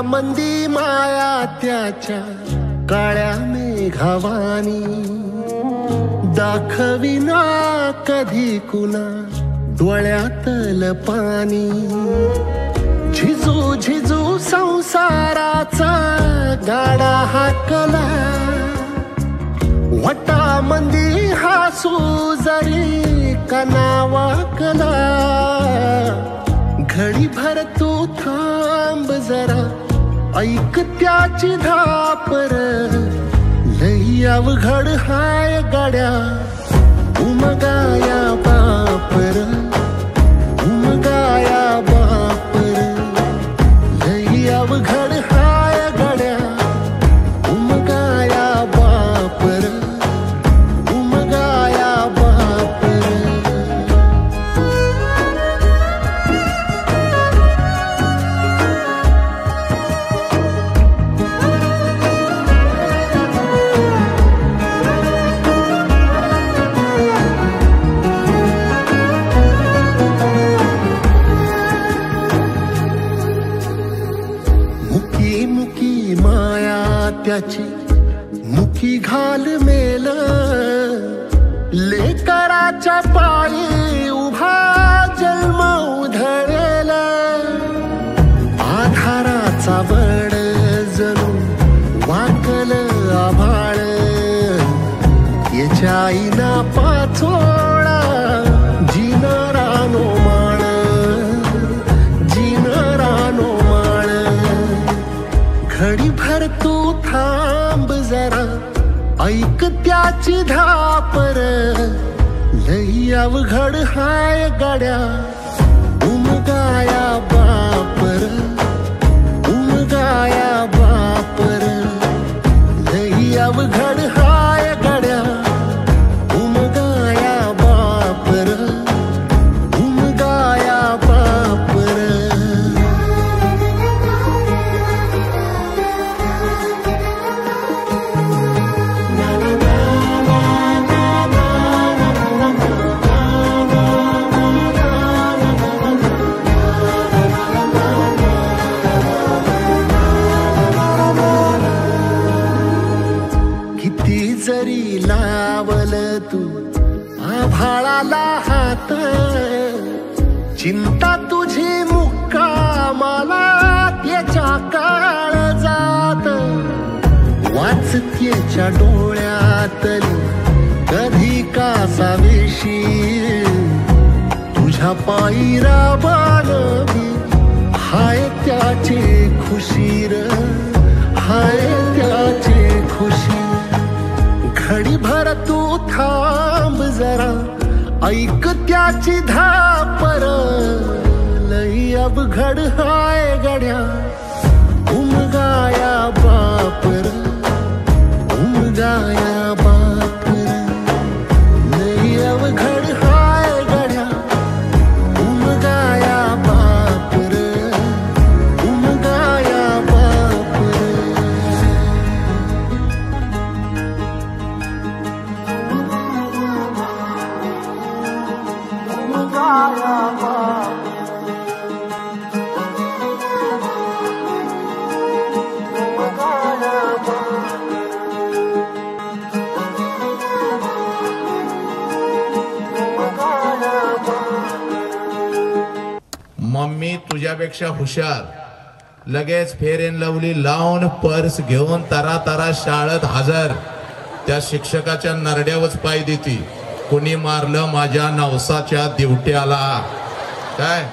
मंदी माया त्याच्या काळ्या मेघावानी, दाखविना कधी कुणा डोळ्यातल पाणी. झिजू झिजू संसाराचा गाडा हाकला, वटामंदी हासू जरी कणा वाकला. घडी भर तू थांब जरा, ऐक त्याची धापर, लई अवघड हाय गड्या उमगाया बापर, उमगाया बापर. लई अवघड हाय गड्या उमगाया बापर, उमगाया बापर. त्याची मुखी घाल मेल, लेकराच्या पायी उभा जन्म उधळेल. आधाराचा बड जणू वाकल आभाळ, याच्या आईना पाचोळा जिनारानो माळ, जिनारानो माळ. घडी भर तू थांब जरा, ऐक त्याची धापर, लई अवघड हाय गड्या उमगाया बापर, उमगाया बापर. लई अवघड हाय गड्या उमगाया बापर, उमगाया बापर. जरी लावल तू आभाळाला हात, चिंता तुझी मुक्कामाला त्याच्या काळजात. वाचतेच्या डोळ्यातली कधी कासा वेशी, तुझ्या पायी राबानवी हाय त्याचे खुशीर, हाय त्याचे खुशी. घडी भर तू थांब जरा, ऐक त्याची धापर, लई अवघड हाय गड्या उमगाया बापर, उमगाया बापर. लई अवघड हाय गड्या उमगाया बापर, उमगाया बापर. मम्मी तुझ्यापेक्षा हुशार, लगेच फेर एन लवली लावून पर्स घेऊन तरा तरा शाळेत हजर. त्या शिक्षकाच्या नरड्यावरच पाय देती, कोणी मारलं माझ्या नवसाच्या दिवट्याला काय.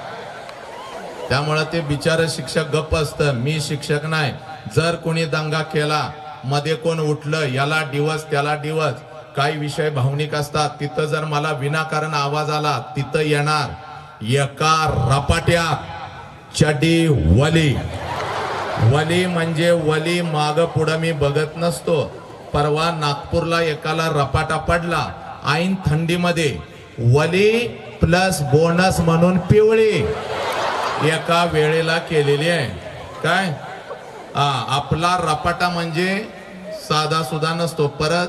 त्यामुळे ते बिचारे शिक्षक गप्प असतं. मी शिक्षक नाही. जर कोणी दंगा केला, मध्ये कोण उठलं, याला डिवस त्याला डिवस, काही विषय भावनिक असतात, तिथं जर मला विनाकारण आवाज आला तिथं येणार. एका रपाट्यात चडी वली. वली म्हणजे वली माग पुढं मी बघत नसतो. परवा नागपूरला एकाला रपाटा पडला ऐन थंडीमध्ये. वली प्लस बोनस म्हणून पिवळी एका वेळेला केलेली आहे काय. आपला रपाटा म्हणजे साधा सुद्धा नसतो. परत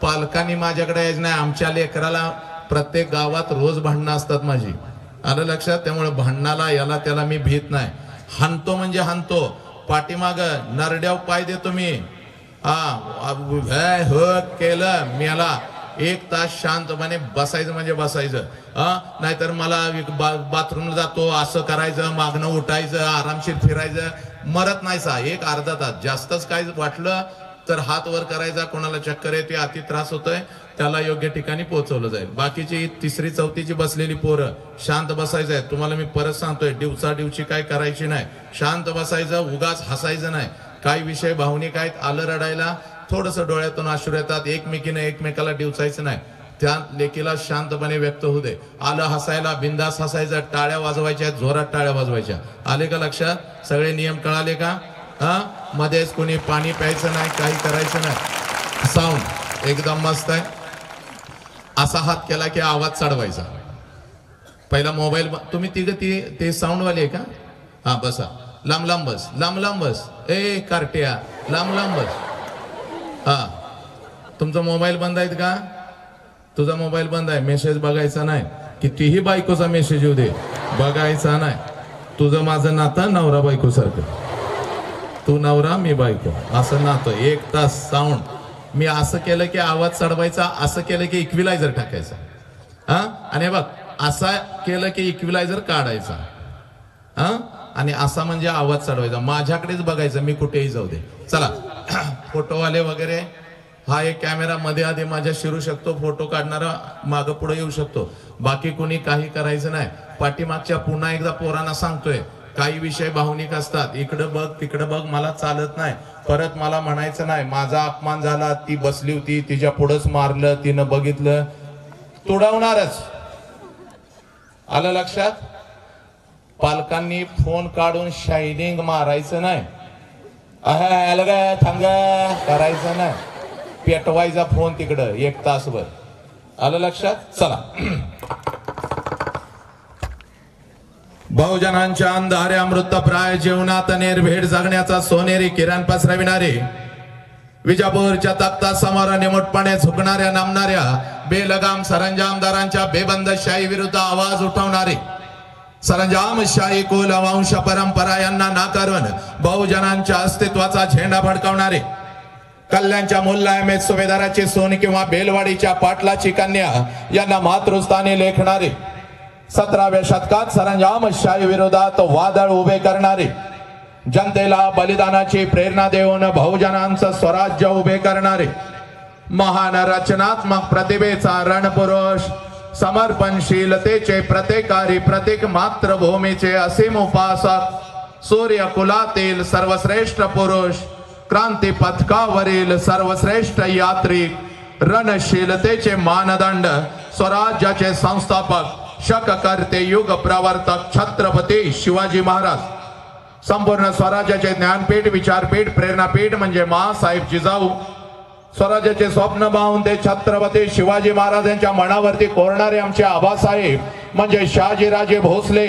पालकांनी माझ्याकडे यायचं नाही. आमच्या लेकराला प्रत्येक गावात रोज भांडणं असतात माझी, आलं लक्षात. त्यामुळे भांडणाला याला त्याला मी भीत नाही. हाणतो म्हणजे हाणतो, पाठीमाग नरड्याव पाय देतो मी. हो केलं मेला. 1 तास शांतपणे बसायचं म्हणजे बसायचं. नाहीतर मला बाथरूमला जातो असं करायचं, मागणं उठायचं, आरामशीर फिरायचं. मरत नाही सा. 1 अर्धा तास. जास्तच काय वाटलं तर हात वर करायचा. कोणाला चक्कर येते, अति त्रास होतोय, त्याला योग्य ठिकाणी पोहोचवलं जाईल. बाकीची 3री 4थीची बसलेली पोरं शांत बसायचं आहे. तुम्हाला मी परत सांगतोय, दिवसादिवशी काय करायची नाही. शांत बसायचं, उगाच हसायचं नाही. काही विषय भावनिक आहेत, आलं रडायला, थोडस डोळ्यातून अश्रू येतात, एकमेकाला डिवचायचं नाही. त्या लेकीला शांतपणे व्यक्त होऊ दे. आलं हसायला, बिंदास हसायचं, टाळ्या वाजवायच्या, जोरात टाळ्या वाजवायच्या. आले का लक्षात? सगळे नियम कळाले का? मध्येच कोणी पाणी प्यायचं नाही, काही करायचं नाही. साऊंड एकदम मस्त आहे. असा हात केला की आवाज चढवायचा. पहिला मोबाईल तुम्ही ते साऊंडवाले आहे का? हा बसा. लांब बस, लांब बस. ए कार्ट्या लांब बस. हा तुमचा मोबाईल बंद आहेत का? तुझा मोबाईल बंद आहे. मेसेज बघायचा नाही. कितीही बायकोचा मेसेज येऊ दे, बघायचा नाही. तुझं माझं नातं नवरा बायको सारखं. तू नवरा मी बायको असं नातं. 1 तास साऊंड. मी असं केलं की आवाज चढवायचा, असं केलं की इक्विलायझर टाकायचा. आणि बघ असा केलं की इक्विलायझर काढायचा. आणि असा म्हणजे आवाज चढवायचा. माझ्याकडेच बघायचं, मी कुठेही जाऊ दे. चला फोटोवाले वगैरे, हा एक कॅमेरा मध्ये आधी माझ्या शिरू शकतो. फोटो काढणारा मागं पुढे येऊ शकतो. बाकी कोणी काही करायचं नाही. पाठीमागच्या पुन्हा एकदा पोरांना सांगतोय, काही विषय भावनिक असतात. इकडं बघ तिकडं बघ मला चालत नाही. परत मला म्हणायचं नाही माझा अपमान झाला, ती बसली होती तिच्या पुढंच मारलं, तिनं बघितलं, तुडवणारच. आलं लक्षात? पालकांनी फोन काढून शायनिंग मारायचं नाही. थांग करायचं नाही. पेटवायचा फोन तिकडं 1 तासभर. आलं लक्षात? चला. बहुजनांच्या अंधाऱ्या मृतप्राय जीवनात निर्भीड जगण्याचा सोनेरी किरण पसरविणारे, विजापूरच्या तख्ता समोर निमूटपणे झुकणाऱ्या नामणाऱ्या बेलगाम सरंजामदारांच्या बेबंदशाही विरुद्ध आवाज उठवणारे, सरंजामशाही कुल वंश परंपरा यांना नाकारून बहुजनांच्या अस्तित्वाचा झेंडा फडकावणारे, कल्याणच्या मुल्ला सुभेदाराची सोन किंवा बेलवाडीच्या पाटलाची कन्या यांना मातृस्थानी लेखणारे, 17व्या शतकात सरंजामशाही विरोधात वादळ उभे करणारे, जनतेला बलिदानाची प्रेरणा देऊन बहुजनांचं स्वराज्य उभे करणारे, महान रचनात्मक प्रतिभेचा रणपुरुष, समर्पणशीलतेचे प्रत्येकारी प्रतीक, मातृभूमीचे असीम उपासक, सूर्यकुलातील सर्वश्रेष्ठ पुरुष, क्रांती पथकावरील सर्वश्रेष्ठ यात्रिक, रणशीलतेचे मानदंड, स्वराज्याचे संस्थापक, शककर्ते, युग प्रवर्तक छत्रपती शिवाजी महाराज, संपूर्ण स्वराज्याचे ज्ञानपीठ, विचारपीठ, प्रेरणापीठ म्हणजे माँसाहेब जिजाऊ, स्वराज्याचे स्वप्न पाहून ते छत्रपती शिवाजी महाराजांच्या मनावरती कोरणारे आमचे आबासाहेब म्हणजे शहाजीराजे भोसले,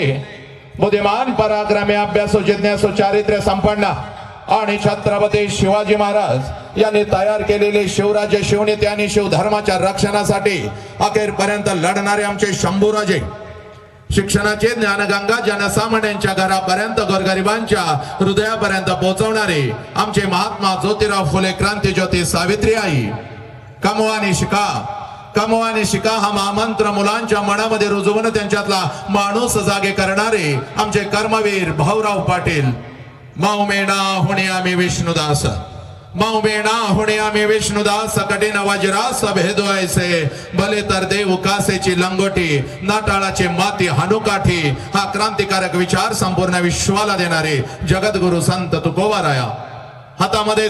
बुद्धिमान, पराक्रमी, अभ्यासू, जिज्ञासू, चारित्र्य संपन्न आणि छत्रपती शिवाजी महाराज यांनी तयार केलेले शिवराज्य, शिवनीती आणि शिवधर्माच्या रक्षणासाठी अखेरपर्यंत लढणारे आमचे शंभूराजे, शिक्षणाचे ज्ञानगंगा जनसामान्यांच्या घरापर्यंत, गोरगरिबांच्या हृदयापर्यंत पोहोचवणारे आमचे महात्मा ज्योतिराव फुले, क्रांतीज्योती सावित्री आई, कमवानी शिका, कमवानी शिका हा महामंत्र मुलांच्या मनामध्ये रुजवून त्यांच्यातला माणूस जागे करणारे आमचे कर्मवीर भाऊराव पाटील, माऊमेणा होणे आम्ही विष्णुदास, माऊमेणा होणे आम्ही विष्णुदास, कठीण वज्रास भेदवायचे, भले तर देव कासेची लंगोटी, नाटाळाची माती हानुकाठी, हा क्रांतिकारक विचार संपूर्ण विश्वाला देणारे जगद्गुरु संत तुकोबाराया, हातामध्ये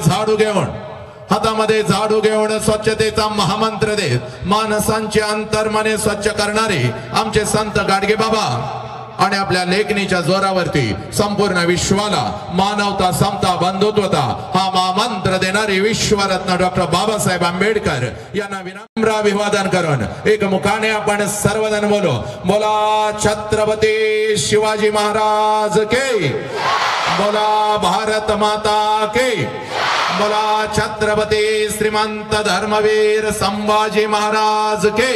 झाडू घेऊन स्वच्छतेचा महामंत्र देत माणसांचे अंतर्मने स्वच्छ करणारे आमचे संत गाडगे बाबा आणि आपल्या लेखणीच्या जोरावरती संपूर्ण विश्वाला मानवता, समता, बंधुत्वता हा महामंत्र देणारे विश्वरत्न डॉक्टर बाबासाहेब आंबेडकर यांना विनम्र अभिवादन करून एक मुखाने आपण सर्वजण बोला छत्रपती शिवाजी महाराज के, बोला भारत माता के, बोला छत्रपती श्रीमंत धर्मवीर संभाजी महाराज के,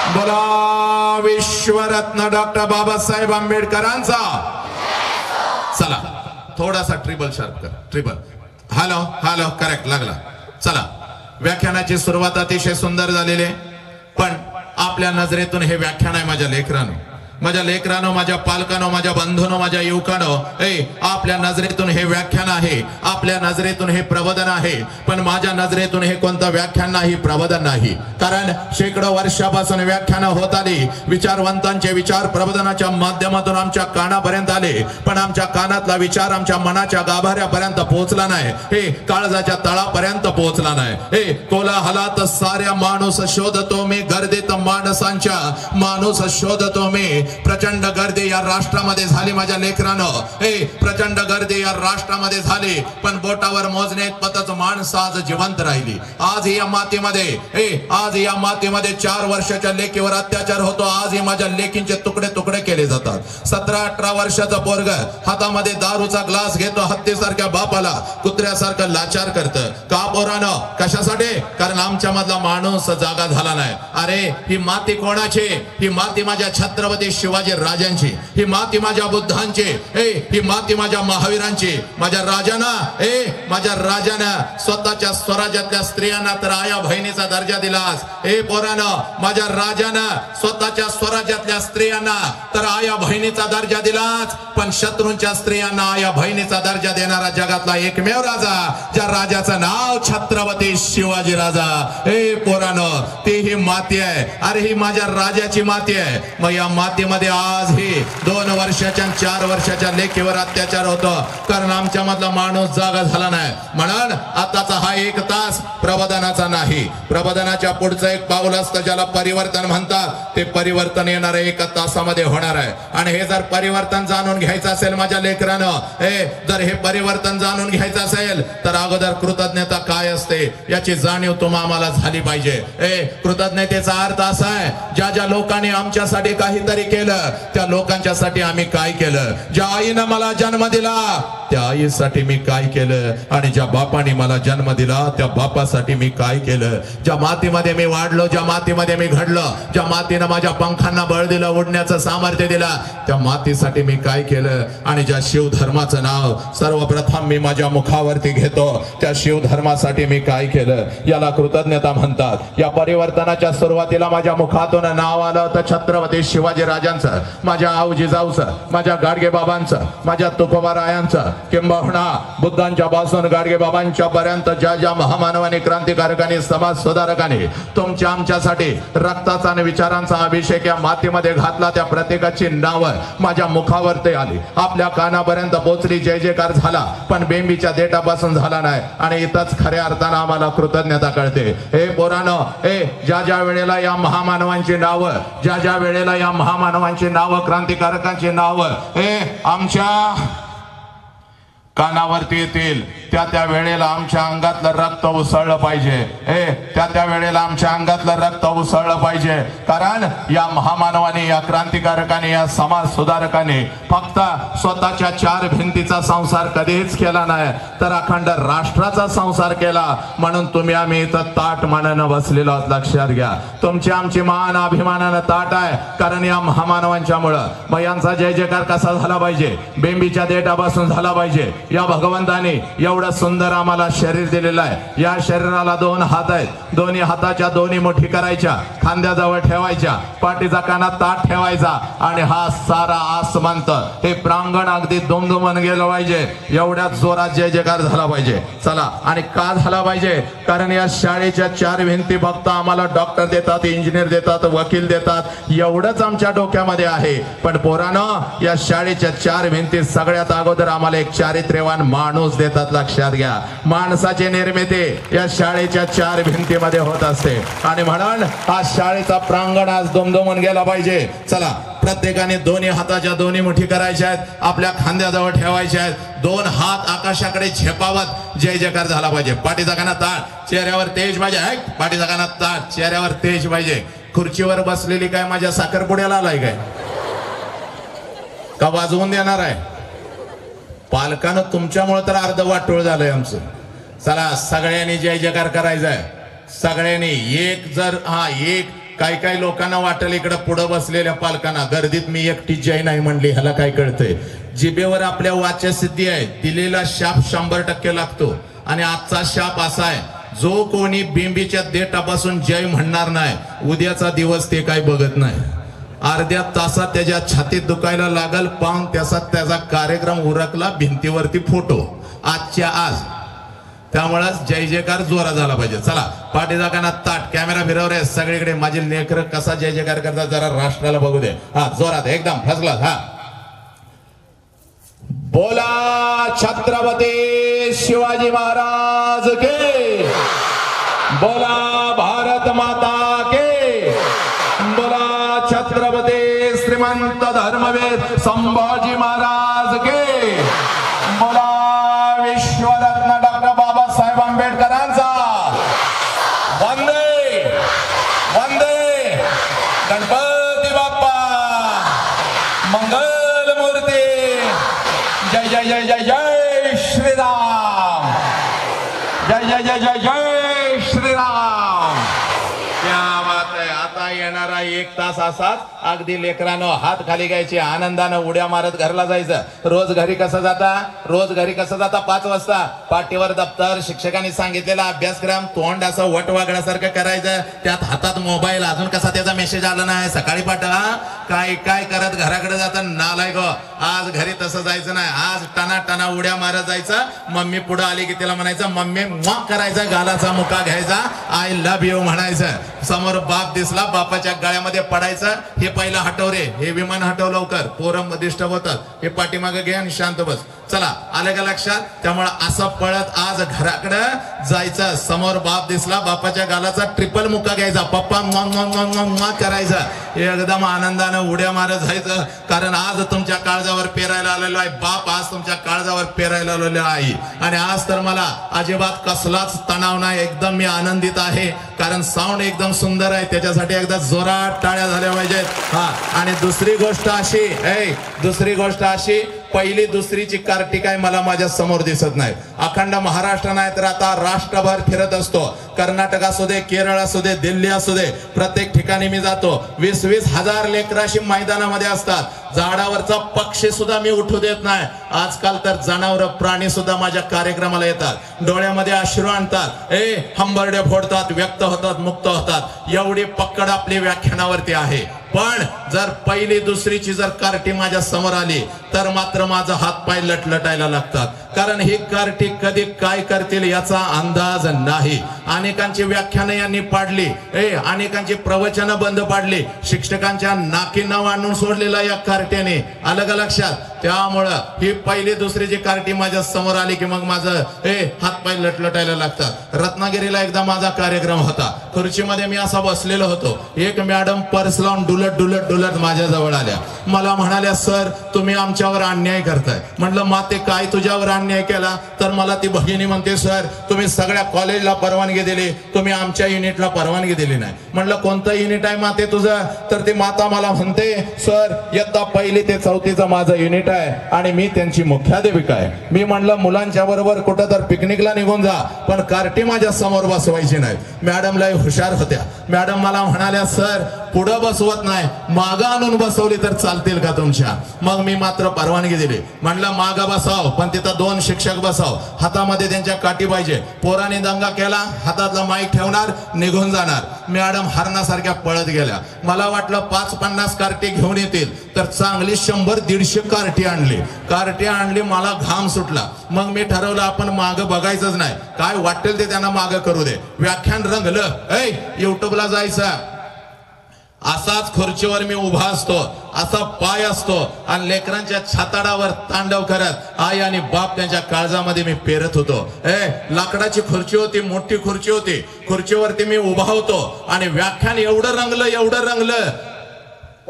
बोला विश्वरत्न डॉक्टर बाबासाहेब आंबेडकरांचा. चला थोडासा ट्रिबल शार्प कर, ट्रिबल. हॅलो हॅलो, करेक्ट लागला. चला, व्याख्यानाची सुरुवात अतिशय सुंदर झालेली आहे, पण आपल्या नजरेतून हे व्याख्यान आहे माझ्या लेकरांनो, माझ्या लेकरांनो, माझ्या पालकांनो, माझ्या बंधूंनो, माझ्या युवकांनो. आपल्या नजरेतून हे व्याख्यान आहे, आपल्या नजरेतून हे प्रबोधन आहे, पण माझ्या नजरेतून हे कोणतं व्याख्यान नाही, प्रबोधन नाही. कारण शेकडो वर्षापासून व्याख्यानं होत आली, विचारवंतांचे विचार प्रबोधनाच्या माध्यमातून आमच्या कानापर्यंत आले, पण आमच्या कानातला विचार आमच्या मनाच्या गाभाऱ्यापर्यंत पोहोचला नाही, हे काळजाच्या तळापर्यंत पोहोचला नाही. हे कोलाहलात साऱ्या माणूस शोधतो मी, गर्दीत माणसांच्या माणूस शोधतो मी. प्रचंड गर्दी या राष्ट्रामध्ये झाली माझ्या लेकरांनो, प्रचंड गर्दी या राष्ट्रामध्ये झाली, पण बोटावर मोजणे पतच माणसं आज जिवंत राहिली. आज या मातीमध्ये, आज या मातीमध्ये 4 वर्षाच्या लेकीवर अत्याचार होतो. आजही माझ्या लेकींचे तुकडे तुकडे केले जातात. 17-18 वर्षाचा पोरग हातामध्ये दारूचा ग्लास घेतो, हत्तीसारख्या बापाला कुत्र्यासारखं लाचार करतं. का पोरानं? कशासाठी? कारण आमच्या मधला माणूस जागा झाला नाही. अरे ही माती कोणाची? ही माती माझ्या छत्रपती शिवाजी राजांची, ही माती माझ्या बुद्धांची, ही माती माझ्या महावीरांची. माझ्या राजानं स्वतःच्या स्वराज्यातल्या स्त्रियांना तर आया बहिणीचा दर्जा दिलास. पोरानं, माझ्या राजानं स्वतःच्या स्वराज्यातल्या स्त्रियांना तर आया बहिणीचा दर्जा दिलास, पण शत्रूंच्या स्त्रियांना आया बहिणीचा दर्जा देणारा जगातला एकमेव राजा, ज्या राजाचं नाव छत्रपती शिवाजी राजा. पोरानं, ती ही माती आहे. अरे ही माझ्या राजाची माती आहे. मग या मातीमध्ये आज ही 2 वर्षाच्या 4 वर्षाच्या लेकीवर अत्याचार होतो, कारण आमच्या मधला माणूस जागा झाला नाही. म्हणून आताचा हा 1 तास प्रबोधनाचा नाही, प्रबोधनाच्या पुढचं एक पाऊल असतं ज्याला परिवर्तन म्हणतात. ते परिवर्तन येणाऱ्या 1 तासामध्ये होणार आहे. आणि हे जर परिवर्तन जाणून घ्यायचं असेल माझ्या लेकरांनो, जर हे परिवर्तन जाणून घ्यायचं असेल तर अगोदर कृतज्ञता काय असते याची जाणीव आम्हाला झाली पाहिजे. कृतज्ञतेचा अर्थ असा आहे, ज्या ज्या लोकांनी आमच्यासाठी काहीतरी केलं त्या लोकांच्यासाठी आम्ही काय केलं. ज्या आईनं मला जन्म दिला त्या आईसाठी मी काय केलं, आणि ज्या बापाने मला जन्म दिला त्या बापासाठी मी काय केलं. ज्या मातीमध्ये मी वाढलो, ज्या मातीमध्ये मी घडलो, ज्या मातीनं माझ्या पंखांना बळ दिलं, उडण्याचं सामर्थ्य दिलं, त्या मातीसाठी मी काय केलं. आणि ज्या शिवधर्माचं नाव सर्वप्रथम मी माझ्या मुखावरती घेतो त्या शिवधर्मासाठी मी काय केलं, याला कृतज्ञता म्हणतात. या परिवर्तनाच्या सुरुवातीला माझ्या मुखातून नाव आलं होतं छत्रपती शिवाजी राजांचं, माझ्या आऊजी जाऊचं, माझ्या गाडगे बाबांचं, माझ्या तुकोबारायांचं, किंबहुना बुद्धांच्या पासून गाडगे बाबांच्या पर्यंत ज्या ज्या महामानवांनी, क्रांतिकारकांनी, समाज सुधारकांनी तुमच्या आमच्यासाठी रक्ताचा आणि विचारांचा अभिषेक या मातीमध्ये घातला, त्या प्रत्येकाची नावं माझ्या मुखावरती आली, आपल्या कानापर्यंत पोचली, जय जयकार झाला, पण बेंबीच्या देठापासून झाला नाही. आणि इथंच खऱ्या अर्थानं आम्हाला कृतज्ञता कळते. हे पोरानो, ज्या ज्या वेळेला या महामानवांची नावं, ज्या ज्या वेळेला या महामानवांची नावं, क्रांतिकारकांची नावं आमच्या कानावरती येतील, त्या त्या वेळेला आमच्या अंगातलं रक्त उसळलं पाहिजे. त्या त्या वेळेला आमच्या अंगातलं रक्त उसळलं पाहिजे. कारण या महामानवाने, या क्रांतिकारकाने, या समाज सुधारकाने फक्त स्वतःच्या 4 भिंतीचा संसार कधीच केला नाही, तर अखंड राष्ट्राचा संसार केला. म्हणून तुम्ही आम्ही इथं ताट मानानं बसलेलो आहोत. लक्षात घ्या, तुमची आमची मान अभिमानानं ताट आहे, कारण या महामानवांच्या मुळे. मग यांचा जय जयकार कसा झाला पाहिजे? बेंबीच्या देठापासून झाला पाहिजे. या भगवंताने एवढं सुंदर आम्हाला शरीर दिलेलं आहे. या शरीराला 2 हात आहेत, दोन्ही हाताच्या दोन्ही मुठी करायच्या, खांद्याजवळ ठेवायच्या, पाठीचा कानात ताट ठेवायचा, आणि हा सारा आसमंत, हे प्रांगण अगदी दुमदुमन गेलं पाहिजे. एवढ्याच जोरात जय जयकार झाला पाहिजे. चला, आणि का झाला पाहिजे? कारण या शाळेच्या 4 भिंती फक्त आम्हाला डॉक्टर देतात, इंजिनियर देतात, वकील देतात, एवढंच आमच्या डोक्यामध्ये आहे. पण पोरानं, या शाळेच्या 4 भिंती सगळ्यात अगोदर आम्हाला एक चारित्र्यवान माणूस देतात. लक्षात घ्या, माणसाची निर्मिती या शाळेच्या 4 भिंतीमध्ये होत असते. आणि म्हणून हा शाळेचा प्रांगण आज दुमदुमून गेला पाहिजे. चला, प्रत्येकाने दोन्ही हाताच्या दोन्ही मुठी करायच्या आहेत, आपल्या खांद्याजवळ ठेवायच्या आहेत, 2 हात आकाशाकडे झेपावत जय जयकार झाला पाहिजे. पाठीचा काना ताट, चेहऱ्यावर तेज पाहिजे. पाठीचा काना ताट, चेहऱ्यावर तेज पाहिजे. खुर्चीवर बसलेली काय माझ्या साखरपुड्याला आलाय काय? का वाजवून देणार आहे? पालकानं तुमच्यामुळे तर अर्ध वाटोळ झालंय आमचं. चला, सगळ्यांनी जय जयकार करायचा आहे. सगळ्यांनी एक काही काही लोकांना वाटेल इकडे पुढे बसलेल्या पालकांना गर्दीत मी एकटी जय नाही म्हणली, ह्याला काय कळतंय? जिभेवर आपल्या वाच्यसिद्धी आहे, दिलेला शाप 100% लागतो. आणि आजचा शाप असा आहे, जो कोणी बिंबीच्या देठापासून जय म्हणणार नाही, उद्याचा दिवस ते काय बघत नाही. अर्ध्या तासात त्याच्या छातीत दुखायला लागल, पाहून त्याचा कार्यक्रम उरकला, भिंतीवरती फोटो आजच्या आज. त्यामुळे जय जयकार जोरा झाला पाहिजे. चला पाठीचा काना ताट, कॅमेरा फिरव रे सगळीकडे. माझी लेकर कसा जय जयकार करतात जरा राष्ट्राला बघू दे. हा जोरात एकदम फर्स्ट क्लास. हा बोला छत्रपती शिवाजी महाराज के, बोला भारत माता के, बोला छत्रपती श्रीमंत धर्मवीर संभाजी महाराज के, बोला विश्वरत्न डॉक्टर बाबासाहेब आंबेडकरांचा. वंदे वंदे गणपती बाप्पा मंगल मूर्ती. जय जय जय जय जय श्रीराम. जय जय जय जय जय श्रीराम. क्या बात आहे. आता येणारा 1 तास असाच अगदी लेकरानं हात खाली घ्यायचे, आनंदानं उड्या मारत घरला जायचं. रोज घरी कसं जाता 5 वाजता पाठीवर दप्तर, शिक्षकांनी सांगितलेला अभ्यासक्रम, तोंड असं वट वागण्यासारखं करायचं, त्यात हातात मोबाईल. अजून कसा त्याचा मेसेज आला नाही सकाळी पाठवा, काय काय करत घराकडे जाता नालाय गो. आज घरी तसं जायचं नाही, आज टना टना उड्या मारत जायचं. मम्मी पुढे आली की तिला म्हणायचं मम्मी मॉक करायचा, गालाचा मुका घ्यायचा, आय लव्ह यू म्हणायचं. समोर बाप दिसला, बापाच्या गळ्यामध्ये पडायचं. हे पहिलं हटव रे, हे विमान हटव लवकर, पोरं डिस्टर्ब होतात, हे पाठीमागे घे आणि शांत बस. चला आलं का लक्षात? त्यामुळे असं पळत आज घराकडे जायचं. समोर बाप दिसला, बापाच्या गालाचा ट्रिपल मुका घ्यायचा, पप्पा मा करायचा. एकदम आनंदानं उड्या मारत जायचं, कारण आज तुमच्या काळजावर पेरायला आलेलो आहे बाप, आज तुमच्या काळजावर पेरायला आलेलो आहे. आणि आज तर मला अजिबात कसलाच तणाव नाही, एकदम मी आनंदित आहे, कारण साऊंड एकदम सुंदर आहे. त्याच्यासाठी एकदा जोरात टाळ्या झाल्या पाहिजेत. हा आणि दुसरी गोष्ट अशी पहिली दुसरीची कार्टी काय मला माझ्या समोर दिसत नाही. अखंड महाराष्ट्र नाही तर आता राष्ट्रभर फिरत असतो. कर्नाटक असू दे, केरळ असू दे, दिल्ली असू दे, प्रत्येक ठिकाणी मी जातो. 20-20 हजार लेकराशी मैदानामध्ये असतात. झाडावरचा पक्षी सुद्धा मी उठू देत नाही. आजकाल तर जनावर प्राणी सुद्धा माझ्या कार्यक्रमाला येतात, डोळ्यामध्ये अश्रू आणतात, हंबरडे फोडतात, व्यक्त होतात, मुक्त होतात. एवढी पकड आपली व्याख्यानावरती आहे. पण जर पहिली दुसरीची जर कार्टी माझ्या समोर आली तर मात्र माझा हात पाय लटलटायला लागतात, कारण ही कार्टी कधी काय करतील याचा अंदाज नाही. अनेकांची व्याख्यानं यांनी पाडली, अनेकांची प्रवचनं बंद पाडली, शिक्षकांच्या नाकी नाव आणून सोडलेला या कार्ट्याने. आलं का लक्षात? त्यामुळं ही पहिली दुसरीची कार्टी माझ्या समोर आली की मग माझं हात पाय लटलटायला लागतात. रत्नागिरीला एकदा माझा कार्यक्रम होता, खुर्चीमध्ये मी असा बसलेलो होतो. एक मॅडम पर्स लावून डुलत माझ्या जवळ आल्या. मला म्हणाल्या सर तुम्ही आमच्यावर अन्याय करताय. म्हटलं माते काय तुझ्यावर अन्याय केला? तर मला ती भगिनी म्हणते सर तुम्ही सगळ्या कॉलेजला परवानगी दिली, तुम्ही आमच्या युनिटला परवानगी दिली नाही. म्हटलं कोणतं युनिट आहे माते तुझं? तर ती माता मला म्हणते सर इयत्ता 1 ते 4 माझं युनिट आहे आणि मी त्यांची मुख्याध्यापिका आहे. मी म्हणलं मुलांच्या बरोबर कुठं तर पिकनिकला निघून जा, पण कार्टी माझ्या समोर बसवायची नाही. मॅडमला हुशार होत्या. मॅडम मला म्हणाल्या सर पुढं बसवत नाही, मागं आणून बसवली तर चालतील का तुमच्या? मग मी मात्र परवानगी दिली. म्हणलं मागं बसाव, पण तिथं 2 शिक्षक बसाव, हातामध्ये त्यांच्या काठी पाहिजे. पोराने दंगा केला, हातातला माईक ठेवणार, निघून जाणार. मॅडम हरणासारख्या पळत गेल्या. मला वाटलं 5-50 कार्टी घेऊन येतील, तर चांगली 100-150 कार्टी आणली. मला घाम सुटला. मग मी ठरवलं आपण मागं बघायचंच नाही, काय वाटेल ते त्यांना मागं करू दे. व्याख्यान रंगलं, युट्यूबला जायचं. असाच खुर्चीवर मी उभा असतो, असा पाय असतो आणि लेकरांच्या छाताडावर तांडव करत आई आणि बाप त्यांच्या काळजामध्ये मी पेरत होतो. लाकडाची खुर्ची होती, मोठी खुर्ची होती, खुर्चीवरती मी उभा होतो आणि व्याख्यान एवढं रंगलं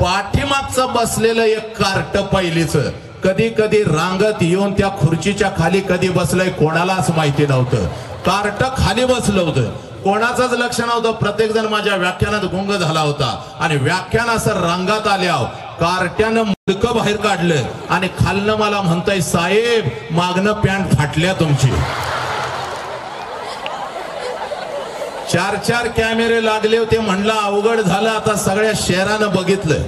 पाठीमागचं बसलेलं एक कार्ट पहिलीच कधी कधी रांगत येऊन त्या खुर्चीच्या खाली कधी बसलंय कोणालाच माहिती नव्हतं. कार्ट खाली बसलं होतं, कोणाचंच लक्ष नव्हतं. प्रत्येक जण माझ्या व्याख्यानात गुंग झाला होता आणि व्याख्यान असं रंगात आल्यावर कार्ट्यानं मुडकं बाहेर काढलं आणि खालनं मला म्हणताय साहेब मागणं पॅन्ट फाटल्या तुमची. 4 कॅमेरे लागले होते. म्हणलं अवघड झालं, आता सगळ्या शहरानं बघितलं.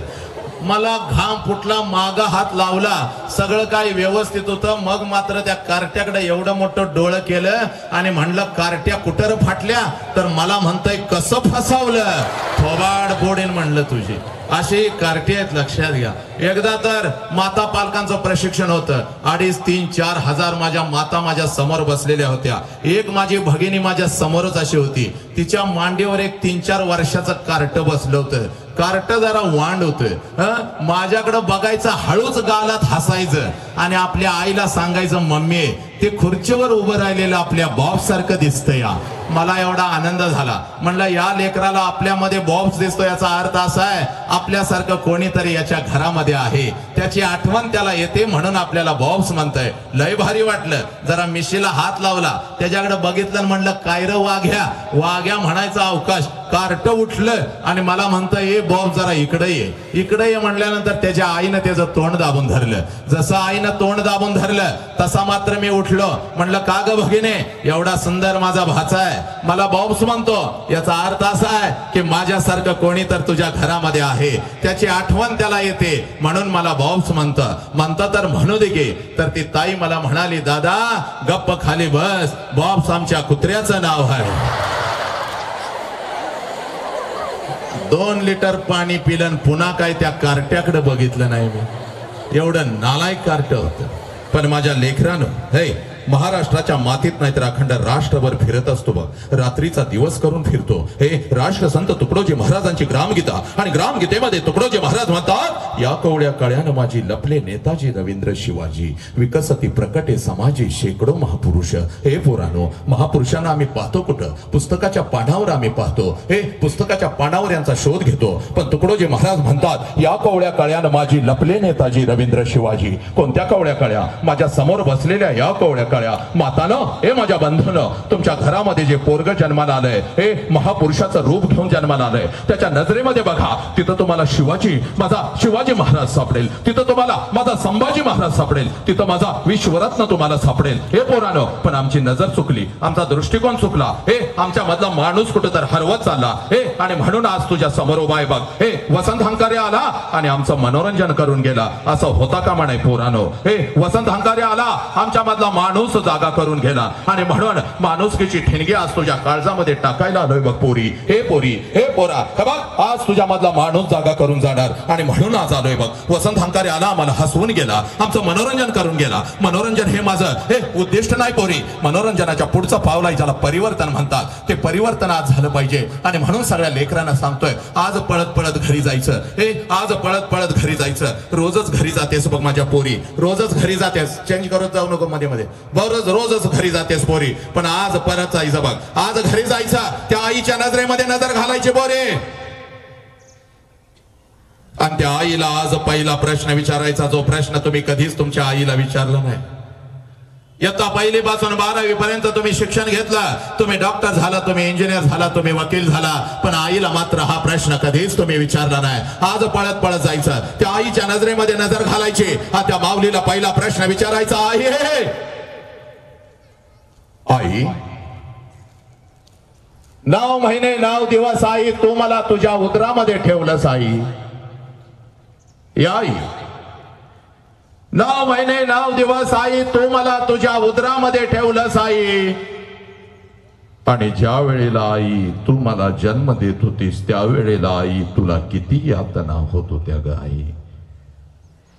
मला घाम फुटला, मागा हात लावला, सगळं काही व्यवस्थित होतं. मग मात्र त्या कार्ट्याकडे एवढं मोठं डोळं केलं आणि म्हणलं कार्ट्या कुटर फाटल्या, तर मला म्हणतंय कसं फसावलं, थोबाड बोडेन म्हणलं तुझी. अशी कार्टी आहेत, लक्षात घ्या. एकदा तर माता पालकांचं प्रशिक्षण होतं. 2,500, 3,000, 4,000 माझ्या माता माझ्या समोर बसलेल्या होत्या. एक माझी भगिनी माझ्या समोरच अशी होती. तिच्या मांडीवर एक 3-4 वर्षाचं कार्ट बसलं होतं. कार्ट जरा वांड होतं. माझ्याकडे बघायचं, हळूच गालात हसायचं आणि आपल्या आईला सांगायचं, मम्मी ते खुर्चीवर उभं राहिलेलं आपल्या बॉब सारखं दिसतंय. मला एवढा आनंद झाला. म्हणलं या लेकराला आपल्यामध्ये बॉब्स दिसतो, याचा अर्थ असा आहे आपल्यासारखं कोणीतरी याच्या घरामध्ये आहे, त्याची आठवण त्याला येते म्हणून आपल्याला बॉब्स म्हणतंय. लय भारी वाटलं. जरा मिशीला हात लावला, त्याच्याकडे बघितलं, म्हणलं काय र वाघ्या, वाघ्या म्हणायचा अवकाश. कार्ट उठलं आणि मला म्हणतंय ए बॉब जरा इकडे ये, इकडे ये. म्हणल्यानंतर त्याच्या आईनं त्याचं तोंड दाबून धरलं. जसं आईनं तोंड दाबून धरलं तसा मात्र मी उठलो. म्हणलं का ग भगिने, एवढा सुंदर माझा भाचा आहे, मला बॉब्स म्हणतो, याचा अर्थ असा आहे की माझ्यासारखं कोणी तर तुझ्या घरामध्ये आहे, त्याची आठवण त्याला येते म्हणून मला बॉब्स म्हणतं तर म्हणू दे की. तर ती ताई मला म्हणाली, दादा गप्प खाली बस, बॉब्स आमच्या कुत्र्याचं नाव आहे. 2 लिटर पाणी पिलं, पुन्हा काय त्या कार्ट्याकडे बघितलं नाही मी. एवढं नालायक कार्ट होतं. पण माझ्या लेकरानं हे महाराष्ट्राच्या मातीत नाहीतर अखंड राष्ट्रभर फिरत असतो बघ. रात्रीचा दिवस करून फिरतो. हे राष्ट्रसंत तुकडोजी महाराजांची ग्रामगीता, आणि ग्रामगीतेमध्ये तुकडोजी महाराज म्हणतात, या कवड्या कळ्यानं माझी लपले नेताजी रवींद्र शिवाजी, विकसती प्रकटे समाजी शेकडो महापुरुष. हे पोरानो, महापुरुषांना आम्ही पाहतो कुठं? पुस्तकाच्या पानावर आम्ही पाहतो. हे पुस्तकाच्या पानावर यांचा शोध घेतो. पण तुकडोजी महाराज म्हणतात, या कवड्या कळ्यानं माझी लपले नेताजी रवींद्र शिवाजी. कोणत्या कवड्या कळ्या? माझ्या समोर बसलेल्या या कवड्या कळ्या. मातानं, हे माझ्या बंधूनं, तुमच्या घरामध्ये जे पोरग जन्माला आलंय, हे महापुरुषाचं रूप घेऊन जन्माला आलंय. त्याच्या नजरेमध्ये बघा, तिथं तुम्हाला शिवाजी, माझा शिवाजी महाराज सापडेल. तिथं तुम्हाला माझा संभाजी महाराज सापडेल. तिथं माझा विश्वरत्न तुम्हाला सापडेल. हे पोरानो, पण आमची नजर चुकली, आमचा दृष्टिकोन चुकला. हे आमच्या मधला माणूस कुठं तर हरवत चालला. हे आणि म्हणून आज तुझ्या समोर उभा आहे बघ. हे वसंत हंकारे आला आणि आमचं मनोरंजन करून गेला. असं होता का म्हणाय पोरानो? हे वसंत हंकारे आला, आमच्या मधला माणूस जागा करून गेला आणि म्हणून माणुसकीची ठिणगी आज तुझ्या काळजामध्ये टाकायला आलोय बघ पोरी. हे पोरी, हे पोरा, बघ आज तुझ्या मधला माणूस जागा करून जाणार आणि म्हणून आज आलोय बघ. वसंत हंकारे आला, आम्हाला हसवून गेला, आमचं मनोरंजन करून गेला. मनोरंजन हे माझं हे उद्दिष्ट नाही पोरी. मनोरंजनाच्या पुढचं पावलं आहे ज्याला परिवर्तन म्हणतात. ते परिवर्तन आज झालं पाहिजे आणि म्हणून सगळ्या लेकरांना सांगतोय, आज पळत पळत घरी जायचं. हे आज पळत पळत घरी जायचं. रोजच घरी जातेस बघ माझ्या पोरी, रोजच घरी जातेस. चेंज करत जाऊ नको मध्ये मध्ये. रोजच घरी जातेस पोरी, पण आज परत जायचं बघ. आज घरी जायचं, त्या आईच्या नजरेमध्ये नजर घालायची पोरी. आणि त्या आईला आज पहिला प्रश्न विचारायचा, जो प्रश्न तुम्ही कधीच तुमच्या आईला विचारला नाही. इयत्ता 1ली पासून 12वी पर्यंत तुम्ही शिक्षण घेतलं, तुम्ही डॉक्टर झाला, तुम्ही इंजिनियर झाला, तुम्ही वकील झाला, पण आईला मात्र हा प्रश्न कधीच तुम्ही विचारला नाही. आज पळत पळत जायचं, त्या आईच्या नजरेमध्ये नजर घालायची. त्या माऊलीला पहिला प्रश्न विचारायचा, आई 9 महिने 9 दिवस आई तू मला तुझ्या उदरामध्ये ठेवलंस. आई या आई 9 महिने 9 दिवस आई तू मला तुझ्या उदरामध्ये ठेवलंस. आई आणि ज्या वेळेला आई तू मला जन्म देत होतीस, त्यावेळेला आई तुला किती यातना होत होत्या ग आई,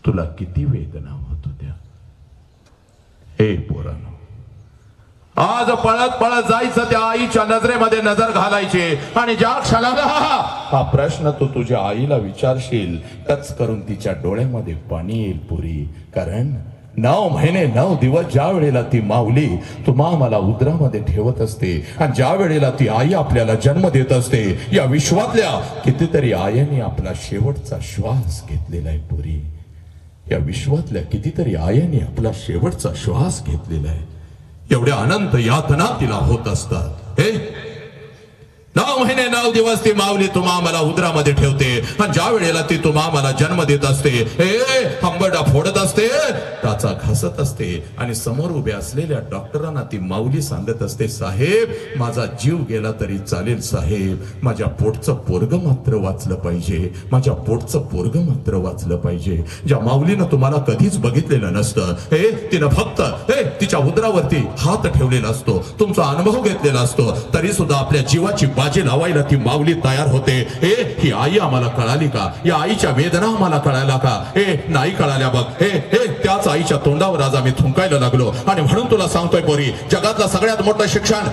तुला किती वेदना होत होत्या. हे पोरांनो, आज पळत पळत जायचं, त्या आईच्या नजरेमध्ये नजर घालायची आणि ज्या क्षणाला हा प्रश्न तू तुझ्या आईला विचारशील, टच करून तिच्या डोळ्यामध्ये पाणी येईल पुरी. कारण 9 महिने 9 दिवस ज्या वेळेला ती माऊली तुम्हा मला उदरामध्ये ठेवत असते आणि ज्या वेळेला ती आई आपल्याला जन्म देत असते, या विश्वातल्या कितीतरी आयांनी आपला शेवटचा श्वास घेतलेला आहे पुरी. या विश्वातल्या कितीतरी आयांनी आपला शेवटचा श्वास घेतलेला आहे. एवढ्या अनंत यातना तिला होत असतात. हे 9 महिने 9 दिवस ती माऊली तुम्हा मला उदरामध्ये ठेवते आणि ज्या वेळेला ती तुम्हा मला जन्म देत असते हंबरडा फोडत असते, टाचा घासत असते आणि समोर उभे असलेल्या डॉक्टरांना ती माऊली सांगत असते, साहेब माझा जीव गेला तरी चालेल साहेब, माझ्या पोटचं पोरग मात्र वाचलं पाहिजे, माझ्या पोटचं पोरग मात्र वाचलं पाहिजे. ज्या माऊलीनं तुम्हाला कधीच बघितलेलं नसतं, तिनं फक्त तिच्या उदरावरती हात ठेवलेला असतो, तुमचा अनुभव घेतलेला असतो, तरी सुद्धा आपल्या जीवाची बाजी लावायला ती माऊली तयार होते. ही आई आम्हाला कळाली का? या आईच्या वेदना आम्हाला कळायला का? नाही कळाल्या बघ. त्याच आईच्या तोंडावर आज आम्ही थुंकायला लागलो. आणि म्हणून तुला सांगतोय पोरी, जगातलं सगळ्यात मोठं शिक्षण,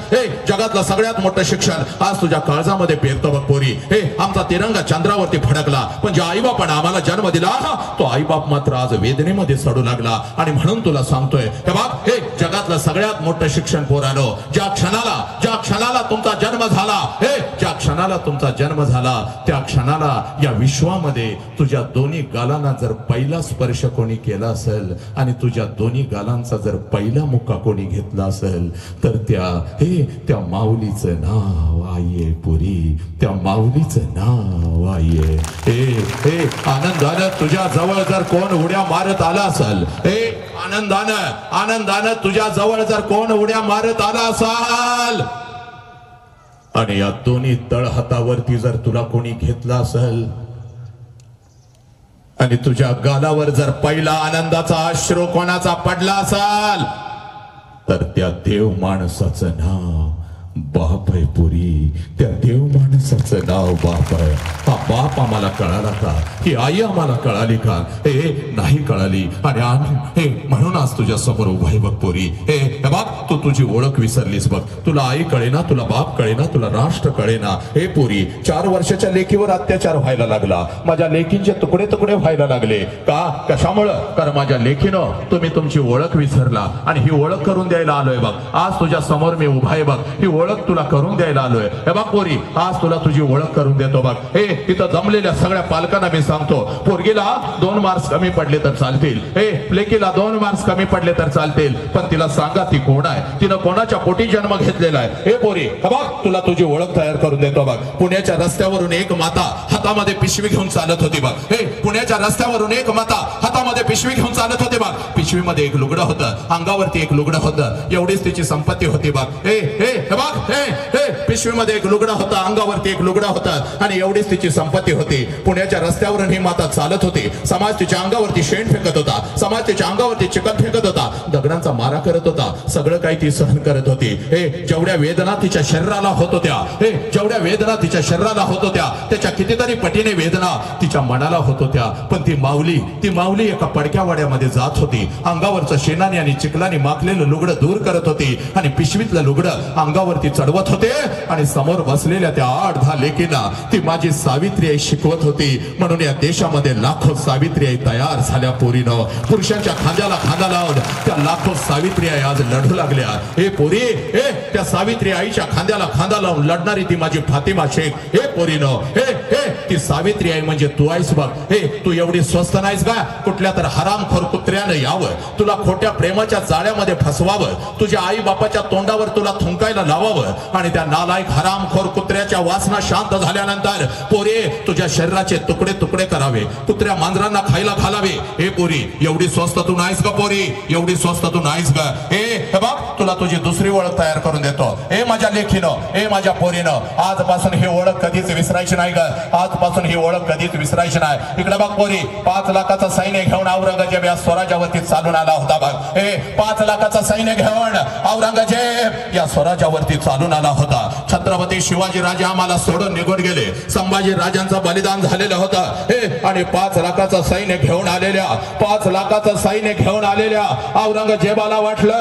जगातलं सगळ्यात मोठं शिक्षण आज तुझ्या काळजामध्ये पेरतो बघ पोरी. आमचा तिरंगा चंद्रावरती फडकला, पण ज्या आईबापाने आम्हाला जन्म दिला तो आईबाप मात्र आज वेदनेमध्ये सडू लागला. आणि म्हणून तुला सांगतोय हे बाप, जगातलं सगळ्यात मोठं शिक्षण पोरानो, ज्या क्षणाला तुमचा जन्म झाला, ज्या क्षणाला तुमचा जन्म झाला त्या क्षणाला या विश्वामध्ये तुझ्या दोन्ही गालांना जर पहिला स्पर्श कोणी केला असेल आणि तुझ्या दोन्ही गालांचा जर पहिला मुक्का कोणी घेतला असेल तर त्या माऊलीचं नाव आईये पुरी, त्या माऊलीचं नाव आईये. आनंदानं तुझ्या जवळ जर कोण उड्या मारत आला असेल, आनंदानं तुझ्या जवळ जर कोण उड्या मारत आला असाल आणि या दोन्ही तळहातावरती जर तुला कोणी घेतला असेल आणि तुझ्या गालावर जर पहिला आनंदाचा अश्रू कोणाचा पडला असेल तर त्या देव माणसाचं नाव बाप आहे पुरी, त्या देव माणसाचं नाव बाप आहे. हा बाप आम्हाला कळाला का? ही आई आम्हाला कळाली का? नाही कळाली. आणि म्हणून आज तुझ्या समोर उभा आहे बघ पोरी. बघ तू तुझी ओळख विसरलीस बघ. तुला आई कळेना, तुला बाप कळेना, तुला राष्ट्र कळेना. पोरी 4 वर्षाच्या लेकीवर अत्याचार व्हायला लागला, माझ्या लेकींचे तुकडे तुकडे व्हायला लागले का? कशामुळं? कारण माझ्या लेकीनं तुम्ही तुमची ओळख विसरला आणि ही ओळख करून द्यायला आलोय बघ. आज तुझ्या समोर मी उभा आहे बघ. ही ओळख तुला करून द्यायला आलोय. हे बघ पोरी, आज तुला तुझी ओळख करून देतो बघ. तिथं जमलेल्या सगळ्या पालकांना मी सांगतो, पोरगीला 2 मार्क्स कमी पडले तर चालतील, लेकीला 2 मार्क्स कमी पडले तर चालतील, पण तिला सांगा ती कोण आहे, तिनं कोणाच्या पोटी जन्म घेतलेला आहे. पोरी हे बघ, तुला तुझी ओळख तयार करून देतो बघ. पुण्याच्या रस्त्यावरून एक माता हातामध्ये पिशवी घेऊन चालत होती बघ. पुण्याच्या रस्त्यावरून एक माता हातामध्ये पिशवी घेऊन चालत होती बघ. पिशवीमध्ये एक लुगडं होतं, अंगावरती एक लुगडं होतं, एवढीच तिची संपत्ती होती बघ. हे बघ, पिशवीमध्ये एक लुगडा होता, अंगावरती एक लुगडा होता आणि एवढीच तिची संपत्ती होती. पुण्याच्या रस्त्यावरून ही माता चालत होती. समाज तिच्या अंगावरती शेण फेकत होता, समाज तिच्या अंगावरती चिकन फेकत होता, दगडांचा मारा करत होता, सगळं काही ती सहन करत होती. जेवढ्या वेदना तिच्या शरीराला होत होत्या, जेवढ्या वेदना तिच्या शरीराला होत होत्या त्याच्या कितीतरी पटीने वेदना तिच्या मनाला होत होत्या. पण ती माऊली एका पडक्या वाड्यामध्ये जात होती, अंगावरचं शेणाने आणि चिखलाने माखलेलं लुगडं दूर करत होती आणि पिशवीतलं लुगडं अंगावरती चढवत होते आणि समोर बसलेल्या त्या 8-10 लेकींना ती माझी सावित्री आई शिकवत होती. म्हणून या देशामध्ये लाखो सावित्री आई तयार झाल्या पोरीनं. पुरुषांच्या खांद्याला खांदा लावून त्या लाखो सावित्री आई आज लढू लागल्या. पोरी, त्या सावित्री आईच्या खांद्याला खांदा लावून लढणारी ती माझी फातिमा शेख. पोरीनं, ती सावित्री आई म्हणजे तू आहेस बघ. तू एवढी स्वस्त नाहीस का? कुठल्या तर हरामखोर कुत्र्यानं यावं, तुला खोट्या प्रेमाच्या जाळ्यामध्ये फसवावं, तुझ्या आई बापाच्या तोंडावर तुला थुंकायला लावावं आणि त्या नालायक हरामखोर कुत्र्याच्या वासना शांत झाल्यानंतर पोरी तुझ्या शरीराचे तुकडे तुकडे करावे, कुत्र्या मांजरांना खायला घालावे. पोरी एवढी स्वस्त तू नाहीस का? पोरी एवढी स्वस्त तू नाहीस का? हे बघ, तुला तुझी दुसरी ओळख तयार करून देतो. माझ्या लेखीनं, माझ्या पोरीनं, आजपासून ही ओळख कधीच विसरायची नाही ग. आजपासून ही ओळख कधीच विसरायची नाही. इकडे बघ पोरी, 5 लाखाचं सैन्य घेऊन औरंगजेब या स्वराज्यावरती चालून आला होता बघ. 5 लाखाचं सैन्य घेऊन औरंगजेब या स्वराज्यावरती चालून आला होता. छत्रपती शिवाजी राजे आम्हाला सोडून निघून गेले, संभाजी राजांचं बलिदान झालेलं होतं आणि 5 लाखाचं सैन्य घेऊन आलेल्या औरंगजेबाला वाटलं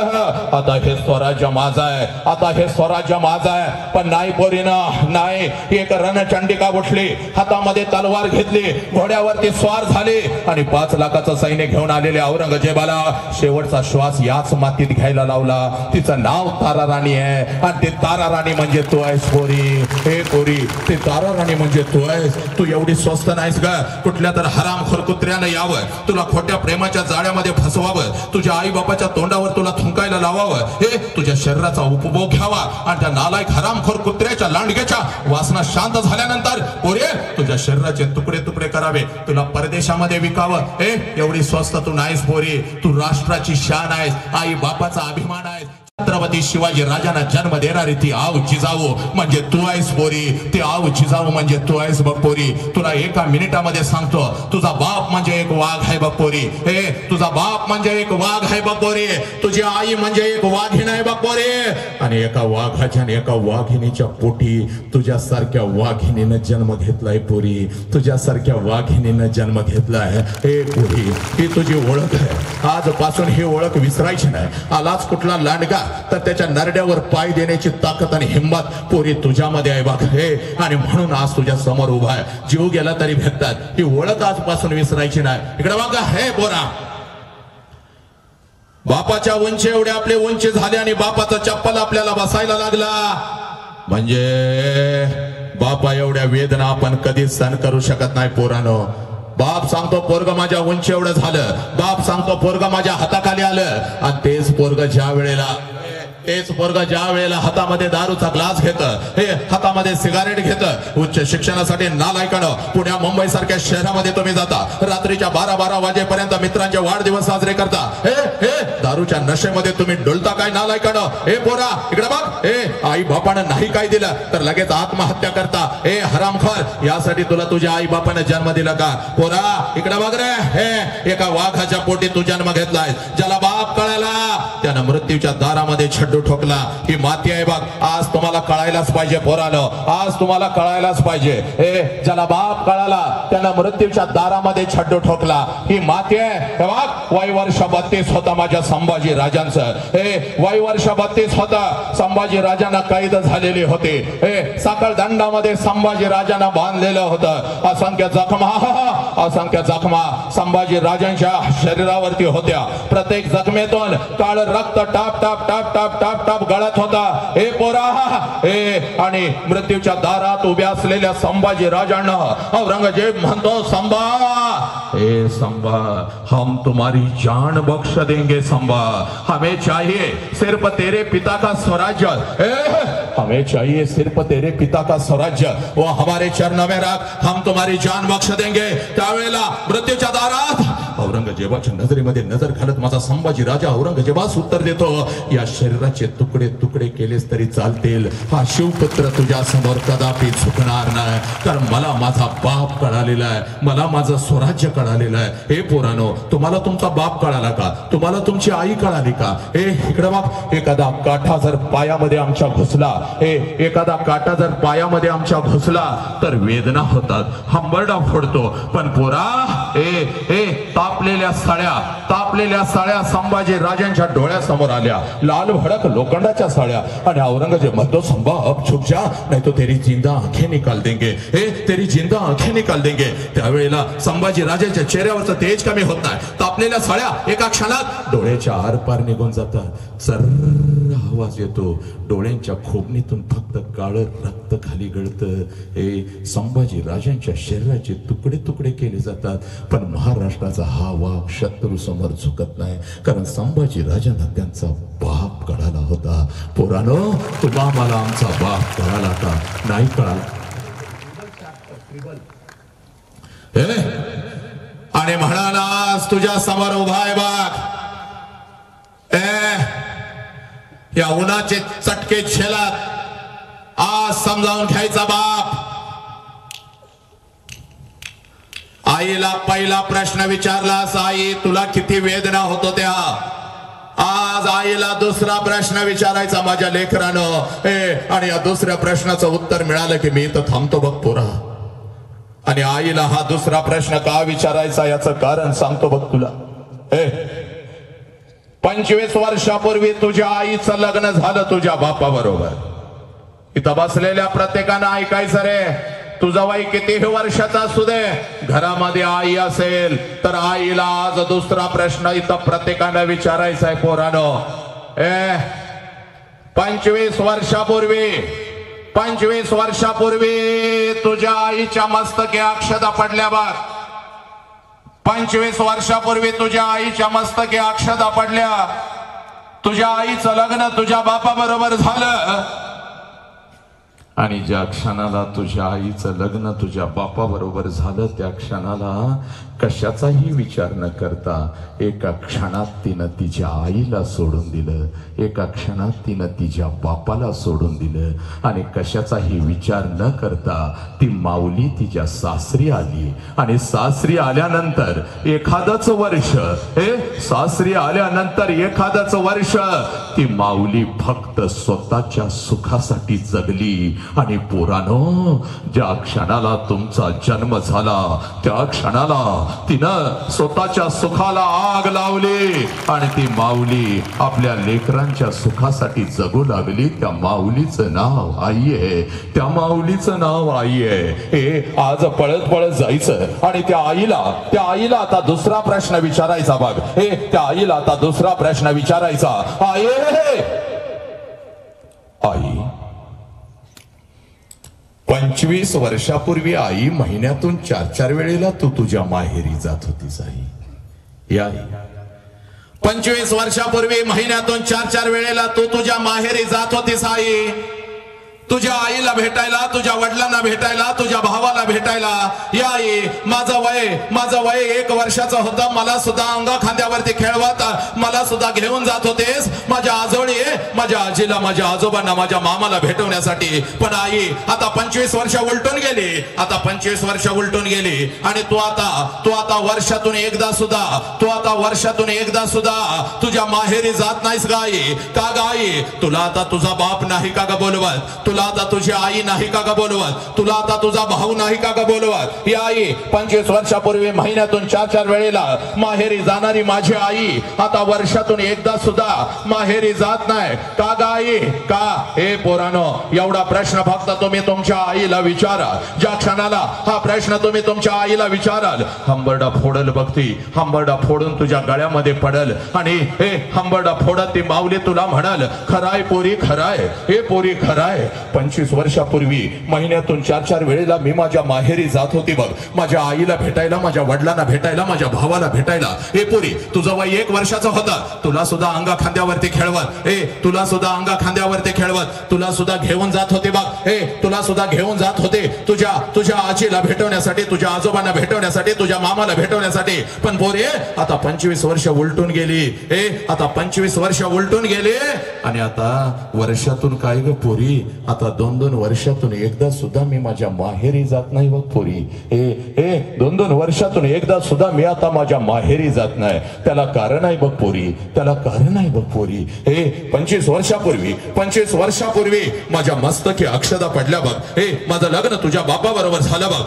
आता हे स्वराज्य माझं आहे, आता हे स्वराज्य माझं आहे. पण नाही पोरीनं, नाही. एक रणचंडिका उठली, हातामध्ये तलवार घेतली, घोड्यावरती स्वार झाली आणि 5 लाखाचं सैन्य घेऊन आलेल्या औरंगजेबाला शेवटचा श्वास याच मातीत घ्यायला लावला. तिचं नाव तारा राणी आहे आणि ते तारा राणी म्हणजे तू आहेस पोरी. पोरी, ते तारा राणी म्हणजे तू आहेस. तू एवढी स्वस्त नाहीस ग. कुठल्या तर हरामखोर कुत्र्यानं यावं, तुला खोट्या प्रेमाच्या जाळ्यामध्ये फसवावं, तुझ्या आई बापाच्या तोंडावर तुला थुंकायला लावावं, हे तुझ्या शरीराचा उपभोग घ्यावा आणि त्या नालायक हरामखोर कुत्र्याच्या लांडग्याच्या वासना शांत झाल्यानंतर पोरे तुझ्या शरीराचे तुकडे तुकडे करावे, तुला परदेशामध्ये विकावं. हे एवढी स्वस्त तू नाहीस पोरी, तू राष्ट्राची शान आहेस, आई बापाचा अभिमान आहेस. छत्रपती शिवाजी राजांना जन्म देणारी ती आव जिजाऊ म्हणजे तू आहेस पोरी, ती आव जिजाऊ म्हणजे तू आहेस बघ पोरी. तुला एका मिनिटामध्ये सांगतो, तुझा बाप म्हणजे एक वाघ आहे बघ पोरी. हे तुझा बाप म्हणजे एक वाघ आहे बघ पोरी, तुझी आई म्हणजे एक वाघीण आहे बघ पोरी. आणि एका वाघाच्या आणि एका वाघिणीच्या पोटी तुझ्यासारख्या वाघिणीनं जन्म घेतलाय पोरी, तुझ्यासारख्या वाघिणीनं जन्म घेतलाय. हे पोरी ही तुझी ओळख आहे, आजपासून ही ओळख विसरायची नाही. आलाच कुठला लांडगा तर त्याच्या नरड्यावर पाय देण्याची ताकद आणि हिंमत पोरी तुझ्यामध्ये आहे बघ. हे आणि म्हणून आज तुझ्या समोर उभा आहे, जीव गेला तरी भेटतात. ही ओळख आजपासून विसरायची नाही. इकडे बघा हे पोरा, बापाच्या उंची एवढे आपले उंची झाले आणि बापाचा चप्पल आपल्याला बसायला लागला म्हणजे बापा एवढ्या वेदना आपण कधीच सहन करू शकत नाही पोरानो. बाप सांगतो पोरग माझ्या उंची एवढं झालं, बाप सांगतो पोरग माझ्या हाताखाली आलं, आणि तेच पोरग ज्या वेळेला हातामध्ये दारूचा ग्लास घेतं, हे हातामध्ये सिगारेट घेतं, उच्च शिक्षणासाठी नालायकानं पुण्या मुंबई सारख्या शहरामध्ये तुम्ही जाता, रात्रीच्या 12-12 वाजेपर्यंत मित्रांचे वाढदिवस साजरे करता. हे दारूच्या नशेमध्ये तुम्ही डोलता काय नालायकानं. हे पोरा इकडे बघ, हे आई बापानं नाही काय दिलं तर लगेच आत्महत्या करता. हे हरामखोर, यासाठी तुला तुझ्या आई बापानं जन्म दिला का पोरा? इकडे बघ रे, हे एका वाघाच्या पोटी तू जन्म घेतलाय. ज्याला बाप कळाला त्यानं मृत्यूच्या दारामध्ये छड्डू ठोकला. ही माती आहे बघ, आज तुम्हाला कळायलाच पाहिजे पोरानो, आज तुम्हाला कळायलाच पाहिजे. हे ज्याला बाप कळाला त्यानं मृत्यूच्या दारामध्ये छड्डू ठोकला. ही माती आहे. हे बघ, वय वर्ष 32 होता माझ्या संभाजी राजांचं. हे वय वर्ष 32 होता, संभाजी राजांना कैद झालेले होते. हे साखळ दंडामध्ये संभाजी राजांना बांधलेलं होतं. असंख्य जखमा संभाजी राजांच्या शरीरावरती होत्या. प्रत्येक जखमेतून काळ रक्त top top top top top top गळत होता. हे पोरा, हे आणि मृत्यूच्या दारात उभ्या असलेल्या संभाजी राजांना औरंगजेब म्हणतो, संभा, हे संभा, हम तुम्हारी जान बख्श देंगे संभा, हमें चाहिए सिर्फ तेरे पिता का स्वराज्य, हमें चाहिए सिर्फ तेरे पिता का स्वराज्य, वो हमारे चरणों में रख, हम तुम्हारी जान बख्श देंगे. त्यावेळेला मृत्यूच्या दारात औरंगजेबाच्या नजरेमध्ये नजर घालत माझा संभाजी राजा औरंगजेबास उत्तर देतो, या शरीराचे तुकडे तुकडे केलेस तरी चालतील, हा शिवपुत्र तुझ्या समोर कदापि झुकणार नाही, कारण मला माझा बाप कळालेला आहे, मला माझं स्वराज्य कळालेलं आहे. हे पोरानो, तुम्हाला तुमचा बाप कळाला का? तुम्हाला तुमची आई कळाली का? हे इकडे बघ, एखादा काठा जर पायामध्ये आमच्या घुसला, हे एखादा काटा जर पायामध्ये आमच्या घुसला तर वेदना होतात, हंबरडा फोडतो. पण पोरा, हे तापलेल्या साळ्या संभाजी राजांच्या डोळ्यासमोर आल्या, लाल भडक लोखंडाच्या साळ्या. आणि औरंगजेब म्हणतो, संभा अब छुप जा, नहीं तो तेरी जिंदा आंखें निकाल देंगे, हे तेरी जिंदा आंखें निकाल देंगे. त्यावेळेला संभाजी राजाच्या चेहऱ्यावरचं तेज कमी होत नाही. तापलेल्या साळ्या एका क्षणात डोळ्याच्या आरपार निघून जातात. सर्र आवाज येतो, डोळ्यांच्या खोबणीतून फक्त काळं रक्त खाली गळतं. हे संभाजी राजांच्या शरीराचे तुकडे तुकडे केले जातात. पण महाराष्ट्राचा हा वाघ शत्रू समोर झुकत नाही, कारण संभाजी राजांना त्यांचा बाप कळाला होता. पोरानो, तुला मला आमचा बाप कळाला का? नाही कळाला. आणि म्हणाला, तुझ्या समोर उभा आहे बाग, या उन्हाचे चटके झेलत आज समजावून घ्यायचा बाप. आईला पहिला प्रश्न विचारलास, आई तुला किती वेदना होत होत्या? आज आईला दुसरा प्रश्न विचारायचा माझ्या लेकरानं. आणि या दुसऱ्या प्रश्नाचं उत्तर मिळालं की मी इथं थांबतो बघ पोरा. आणि आईला हा दुसरा प्रश्न का विचारायचा याचं कारण सांगतो बघ तुला. 25 वर्षापूर्वी तुझ्या आईचं लग्न झालं तुझ्या बापा बरोबर. इथं बसलेल्या प्रत्येकानं ऐकायचं रे, तुझा वय कितीही वर्षाचा असू दे, घरामध्ये आई असेल तर आईला आज दुसरा प्रश्न इथं प्रत्येकानं विचारायचा आहे पोरानो. 25 वर्षापूर्वी तुझ्या आईच्या मस्तकी अक्षता पडल्या बघ. 25 वर्षापूर्वी तुझ्या आईच्या मस्तकी अक्षता पडल्या. तुझ्या आईचं लग्न तुझ्या बापाबरोबर झालं आणि ज्या क्षणाला तुझ्या आईचं लग्न तुझ्या बापाबरोबर झालं त्या क्षणाला कशाचाही विचार न करता एका क्षणात तिनं तिच्या आईला सोडून दिलं, एका क्षणात तिनं तिच्या बापाला सोडून दिलं आणि कशाचाही विचार न करता ती माऊली तिच्या सासरी आली. आणि सासरी आल्यानंतर एखादच वर्ष सासरी आल्यानंतर एखादच वर्ष ती माऊली फक्त स्वतःच्या सुखासाठी जगली. आणि पोरानो, ज्या क्षणाला तुमचा जन्म झाला त्या क्षणाला तिनं स्वतःच्या सुखाला आग लावली आणि ती माऊली आपल्या लेकरांच्या सुखासाठी जगू लागली. त्या माऊलीचं नाव आई आहे, त्या माऊलीचं नाव आई आहे. हे आज पळत पळत जायचं आणि त्या आईला आता दुसरा प्रश्न विचारायचा. बघ, त्या आईला आता दुसरा प्रश्न विचारायचा. आई 25 वर्षापूर्वी आई महिन्यातून 4-4 वेळेला तू तुझ्या माहेरी जात होतीस. आई 25 वर्षापूर्वी महिन्यातून 4-4 वेळेला तू तुझ्या माहेरी जात होतीस. आई तुझ्या आईला भेटायला, तुझ्या वडिलांना भेटायला, तुझ्या भावाला भेटायला. या आई, माझं वय 1 वर्षाचं होतं. मला सुद्धा अंग खांद्यावरती खेळवत मला सुद्धा घेऊन जात होतेस माझ्या आजोळी, माझ्या आजीला, माझ्या आजोबांना, माझ्या मामाला भेटवण्यासाठी. पण आई आता 25 वर्ष उलटून गेली, आता 25 वर्ष उलटून गेली आणि तू आता वर्षातून एकदा सुद्धा तुझ्या माहेरी जात नाहीस गाई. का गाई? तुला आता तुझा बाप नाही का ग बोलवत? तुला आता तुझी आई नाही का ग बोलवत? तुला आता तुझा भाऊ नाही का ग बोलवत? ही आई 25 वर्षापूर्वी महिन्यातून 4-4 वेळेला माहेरी जाणारी माझी आई आता वर्षातून एकदा सुद्धा माहेरी जात नाही. का ग आई? का? हे पोरानो, एवढा प्रश्न फक्त तुम्ही तुमच्या आईला विचारा. ज्या क्षणाला हा प्रश्न तुम्ही तुमच्या आईला विचाराल, हंबरडा फोडल बघती, हंबरडा फोडून तुझ्या गळ्यामध्ये पडल आणि हे हंबरडा फोडत ती माऊली तुला म्हणाल, खराय पोरी खराय, हे पोरी खराय. 25 वर्षापूर्वी महिन्यातून 4-4 वेळेला मी माझ्या माहेरी जात होती बघ, माझ्या आईला भेटायला, माझ्या वडिलांना भेटायला, माझ्या भावाला भेटायला. हे पोरी, तुझं वय 1 वर्षाचं होतं. तुला सुद्धा अंगा खांद्यावरती खेळवत, तुला सुद्धा अंगा खांद्यावरती खेळवत तुला सुद्धा घेऊन जात होते बघ. तुला सुद्धा घेऊन जात होते तुझ्या आजीला भेटवण्यासाठी, तुझ्या आजोबांना भेटवण्यासाठी, तुझ्या मामाला भेटवण्यासाठी. पण पोरी आता 25 वर्ष उलटून गेली. आता 25 वर्ष उलटून गेले आणि आता वर्षातून काय ग पोरी, आता 2-2 वर्षातून एकदा सुद्धा मी माझ्या माहेरी जात नाही बघ पोरी. 2-2 वर्षातून एकदा सुद्धा मी आता माझ्या माहेरी जात नाही. त्याला कारण आहे बघ पोरी, त्याला कारण आहे बघ पोरी. 25 वर्षापूर्वी माझ्या मस्तकी अक्षता पडल्या बघ. माझं लग्न तुझ्या बापाबरोबर झालं बघ.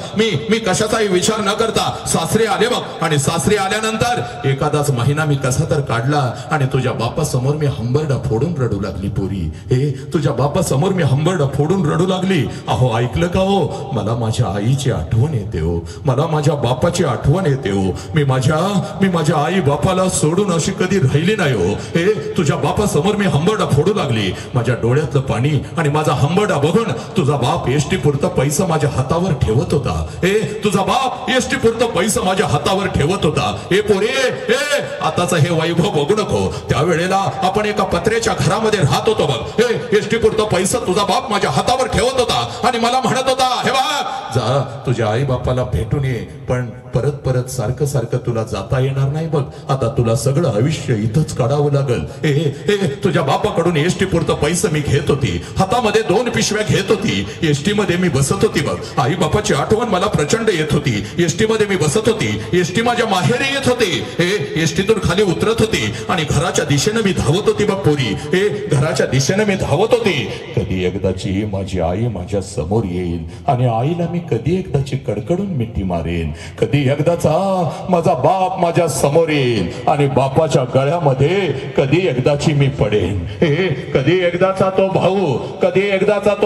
मी कशाचाही विचार न करता सासरी आले बघ आणि सासरी आल्यानंतर एखादाच महिना मी कसा तर काढला आणि तुझ्या बापासमोर मी हंबरडा फोडून रडू लागली पोरी. तुझ्या बापासमोर मी हंबरडा फोडून रडू लागली. अहो ऐकलं का हो, मला माझ्या आईची आठवण येते हो, मला माझ्या बापाची आठवण येते हो. मी माझ्या आई बापाला सोडून अशी कधी राहिली नाही हो. तुझ्या बापासमोर मी हंबरडा फोडू लागली. माझ्या डोळ्यातलं पाणी आणि माझा हंबरडा बघून तुझा बाप एसटी पुरता पैसा माझ्या हातावर ठेवत होता. तुझा बाप एसटी पुरता पैसा माझ्या हातावर ठेवत होता. पोरे, आताच हे वैभव बघू नको. त्यावेळेला आपण एका पत्र्याच्या घरामध्ये राहत होतो बघ. एसटी पुरता पैसा तुझा बाप माझ्या हातावर ठेवत होता आणि मला म्हणत होता, हे बघ जा तुझ्या आई बापाला भेटून ये, पण परत सारखं तुला जाता येणार नाही बघ. आता तुला सगळं आयुष्य इथंच काढावं लागल. तुझ्या बापाकडून एसटी पुरतं पैसे मी घेत होती, हातामध्ये 2 पिशव्या घेत होती, एसटी मध्ये मी बसत होती बघ. आई बापाची आठवण मला प्रचंड येत होती. एसटी मध्ये मी बसत होती, एसटी माझ्या माहेरी येत होती. एसटीतून खाली उतरत होती आणि घराच्या दिशेने मी धावत होती बघ पोरी. घराच्या दिशेने मी धावत होती. कधी एकदाची माझी आई माझ्या समोर येईल आणि आईला मी कधी एकदाची कडकडून मिठी मारेन. कधी एकदाचा माझा बाप माझ्या समोर येईल आणि बापाच्या गळ्यामध्ये कधी एकदाची मी पडेन. कधी एकदाचा तो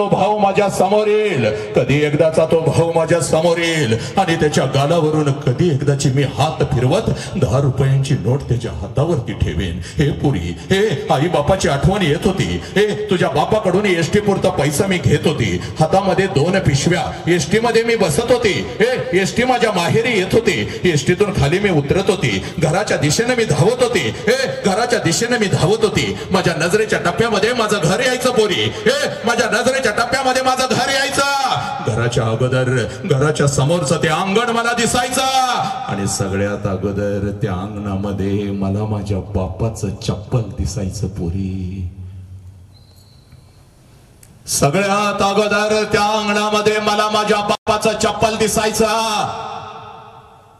भाऊ माझ्या समोर येईल. कधी एकदाचा तो भाऊ माझ्या समोर येईल आणि त्याच्या गालावरून कधी एकदाची मी हात फिरवत 10 रुपयांची नोट त्याच्या हातावरती ठेवेन. पुरी आई बापाची आठवण येत होती. तुझ्या बापाकडून एसटी पुरता पैसा मी घेत होती, हातामध्ये 2 पिशव्या, एसटी मध्ये मी बसत होती, एसटी माझ्या माहेरी येत होती, एसटीतून खाली मी उतरत होती, घराच्या दिशेने मी धावत होती, घराच्या दिशेने मी धावत होती. माझ्या नजरेच्या टप्प्यामध्ये माझं घर यायचं पोरी, माझ्या नजरेच्या टप्प्यामध्ये माझं घर यायचं. घराच्या अगोदर घराच्या समोरचं ते अंगण मला दिसायचं आणि सगळ्यात अगोदर त्या अंगणामध्ये मला माझ्या बापाचं चप्पल दिसायचं पोरी. सगळ्यात अगोदर त्या अंगणामध्ये मला माझ्या बापाचं चप्पल दिसायचं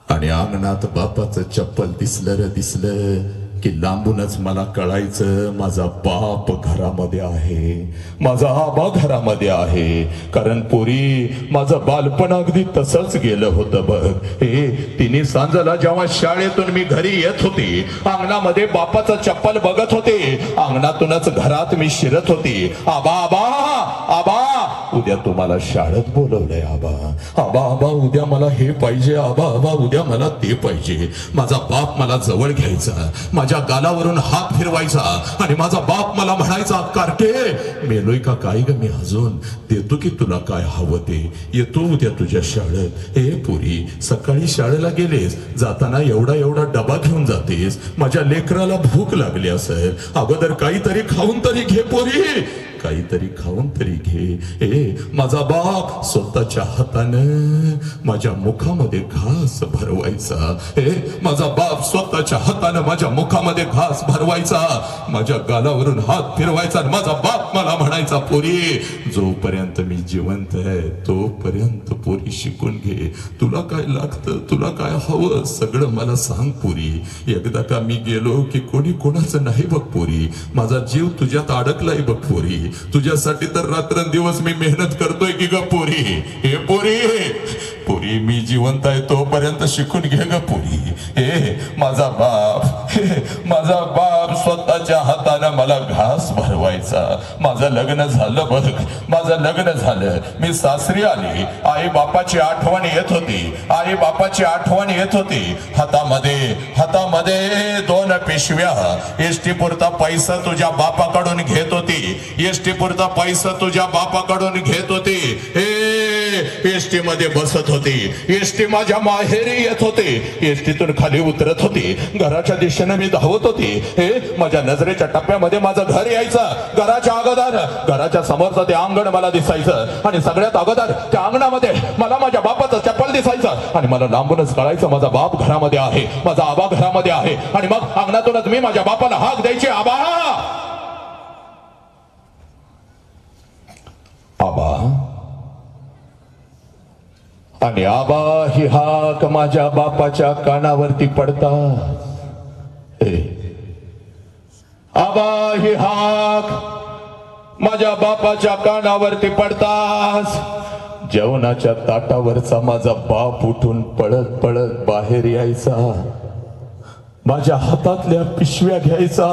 आणि अंगणात बापाचं चप्पल दिसलं की लांबूनच मला कळायचं माझा बाप घरामध्ये आहे, माझा आबा घरामध्ये आहे. कारण पोरी माझं बालपण अगदी तसंच गेलं होतं बघ. तिन्ही सांजला जेव्हा शाळेतून मी घरी येत होती, अंगणामध्ये बापाचं चप्पल बघत होते, अंगणातूनच घरात मी शिरत होती. आबा आबा आबा उद्या तुम्हाला शाळेत बोलवलंय आबा, आबा आबा उद्या मला हे पाहिजे, आबा आबा उद्या मला ते पाहिजे. माझा बाप मला जवळ घ्यायचा, माझ्या गालावरून हात फिरवायचा आणि माझा बाप मला म्हणायचा, कार्टे मेलोय का काय ग मी अजून, देतो की तुला काय हवं ते, येतो उद्या तुझ्या शाळेत. हे पुरी सकाळी शाळेला गेलेस, जाताना एवढा डबा घेऊन जातेस, माझ्या लेकराला भूक लागली असेल, अगोदर काहीतरी खाऊन तरी घे पोरी, काहीतरी खाऊन तरी घे. माझा बाप स्वतःच्या हातानं माझ्या मुखामध्ये घास भरवायचा, माझा बाप स्वतःच्या हातानं माझ्या मुखामध्ये घास भरवायचा, माझ्या गालावरून हात फिरवायचा, माझा बाप मला म्हणायचा, पोरी जोपर्यंत मी जिवंत आहे तोपर्यंत पोरी शिकून घे, तुला काय लागतं, तुला काय हवं सगळं मला सांग पोरी. एकदा का मी गेलो की कोणी कोणाचं नाही बघ पोरी, माझा जीव तुझ्यात अडकलाय बघ पोरी, तुझ्यासाठी तर रात्रंदिवस मी मेहनत करतोय की ग पोरी. हे पोरी पोरी मी जिवंत आहे तोपर्यंत शिकून घे ग पोरी. माझा बाप स्वतःच्या हाताने मला घास भरवायचा. माझं लग्न झालं बघ, माझं लग्न झालं, मी सासरी आली, आई बापाची आठवण येत होती, आई बापाची आठवण येत होती. हातामध्ये 2 पिशव्या, एसटी पुरता पैसा तुझ्या बापाकडून घेत होती, एसटी पुरता पैसा तुझ्या बापाकडून घेत होती. एसटी मध्ये बसत होती, एसटी माझ्या माहेरी येत होती, एसटीतून खाली उतरत होती, घराच्या दिशेने मी धावत होती. माझ्या नजरेच्या टप्प्यामध्ये माझं घर यायचं, घराच्या अगोदर घराच्या समोरचं ते अंगण मला दिसायचं आणि सगळ्यात अगोदर त्या अंगणामध्ये मला माझ्या बापाचं चप्पल दिसायचं आणि मला लांबूनच कळायचं माझा बाप घरामध्ये आहे, माझा आबा घरामध्ये आहे. आणि मग अंगणातूनच मी माझ्या बापाला हाक द्यायची, आबा आबा. आणि आबा ही हाक माझ्या बापाच्या कानावरती पडतात, आबा ही हाक माझ्या बापाच्या कानावरती पडताच जेवणाच्या ताटावरचा माझा बाप उठून पळत पळत बाहेर यायचा, माझ्या हातातल्या पिशव्या घ्यायचा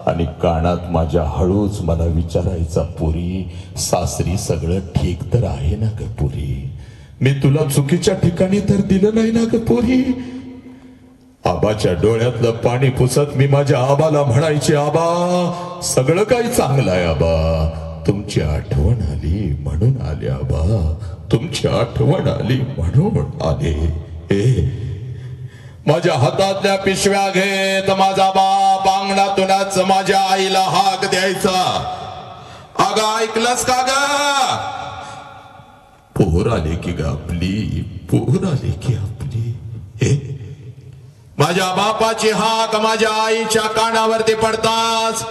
आणि कानात माझ्या हळूच मला विचारायचा, पुरी सासरी सगळं ठीक तर आहे ना ग पुरी, मी तुला चुकीच्या ठिकाणी तर दिलं नाही ना ग पुरी. आबाच्या डोळ्यातलं पाणी पुसत मी माझ्या आबाला म्हणायचे, आबा सगळं काही चांगलं आहे आबा, तुमची आठवण आली म्हणून आले आबा, तुमची आठवण आली म्हणून आले. माझ्या हातातल्या पिशव्या घेत माझा बाप अंगणातूनच माझ्या आईला हाक द्यायचा, अगं ऐकलंस का ग, पोर आले की ग आपली, पोर आले की आपली. माझ्या बापाची हाक माझ्या आईच्या कानावरती पडताच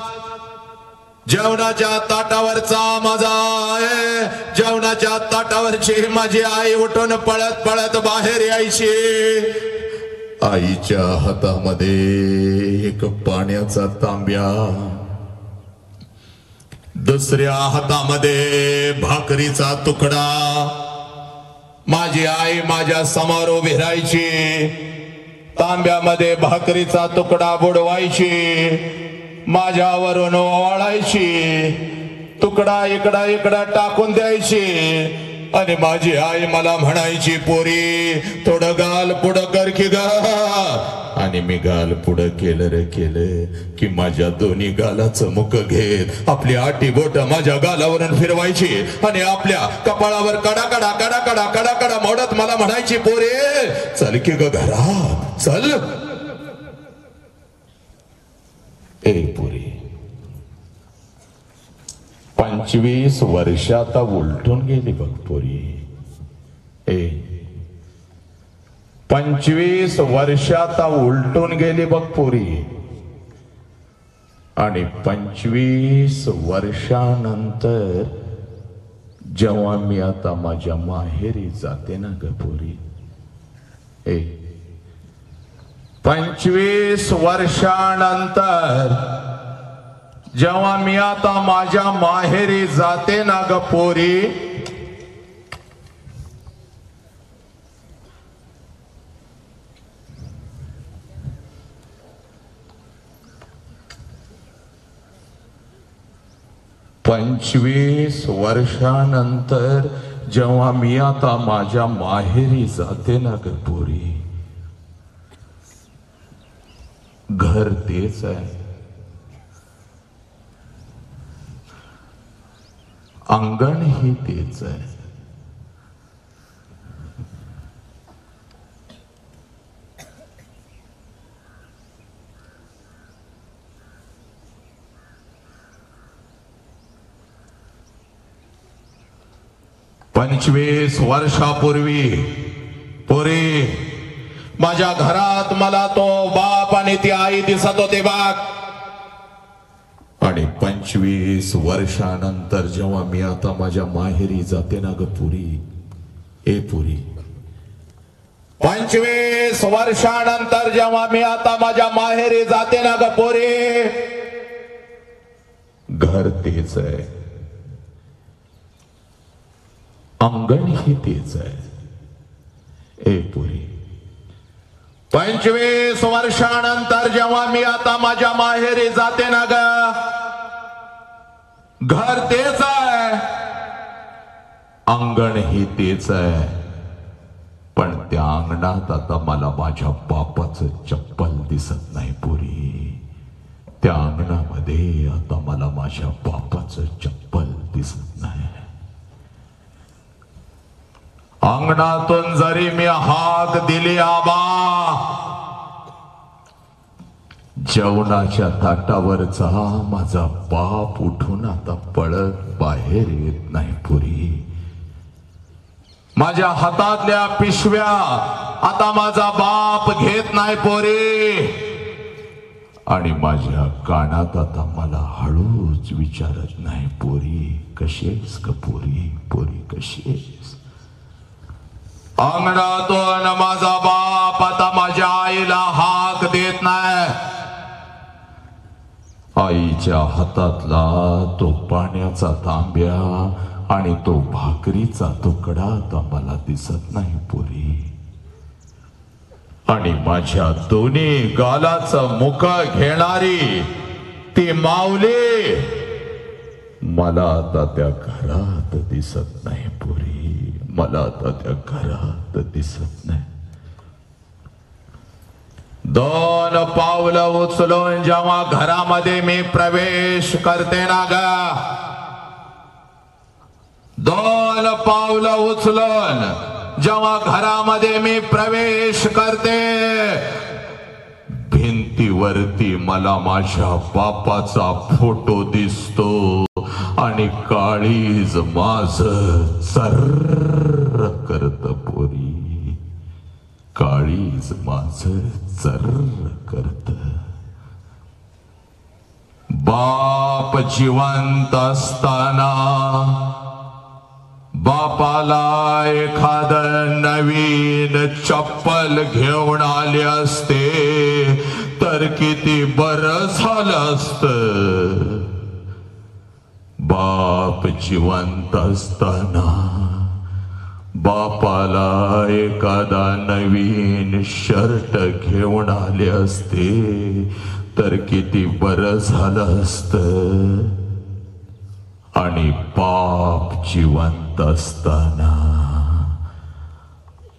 जेवणाच्या ताटावरचा जेवणाच्या ताटावरची माझी आई उठून पळत पळत बाहेर यायची. आईच्या हातामध्ये एक पाण्याचा तांब्या, दुसऱ्या हातामध्ये भाकरीचा तुकडा. माझी आई माझ्या समोर उभी राहायची, तांब्यामध्ये भाकरीचा तुकडा बुडवायची, माझ्यावरून ओवाळायची, तुकडा इकडा टाकून द्यायची. आणि माझी आई मला म्हणायची पोरी थोडं गाल पुढं कर की ग आणि मी गाल पुढं केलं रे केलं की माझ्या दोन्ही गालाचं मुख घेत आपली आठी बोट माझ्या गालावरून फिरवायची आणि आपल्या कपाळावर कडा कडा कडा कडा कडा कडा मोडत मला म्हणायची पोरे चल की ग घरात चल ए पोरी 25 वर्ष आता उलटून गेली बघ पोरी ए 25 वर्ष आता उलटून गेली बघ पोरी आणि 25 वर्षानंतर जेव्हा मी आता माझ्या माहेरी जाते ना ग पोरी ए 25 वर्षानंतर जेव्हा मी आता माझ्या माहेरी जाते ना ग पोरी पंचवीस वर्षानंतर जेव्हा मी आता माझ्या माहेरी जाते ना ग पोरी घर तेच आहे अंगण ही तेच आहे पंचवीस वर्षापूर्वी पोरी माझ्या घरात मला तो बाप आणि ती आई दिसत होते बाग आणि 25 वर्षानंतर जेव्हा मी आता माझ्या माहेरी जाते ना ग पुरी ए पुरी 25 वर्षानंतर जेव्हा मी आता माझ्या माहेरी जाते ना ग पोरी घर तेच आहे अंगण ही तेच आहे ए पुरी 25 वर्षानंतर जेव्हा मी आता माझ्या माहेरी जाते ना ग घर तेच आहे अंगण ही तेच आहे पण त्या अंगणात आता मला माझ्या बापाचं चप्पल दिसत नाही पुरी त्या अंगणामध्ये आता मला माझ्या बापाचं चप्पल दिसत नाही अंगणातून जरी मी हाक दिली आबा जेवणाच्या ताटावरचा माझा बाप उठून आता पळत बाहेर येत नाही पुरी माझ्या हातातल्या पिशव्या आता माझा बाप घेत नाही पोरी आणि माझ्या कानात आता मला हळूच विचारत नाही पोरी कशीस का पोरी पोरी कशीस अंगणातून माझा बाप आता माझ्या आईला हाक देत नाही आईच्या हातातला तो पाण्याचा तांब्या आणि तो भाकरीचा तुकडा आता मला दिसत नाही पुरी आणि माझ्या दोन्ही गालाचं मुख घेणारी ती माऊली मला आता त्या घरात दिसत नाही पुरी मला आता त्या घरात दिसत नाही 2 पावलं उचलून जेव्हा घरामध्ये मी प्रवेश करते ना ग 2 पावलं उचलून जेव्हा घरामध्ये मी प्रवेश करते भिंतीवरती मला माझ्या बापाचा फोटो दिसतो आणि काळीज माझ चर्र करत पोरी काळीज माझ चर्र करत बाप जिवंत असताना बापाला एखाद नवीन चप्पल घेऊन आले असते तर किती बरं झालं असतं बाप जिवंत असताना बापाला एखादा नवीन शर्ट घेऊन आले असते तर किती बरं झालं असतं आणि बाप जिवंत असताना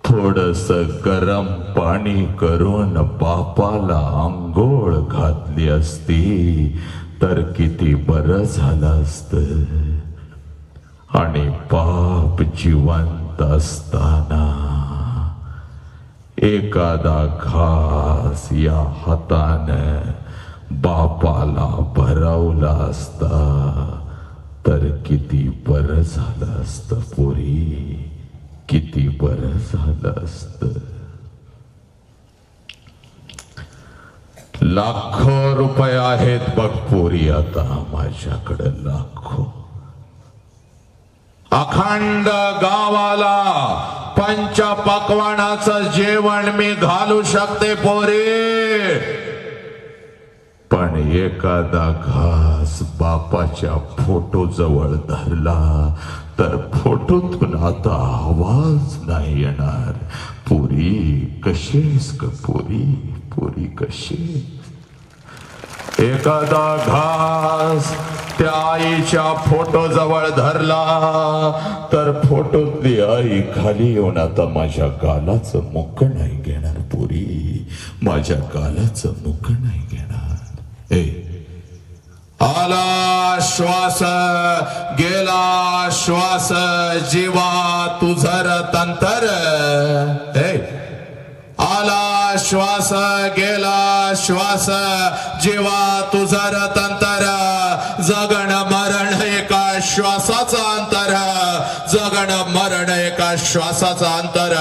थोडस गरम पाणी करून बापाला आंघोळ घातली असती तर किती बरं झालं असतं. आणि बाप जिवंत असताना एखादा घास या हातानं बापाला भरवला असता तर किती बरं झालं असतं पोरी, किती बरं झालं असतं. लाखो रुपये आहेत बघ पोरी आता माझ्याकडे, लाखो. अखंड गावाला पंचपक्वान्नाचं जेवण मी घालू शकते पोरी, पण एखादा घास बापाच्या फोटो जवळ धरला तर फोटोतून आता आवाज नाही येणार. पोरी कशीस ग पोरी, पोरी कशी. एखादा घास त्या आईच्या फोटो जवळ धरला तर फोटोतली आई खाली येऊन आता माझ्या गालाचं मुख नाही घेणार पोरी, माझ्या गालाचं मुख नाही घेणार. आला श्वास गेला श्वास जीवा तुझर तंतर. आला श्वास गेला श्वास जीवा तुझर तंतर. जगण मरण एका श्वासाचा अंतर, जगण मरण एका श्वासाचा अंतर.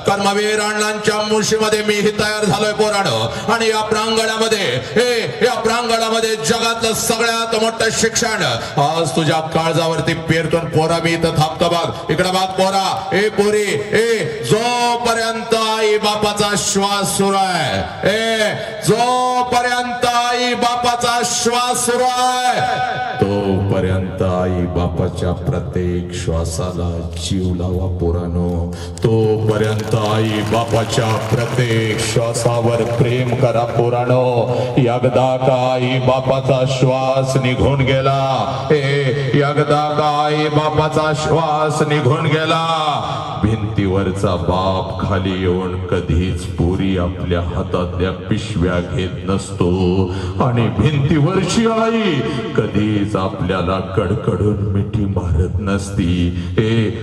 कर्मवीर अण्णांच्या मुशीमध्ये मीही तयार झालोय पोरानं. आणि या प्रांगणामध्ये या प्रांगणामध्ये जगातलं सगळ्यात मोठं शिक्षण आज तुझ्या काळजावरती पेरतून पोरा मी इथं थांबतो बघ. इकडे बघ पोरा, ए पोरी, जोपर्यंत आई बापाचा श्वास सुरू आहे, जोपर्यंत आई बापाचा श्वास सुरू आहे तोपर्यंत आई बापाच्या प्रत्येक श्वासाला जीव लावा पोरानो. तोपर्यंत आई बापाच्या प्रत्येक श्वासावर प्रेम करा पोरानो. एकदा का आई बापाचा श्वास निघून गेला, एकदा का आई बापाचा श्वास निघून गेला, भिंतीवरचा बाप खाली येऊन कधीच पोरी आपल्या हातातल्या पिशव्या घेत नसतो. आणि भिंतीवरची आई कधीच आपल्याला कडकडून मिठी मारत नसती.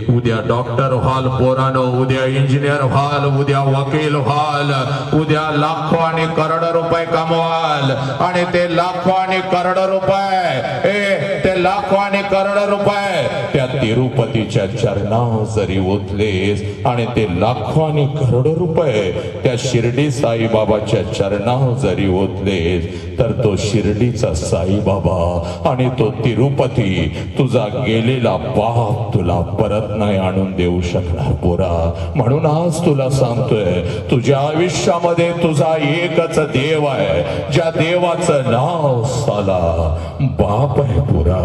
उद्या डॉक्टर व्हाल पोरानो, उद्या इंजिनियर व्हाल, उद्या वकील व्हाल, उद्या लाखो आणि करोडो रुपये कमवाल. आणि ते लाखो आणि करोडो रुपये, ते लाखो आणि करोडो रुपये त्या तिरुपतीच्या चरणावर जरी ओतलेस आणि ते लाखो आणि करोडो रुपये त्या शिर्डी साईबाबाच्या चरणावर जरी ओतलेस तर तो शिर्डीचा साईबाबा आणि तो तिरुपती तुझा गेलेला बाप तुला परत नाही आणून देऊ शकणार पोरा. म्हणून आज तुला सांगतोय, तुझ्या आयुष्यामध्ये तुझा एकच देव आहे, ज्या देवाचं नाव साला बाप आहे पोरा.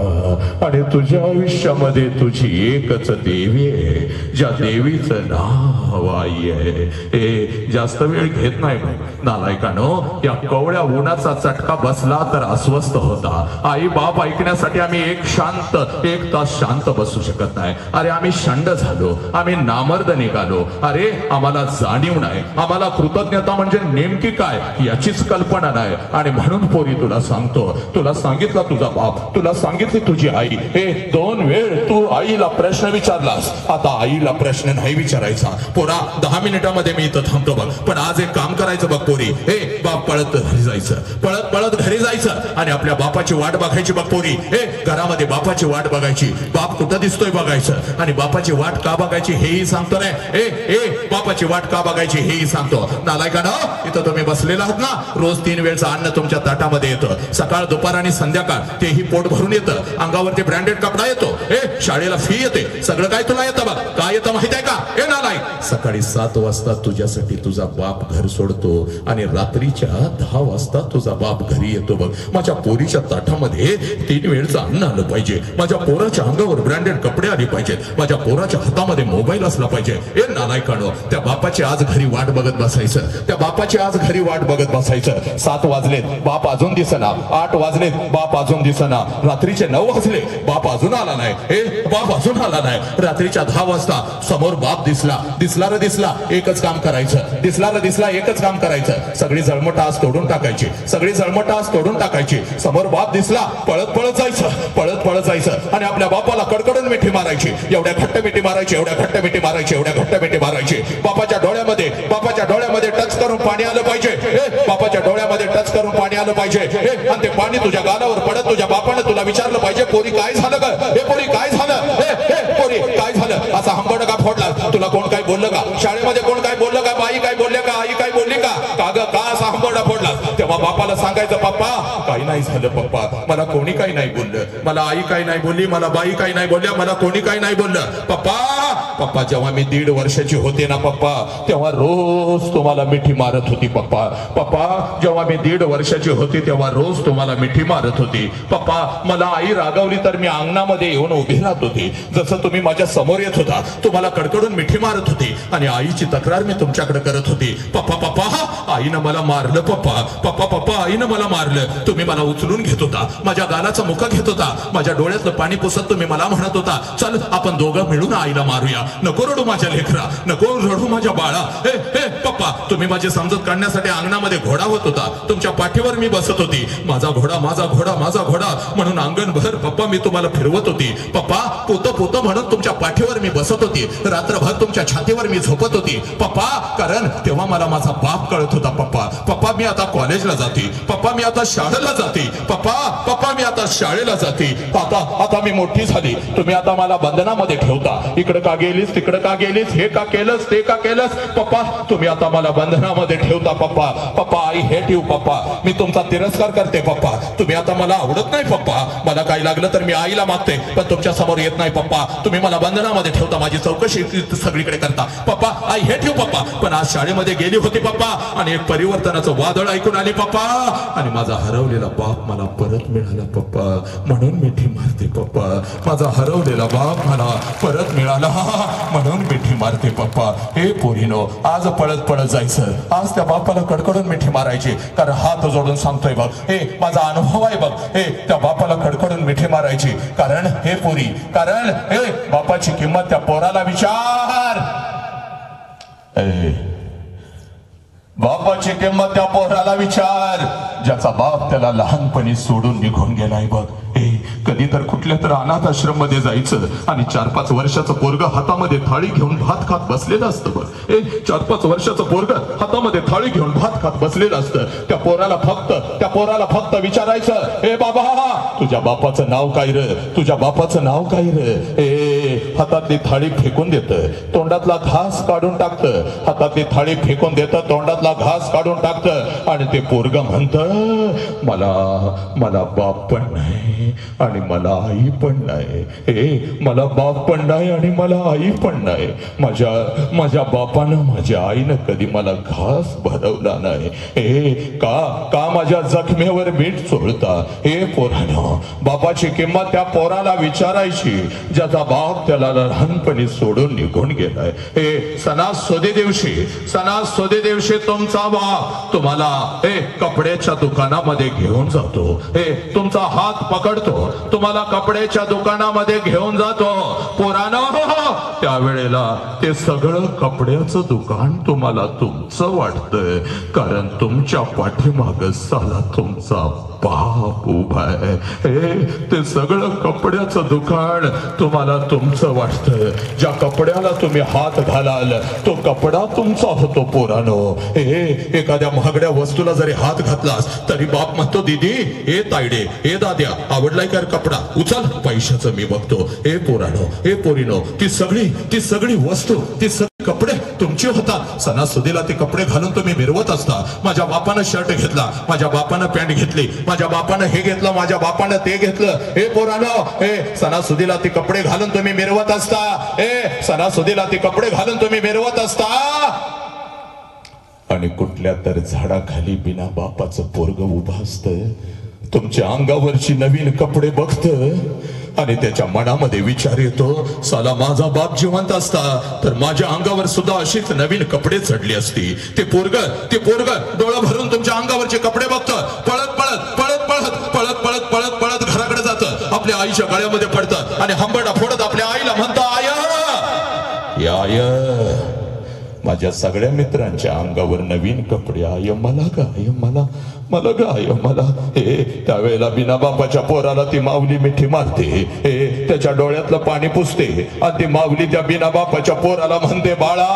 आणि तुझ्या आयुष्यामध्ये तुझी एकच देवी आहे, ज्या देवीचं नाव आई आहे. जास्त वेळ घेत नाही नालायकानो. या कवळ्या उन्हाचा चटका बसला तर अस्वस्थ होता. आई बाप ऐकण्यासाठी आम्ही एक तास शांत बसू शकत नाही. अरे आम्ही शंड झालो, आम्ही नामर्द निघालो. अरे आम्हाला जाणीव नाही, आम्हाला कृतज्ञता म्हणजे नेमकी काय याचीच कल्पना नाही. आणि म्हणून पोरी तुला सांगतो, तुला सांगितलं तुझा बाप, तुला सांगितली तुझी आई. 2 वेळ तू आईला प्रश्न विचारलास, आता आईला प्रश्न नाही विचारायचा पोरा. 10 मिनिटामध्ये मी इथं थांबतो बघ. पण आज एक काम करायचं बघ पोरी. बाप पळत घरी जायचं, पळत पळत घरी जायचं आणि आपल्या बापाची वाट बघायची बघ पोरी. घरामध्ये बापाची वाट बघायची, बाप कुठं दिसतोय बघायचं. आणि बापाची वाट का बघायची हेही सांगतो रे. बापाची वाट का बघायची हेही सांगतो. नालायकानं, इथं तुम्ही बसलेला आहात ना, रोज 3 वेळचं अन्न तुमच्या ताटामध्ये येतं. सकाळ दुपार आणि संध्याकाळ तेही पोट भरून येतं. अंगावरती ब्रँडेड कपडा येतो, शाळेला फी येते, सगळं काय तुला येतं बघ. काय येतं माहित आहे का? नालायक, सकाळी 7 वाजता तुझ्यासाठी तुझा बाप घर सोडतो आणि रात्रीच्या 10 वाजता तुझा बाप घरी येतो बघ. माझ्या पोरीच्या ताटामध्ये 3 वेळचं अन्न आलं पाहिजे, माझ्या पोराच्या पोराच्या अंगावर ब्रँडेड कपडे आले पाहिजेत, माझ्या पोराच्या हातामध्ये मोबाईल असला पाहिजे. ए नालायकानो, त्या बापाची आज घरी वाट बघत बसायचं, त्या बापाची आज घरी वाट बघत बसायचं. 7 वाजलेत, बाप अजून दिसना. 8 वाजलेत, बाप अजून दिसना. रात्रीचे 9 वाजले, बाप अजून आला नाही. बाप अजून आला नाही. रात्रीच्या 10 वाजता समोर बाप दिसला. दिसला रे दिसला, एकच काम करायचं. दिसला रे दिसला, एकच काम करायचं. सगळी जळमट आज तोडून टाकायची, सगळी जळमट आज तोडून टाकायची. समोर बाप दिसला, पळत पळत जायचं, पळत पळत जायचं आणि आपल्या बापाला कडकडून मिठी मारायची. एवढ्या घट्ट मिठी मारायची, एवढ्या घट्ट मिठी मारायची, एवढ्या घट्ट मिठी मारायची. बापाच्या डोळ्यामध्ये टच करून पाणी आलं पाहिजे. बापाच्या डोळ्यामध्ये टच करून पाणी आलं पाहिजे. आणि ते पाणी तुझ्या गालावर पडत तुझ्या बापाने तुला विचारलं पाहिजे, पोरी काय झालं ग? हे पोरी काय झालं? पोरी काय झालं? असा हंबड का फोडला? तुला कोण काय बोललं का? शाळेमध्ये कोण काय बोललं का? बाई काय बोलले का? आई काय बोलली का? का असा हंबडा फोडला? तेव्हा बापाला सांगायचं, पप्पा काही नाही झालं पप्पा, मला कोणी काही नाही बोललं, मला आई काही नाही बोलली, मला बाई काही नाही बोलल्या, मला कोणी काही नाही बोललं. पप्पा जेव्हा मी 1.5 वर्षाची होते ना पप्पा, तेव्हा रोज तुम्हाला मिठी मारत होती पप्पा जेव्हा मी 1.5 वर्षाची होती तेव्हा रोज तुम्हाला मिठी मारत होती. पप्पा मला आई रागावली तर मी अंगणामध्ये येऊन उभी राहत होती. जसं तुम्ही माझ्या समोर येत होता, तुम्हाला कडकडून मिठी मारत होती आणि आईची तक्रार मी तुमच्याकडे करत होती. पप्पा आईनं मला मारलं. पप्पा आईनं मला मारलं. तुम्ही मला उचलून घेत होता, माझ्या गालाचा मुका घेत होता, माझ्या डोळ्यातलं पाणी पुसत तुम्ही मला म्हणत होता, चल आपण दोघं मिळून आईला मारूया. नको रडू माझ्या लेकरा, नको रडू माझ्या बाळा. पप्पा तुम्ही माझी समजूत काढण्यासाठी अंगणामध्ये घोडा होत होता, तुमच्या पाठीवर मी बसत होती. माझा घोडा माझा घोडा माझा घोडा म्हणून अंगणभर पप्पा मी तुम्हाला फिरवत होती. पप्पा पोत म्हणून तुमच्या पाठीवर मी बसत होती. रात्रभर तुमच्या छातीवर मी झोपत होती. पप्पा कारण तेव्हा मला माझा बाप कळत होता. पप्पा मी आता कॉलेजला जाते. पप्पा मी आता शाळेला जाते. पप्पा मी आता शाळेला जाते. आता मी मोठी झाली. तुम्ही आता मला बंधनामध्ये ठेवता. इकडे का गेलीस, तिकडे का गेलीस, हे का केलंस, ते का केलंस. पप्पा तुम्ही आता मला बंधनामध्ये ठेवता. पप्पा आई हेट यू. पप्पा मी तुमचा तिरस्कार करते. पप्पा तुम्ही आता मला आवडत नाही. पप्पा मला काही लागलं तर मी आईला मागते, पण तुमच्या समोर येत नाही. पप्पा तुम्ही मला बंधनामध्ये ठेवता, माझी चौकशी सगळीकडे करता. पप्पा आई हेट यू. पप्पा पण आज शाळेमध्ये गेली होती पप्पा आणि एक परिवर्तनाचं वादळ ऐकून आली पप्पा आणि माझा हरवलेला बाप मला परत मिळाला पप्पा, म्हणून मिठी मारते. पप्पा माझा हरवलेला बाप मला परत मिळाला म्हणून मिठी मारते. पप्पा हे पोरीनो आज पळत पळत जायचं, आज त्या बापाला कडकडून मिठी मारायची. कारण हात जोडून सांगतोय बघ, हे माझा अनुभव आहे बघ, हे त्या बापाला कडकडून मिठी मारायची. कारण हे पोरी, कारण हे बापाची किंमत त्या पोराला विचार. बापाची किंमत त्या पोराला विचार, ज्याचा बाप त्याला लहानपणी सोडून निघून गेलाय बघ. कधी तर कुठल्या तर अनाथ आश्रम मध्ये जायचं आणि 4-5 वर्षाचं पोरग हातामध्ये थाळी घेऊन भात खात बसलेलं असतं बघ. 4-5 वर्षाचं पोरग हातामध्ये थाळी घेऊन भात खात बसलेलं असतं. त्या पोराला फक्त विचारायचं, ए बाबा तुझ्या बापाचं नाव काय रे, तुझ्या बापाचं नाव काय रे. हातातली थाळी फेकून देतं, तोंडातला घास काढून टाकतं. हातातली थाळी फेकून देतं, तोंडातला घास काढून टाकतं आणि ते पोरग म्हणतं, मला बाप पण नाही आणि मला आई पण नाही. मला बाप पण नाही आणि मला आई पण नाही. माझ्या बापानं माझ्या आईनं कधी मला घास भरवला नाही. का माझ्या जखमेवर मीठ चोळता. हे पोरानं बापाची किंमत त्या पोराला विचारायची, ज्याचा बाप त्याला लहानपणी सोडून निघून गेलाय. सणासुदी दिवशी तुमचा बाप तुम्हाला कपड्याच्या दुकानामध्ये घेऊन जातो. तुमचा हात पकडतो, तुम्हाला कपड्याच्या दुकानामध्ये घेऊन जातो. पोरानो त्यावेळेला ते सगळं कपड्याचं दुकान तुम्हाला तुमचं वाटतंय, कारण तुमच्या पाठीमागं साला तुमचा बाप उभा आहे. ते सगळं कपड्याचं दुकान तुम्हाला तुमचं वाटतं. ज्या कपड्याला तुम्ही हात घालाल तो कपडा तुमचा होतो. पोरानो एखाद्या महागड्या वस्तूला जरी हात घातलास तरी बाप म्हणतो, दीदी हे तायडे हे दाद्या आवडलाय का कपडा, उचल पैशाचं मी बघतो. हे पोरानो हे पोरीनो ती सगळी वस्तू ती सगळी कपडे तुमचे होतात. सणासुदीला ते कपडे घालून तुम्ही मिरवत असता. माझ्या बापानं शर्ट घेतला, माझ्या बापानं पॅन्ट घेतली, माझ्या बापानं हे घेतलं, माझ्या बापानं ते घेतलं. हे पोरानो सणासुदीला ते कपडे घालून तुम्ही मिरवत असता. सणासुदीला ते कपडे घालून तुम्ही मिरवत असता आणि कुठल्या तर झाडाखाली बिना बापाचं पोरग उभं असतं, तुमच्या अंगावरची नवीन कपडे बघतं, आणि त्याच्या मनामध्ये विचार येतो, साला माझा बाप जिवंत असता तर माझ्या अंगावर सुद्धा अशीच नवीन कपडे चढली असती. ते पोरग डोळं भरून तुमच्या अंगावरचे कपडे बघतं, पळत पळत पळत पळत पळत पळत पळत पळत घराकडे जातं, आपल्या आईच्या गळ्यामध्ये पडतं आणि हंबडा फोडत आपल्या आईला म्हणतं, आय माझ्या सगळ्या मित्रांच्या अंगावर नवीन कपडे, आय मला गाय मला मला गाय मला. हे त्यावेळेला बिना बापाच्या पोराला ती माऊली मिठी मारते, हे त्याच्या डोळ्यातलं पाणी पुसते आणि ती माऊली त्या बिना बापाच्या पोराला म्हणते, बाळा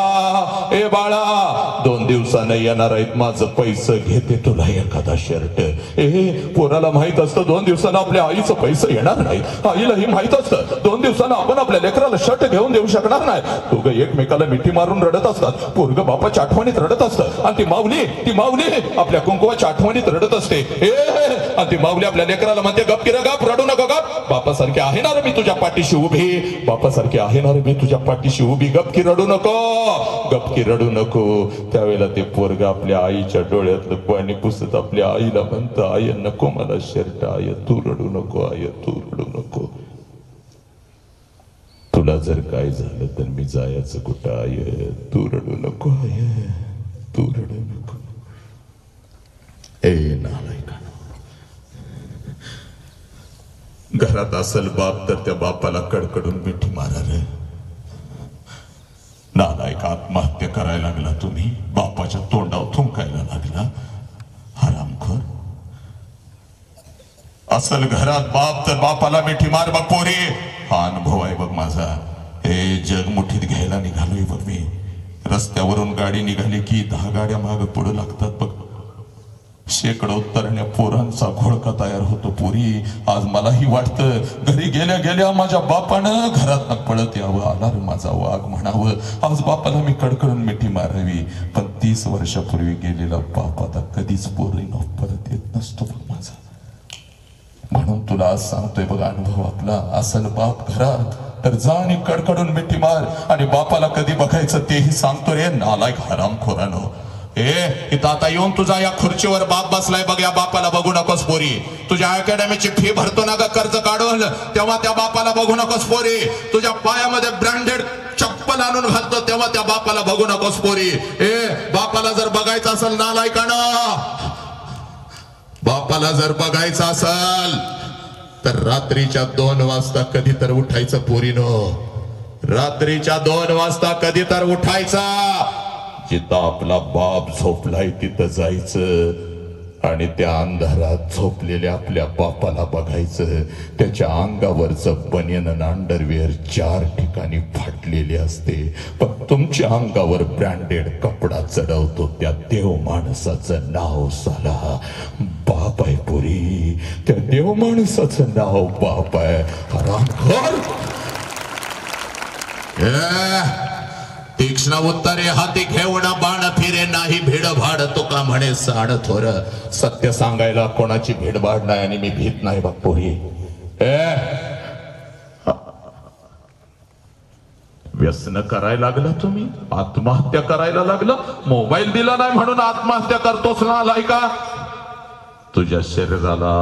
ए बाळा 2 दिवसानं येणार आहेत, माझं पैसे घेते तुला एखादा शर्ट. हे पोराला माहित असतं 2 दिवसानं आपल्या आईचं पैसे येणार नाही, आईलाही माहित असतं 2 दिवसानं आपण आपल्या लेकराला शर्ट घेऊन देऊ शकणार नाही. दोघं एकमेकाला मिठी मारून रडत असतात, पोरग बापाच्या आठवणीत रडत असतं आणि ती माऊली आपल्या कुंकुवाच्या आठवणीत रडत असते. आणि ती माऊली आपल्या लेकराला म्हणते, गप की रे गप, रडू नको गप, बापासारखे आहे ना रे मी तुझ्या पाठीशी उभी, बापासारखे आहे ना रे मी तुझ्या पाठीशी उभी, गप की रडू नको, गप की रडू नको. त्यावेळेला ते पोरग आपल्या आईच्या डोळ्यातलं पाणी पुसत आपल्या आईला म्हणतं, आय नको मला शर्ट, आय तू रडू नको, आय तू रडू नको, तुला जर काय झालं तर मी जायचं कुठं, आय तू रडू नको, आय तू रडू नको. ए नालायका, घरात असल बाप तर त्या बापाला कडकडून मिठी मारा रे. नालायक, आत्महत्या करायला लागला तुम्ही, बापाच्या तोंडावर थुंकायला लागला, हरामखोर. असल घरात बाप तर बापाला मिठी मार बघ पोरी. हा अनुभव आहे बघ माझा. हे जग मुठीत घ्यायला निघालोय बघ मी. रस्त्यावरून गाडी निघाली की 10 गाड्या माग पुढे लागतात बघ. शेकडो तरण्या पोरांचा घोळका तयार होतो पोरी. आज मलाही वाटतं घरी गेल्या गेल्या माझ्या बापानं घरात पळत यावं, आला रे माझा वाघ म्हणावं, आज बापाला मी कडकडून मिठी मारावी. पण 30 वर्षापूर्वी गेलेला बाप आता कधीच पोरीनं परत येत नसतो बघ माझा. म्हणून तुला आज सांगतोय बघ अनुभव आपला. असल बाप घरात तर जा आणि कडकडून मिठी मार आणि बापाला कधी बघायचं तेही सांगतो रे नालायक हरामखोरानो. इथं आता येऊन तुझा या खुर्चीवर बाप बसलाय बघ, या बापाला बघू नकोस पोरी. तुझ्या अकॅडमीची फी भरतो ना ग कर्ज काढून, तेव्हा त्या बापाला बघू नकोस पोरी. तुझ्या पायामध्ये ब्रँडेड चप्पल आणून घालतो तेव्हा त्या बापाला बघू नकोस पोरी. बापाला जर बघायचं असेल नालायकानं, बापाला जर बघायचं असेल तर रात्रीच्या 2 वाजता कधी तर उठायचं पोरीनो. रात्रीच्या 2 वाजता कधी तर उठायचा. जिथं आपला बाप झोपलाय तिथं जायचं आणि त्या अंधारात झोपलेल्या आपल्या बापाला बघायचं. त्याच्या अंगावरचं बनियन आणि अंडरवेअर 4 ठिकाणी फाटलेले असते, पण तुमच्या अंगावर ब्रँडेड कपडा चढवतो त्या देव माणसाचं नाव साला बाप आहे पुरी. त्या देव माणसाचं नाव बाप आहे. हरामखोर. तीक्ष्ण उत्तरे हाती घेऊन बाण फिरे नाही भीडभाड, तुका म्हणे साड थोर. सत्य सांगायला कोणाची भीडभाड नाही आणि मी भीत नाही बघ पोरी. व्यसन करायला लागला तुम्ही, आत्महत्या करायला लागला. मोबाईल दिला नाही म्हणून आत्महत्या करतोस ना लायका. तुझ्या शरीराला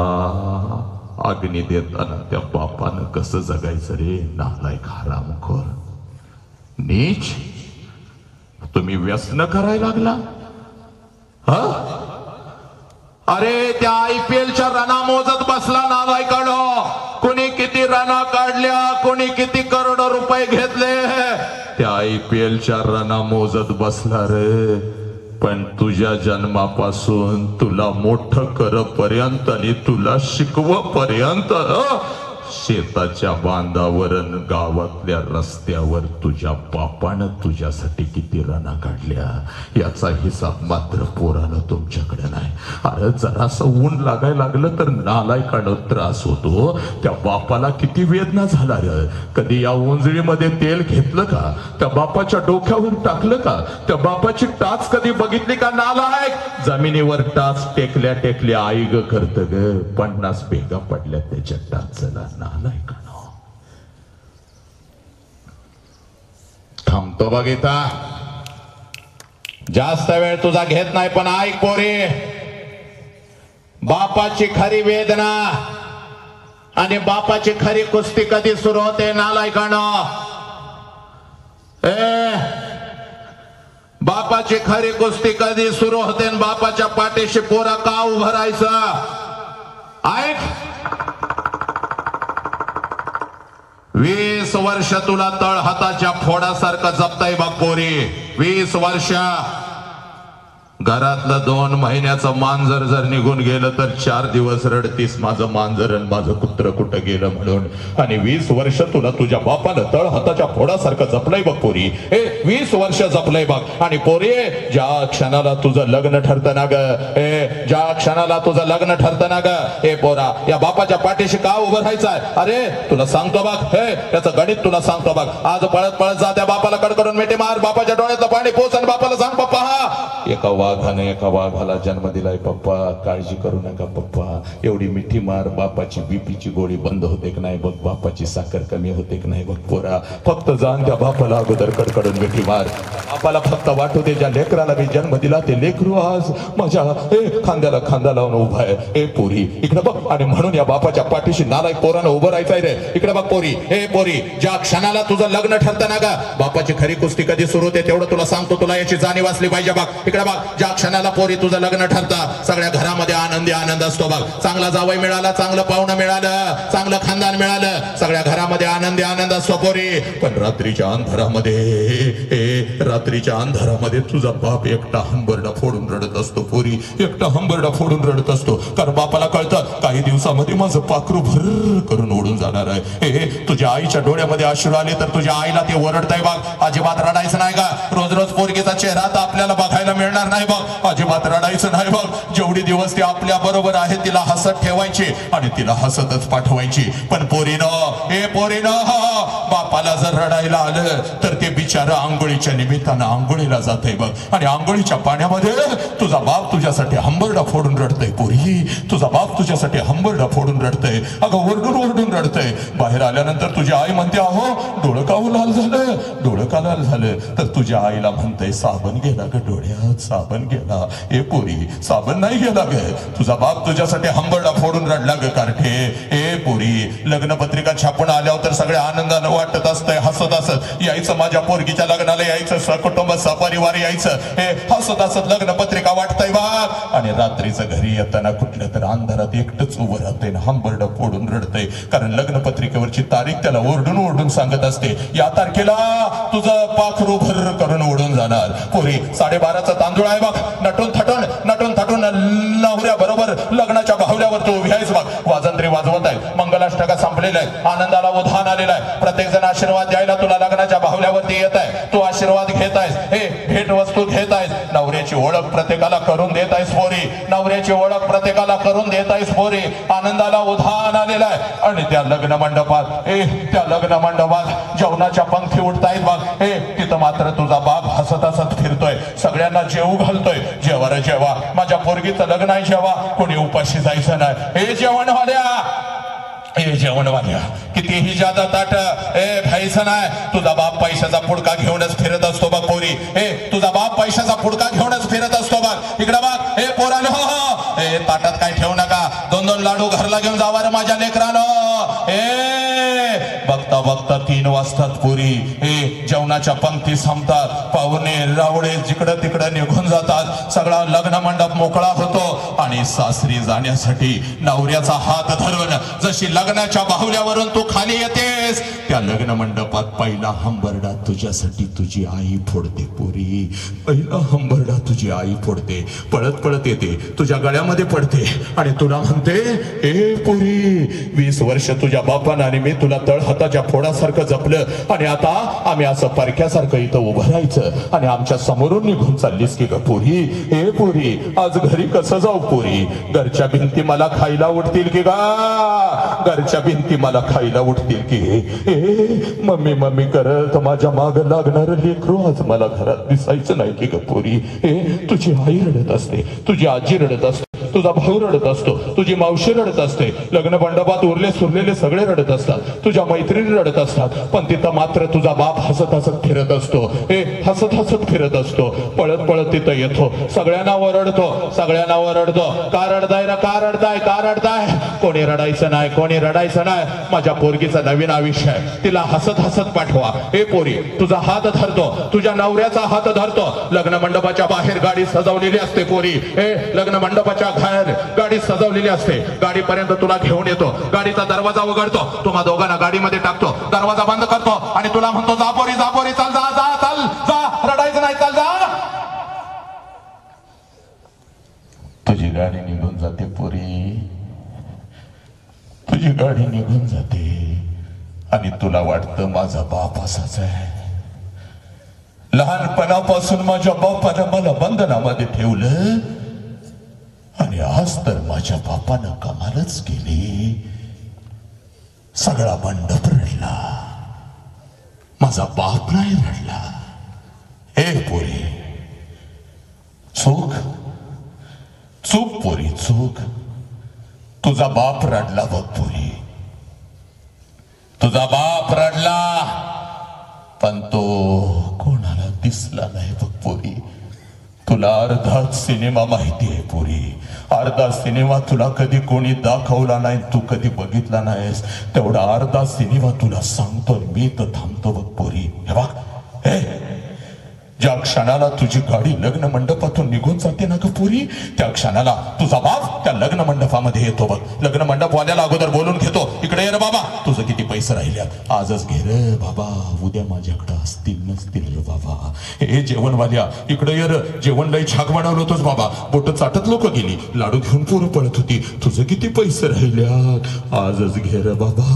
अग्नी देताना त्या बापानं कसं जगायचं रे नालायक हरामखोर नीच. तुम्ही व्यसन करायला लागला. अरे त्या IPLच्या रना मोजत बसला नालायकानो. कोणी किती रना काढल्या, कोणी किती करोडो रुपये घेतले, त्या IPLच्या रना मोजत बसला रे. पण तुझ्या जन्मापासून तुला मोठं करपर्यंत आणि तुला शिकवपर्यंत शेताच्या बांधावर गावातल्या रस्त्यावर तुझ्या बापानं तुझ्यासाठी किती रना काढल्या याचा हिसाब मात्र पोरानं तुमच्याकडे नाही. अरे जरासं ऊन लागायला लागलं तर नालायकानं त्रास होतो. त्या बापाला किती वेदना झाला रे. कधी या उंजळीमध्ये तेल घेतलं का, त्या बापाच्या डोक्यावर टाकलं का, त्या बापाची टाच कधी बघितली का नालायक. जमिनीवर टाच टेकल्या टेकल्या आई ग करत ग, 50 भेगा पडल्या त्याच्या टाचला नालायकानं. थांबतो बघिता, जास्त वेळ तुझा घेत नाही, पण ऐक पोरी, बापाची खरी वेदना आणि बापाची खरी कुस्ती कधी सुरू होते नालायकानं? बापाची खरी कुस्ती कधी सुरू होते? बापाच्या पाठीशी पोरा का उभं राहायचं? ऐक, 20 वर्ष तुला तळ हाताच्या फोडासारखं जपताय बघ पोरी. 20 वर्ष. घरातलं 2 महिन्याचं मांजर जर निघून गेलं तर 4 दिवस रडतीस माझं मांजर आणि माझं कुत्र कुठं गेलं म्हणून. आणि 20 वर्ष तुला तुझ्या बापानं तळ हाताच्या फोडासारखं जपलंय बघ पोरी. 20 वर्ष जपलंय बघ. आणि पोरी, ज्या क्षणाला तुझं लग्न ठरतं ना ग, ज्या क्षणाला तुझं लग्न ठरतं ना ग, पोरा, या बापाच्या पाठीशी का उभं राहायचंय? अरे तुला सांगतो बघ, त्याचं गणित तुला सांगतो बघ. आज पळत पळत जा, त्या बापाला कडकडून मिठी मार, बापाच्या डोळ्यातलं पाणी पोच आणि बापाला सांग, पप्पा एका वाघाने एका वाघाला जन्म दिलाय पप्पा, काळजी करू नका पप्पा. एवढी मिठी मार, बापाची बीपीची गोळी बंद होते की नाही बघ, बापाची साखर कमी होते की नाही बघ पोरा. फक्त जाण त्या बापाला अगोदर कडकडून मिठी मार. बापाला फक्त वाटू दे, ज्या लेकराला मी जन्म दिला ते लेकरू आज माझ्या खांद्याला खांदा लावून उभा आहे. पोरी इकडे बघ. आणि म्हणून या बापाच्या पाठीशी नालायक पोरानं उभं राहायचंय रे. इकडे बघ पोरी. पोरी, ज्या क्षणाला तुझं लग्न ठरतं ना ग, बापाची खरी कुस्ती कधी सुरू होते तेवढं तुला सांगतो. तुला याची जाणीव असली पाहिजे बघ. इकडे बघ, ज्या क्षणाला पोरी तुझं लग्न ठरतं, सगळ्या घरामध्ये आनंदी आनंद असतो बघ. चांगला जावई मिळाला, चांगलं पाहुणं मिळालं, चांगलं खानदान मिळालं, सगळ्या घरामध्ये आनंदी आनंद असतो पोरी. पण रात्रीच्या अंधारामध्ये तुझा बाप एकटा हंबरडा फोडून रडत असतो पोरी. एकटा हंबरडा फोडून रडत असतो. कारण बापाला कळतं काही दिवसामध्ये माझं पाखरू भर करून उडून जाणार आहे. तुझ्या आईच्या डोळ्यामध्ये अश्रू आले तर तुझ्या आईला ते ओरडताय बघ. अजिबात रडायचं नाही का? रोज रोज पोरगीचा चेहरा तर आपल्याला बघायला मिळणार नाही बघ. अजिबात रडायचं नाही बघ. जेवढी दिवस ती आपल्या बरोबर आहे तिला हसत ठेवायची आणि तिला हसतच पाठवायची. पण पोरीनं बापाला जर रडायला आलं तर ते बिचारा आंघोळीच्या निमित्तानं आंघोळीला जातंय बघ. आणि आंघोळीच्या पाण्यामध्ये तुझा बाप तुझ्यासाठी हंबरडा फोडून रडतय पोरी. तुझा बाप तुझ्यासाठी हंबरडा फोडून रडतय. अगं ओरडून ओरडून रडतय. बाहेर आल्यानंतर तुझी आई म्हणते, अहो डोळं का लाल झालं, डोळं का लाल झालं? तर तुझ्या आईला म्हणतंय, साबण गेला ग डोळ्यात, साबण गेला. पोरी, साबण नाही गेला ग. तुझा बाप तुझ्यासाठी हंबरडा फोडून रडला ग कारठे. पोरी, लग्न पत्रिका छापून आल्यावर तर सगळ्या आनंदानं वाटत असतंय, हसत हसत यायचं, माझ्या पोरगीच्या लग्नाला यायचं, सकुटुंब सपरिवार यायचं. हसत हसत लग्न पत्रिका वाटतंय बा. आणि रात्रीचं घरी येताना कुठल्या तर अंधारात एकटंच उभं राहतंय, हंबरडा फोडून रडतंय. कारण लग्न पत्रिकेवरची तारीख त्याला ओरडून ओरडून सांगत असते, या तारखेला तुझं पाखरू भर करून उडून जाणार. पोरी, 12:30चा तांदूळ आहे बघ. नटून थटून नवऱ्या बरोबर लग्नाच्या बाहुल्यावर तू उभी आहेस बघ. वाजंत्री वाजवत आहे, मंगलाष्टका संपलेला आहे, आनंदाला उधाण आलेला आहे. प्रत्येक जण आशीर्वाद द्यायला तुला लग्नाच्या बाहुल्यावरती येत आहे. तू आशीर्वाद घेत आहेस, भेट वस्तू घेत आहेस. नवऱ्याची ओळख प्रत्येकाला करून देत आहेस पोरी. नवऱ्याची ओळख प्रत्येकाला करून देत आहेस पोरी. आनंदाला उधाण आलेला आहे. आणि त्या लग्न मंडपात जेवणाच्या पंक्ती उठतायत बघ. तिथं मात्र तुझा बाप हसत हसत फिरतोय, सगळ्यांना जेवू घालतोय. जेवा रे जेवा, माझ्या पोरगीचं लग्न आहे जेवा, कोणी उपाशी जायचं नाही. जेवणवाल्या कितीही जादा ताट खायचं नाही. तुझा बाप पैशाचा पुडका घेऊनच फिरत असतो बघ पोरी. तुझा बाप पैशाचा पुडका घेऊनच फिरत असतो बघ. इकडे बघ, पोरानो, ताटात काय ठेवू नका. 2-2 लाडू घरला घेऊन जावा रे माझ्या लेकरानं. बघता बघता 3 वाजतात पोरी. जेवणाच्या पंक्ती संपतात. पाहुणे रावळे जिकडं तिकडं निघून जातात. सगळा लग्न मंडप मोकळा होतो. आणि सासरी जाण्यासाठी नवऱ्याचा हात धरून जशी लग्नाच्या बाहुल्यावरून तू खाली येतेस, त्या लग्न मंडपात पहिला हंबरडा तुझ्यासाठी तुझी आई फोडते पोरी. पहिला हंबरडा तुझी आई फोडते. पळत पळत येते, तुझ्या गळ्यामध्ये पडते आणि तुला म्हणते, पोरी, 20 वर्ष तुझ्या बापानं आणि मी तुला तळ हाताच्या फोडासारखं जपलं. आणि आता आम्ही असं परक्यासारखं इथं उभं राहायचं आणि आमच्या समोरून निघून चाललीस की ग पोरी. पोरी, आज घरी कसं जाऊ पोरी? घरच्या भिंती मला खायला उठतील की गा? घरच्या भिंती मला खायला उठतील की? मम्मी करत माझ्या माग लागणार लेकरू आज मला घरात दिसायचं नाही की ग पोरी. तुझी आई रडत असते, तुझी आजी रडत असते, तुझा भाऊ रडत असतो, तुझी मावशी रडत असते, लग्न मंडपात उरले सुरलेले सगळे रडत असतात, तुझ्या मैत्रिणी रडत असतात, पण तिथं मात्र तुझा बाप हसत हसत फिरत असतो, हसत हसत फिरत असतो, पळत पळत तिथं येतो, सगळ्यांना ओरडतो, सगळ्यांना ओरडतो, का रडताय, का रडताय, का रडताय? कोणी रडायचं नाही, कोणी रडायचं नाही, माझ्या पोरगीचा नवीन आयुष्य आहे, तिला हसत हसत पाठवा. हे पोरी, तुझा हात धरतो, तुझ्या नवऱ्याचा हात धरतो, लग्न मंडपाच्या बाहेर गाडी सजवलेली असते पोरी, लग्न मंडपाच्या बाहेर गाडी सजवलेली असते, गाडीपर्यंत तुला घेऊन येतो, गाडीचा दरवाजा उघडतो, तुम्हा दोघांना गाडीमध्ये टाकतो, दरवाजा बंद करतो आणि तुला म्हणतो जा पोरी, जा पोरी, चल, जा जा चल जा, रडायचं नाही, चल जा. तुझी गाडी निघून जाते पोरी, तुझी गाडी निघून जाते आणि तुला वाटतं माझा बाप असाच आहे. लहानपणापासून माझ्या बापानं मला बंधनामध्ये ठेवलं आणि आज तर माझ्या बापानं कमालच केली. सगळा मंडप रडला, माझा बाप नाही रडला. हे पोरी, चूक चूक पोरी, चूक. तुझा बाप रडला बघ पोरी, तुझा बाप रडला, पण तो कोणाला दिसला नाही बघ पोरी. तुला अर्धाच सिनेमा माहिती आहे पोरी, अर्धा सिनेमा तुला कधी कोणी दाखवला नाही, तू कधी बघितला नाहीस. तेवढा अर्धा सिनेमा तुला सांगतो मी, तर थांबतो बघ पोरी. हे बघ, ज्या क्षणाला तुझी गाडी लग्न मंडपातून निघून जाते ना ग पोरी, त्या क्षणाला तुझा बाप त्या लग्न मंडपामध्ये येतो बघ. लग्न मंडपवाल्याला अगोदर बोलून घेतो, इकडे ये रे बाबा, तुझं किती पैसे राहिल्यात, आजच घे रे बाबा, उद्या माझ्याकडे असतील नसतील रे बाबा. हे जेवणवाल्या, इकडे ये रे, जेवण लई छाक बनवलं होतंच बाबा, बोट चाटत लोक गेली, लाडू घेऊन पोरं पळत होती, तुझं किती पैसे राहिल्यात, आजच घे रे बाबा,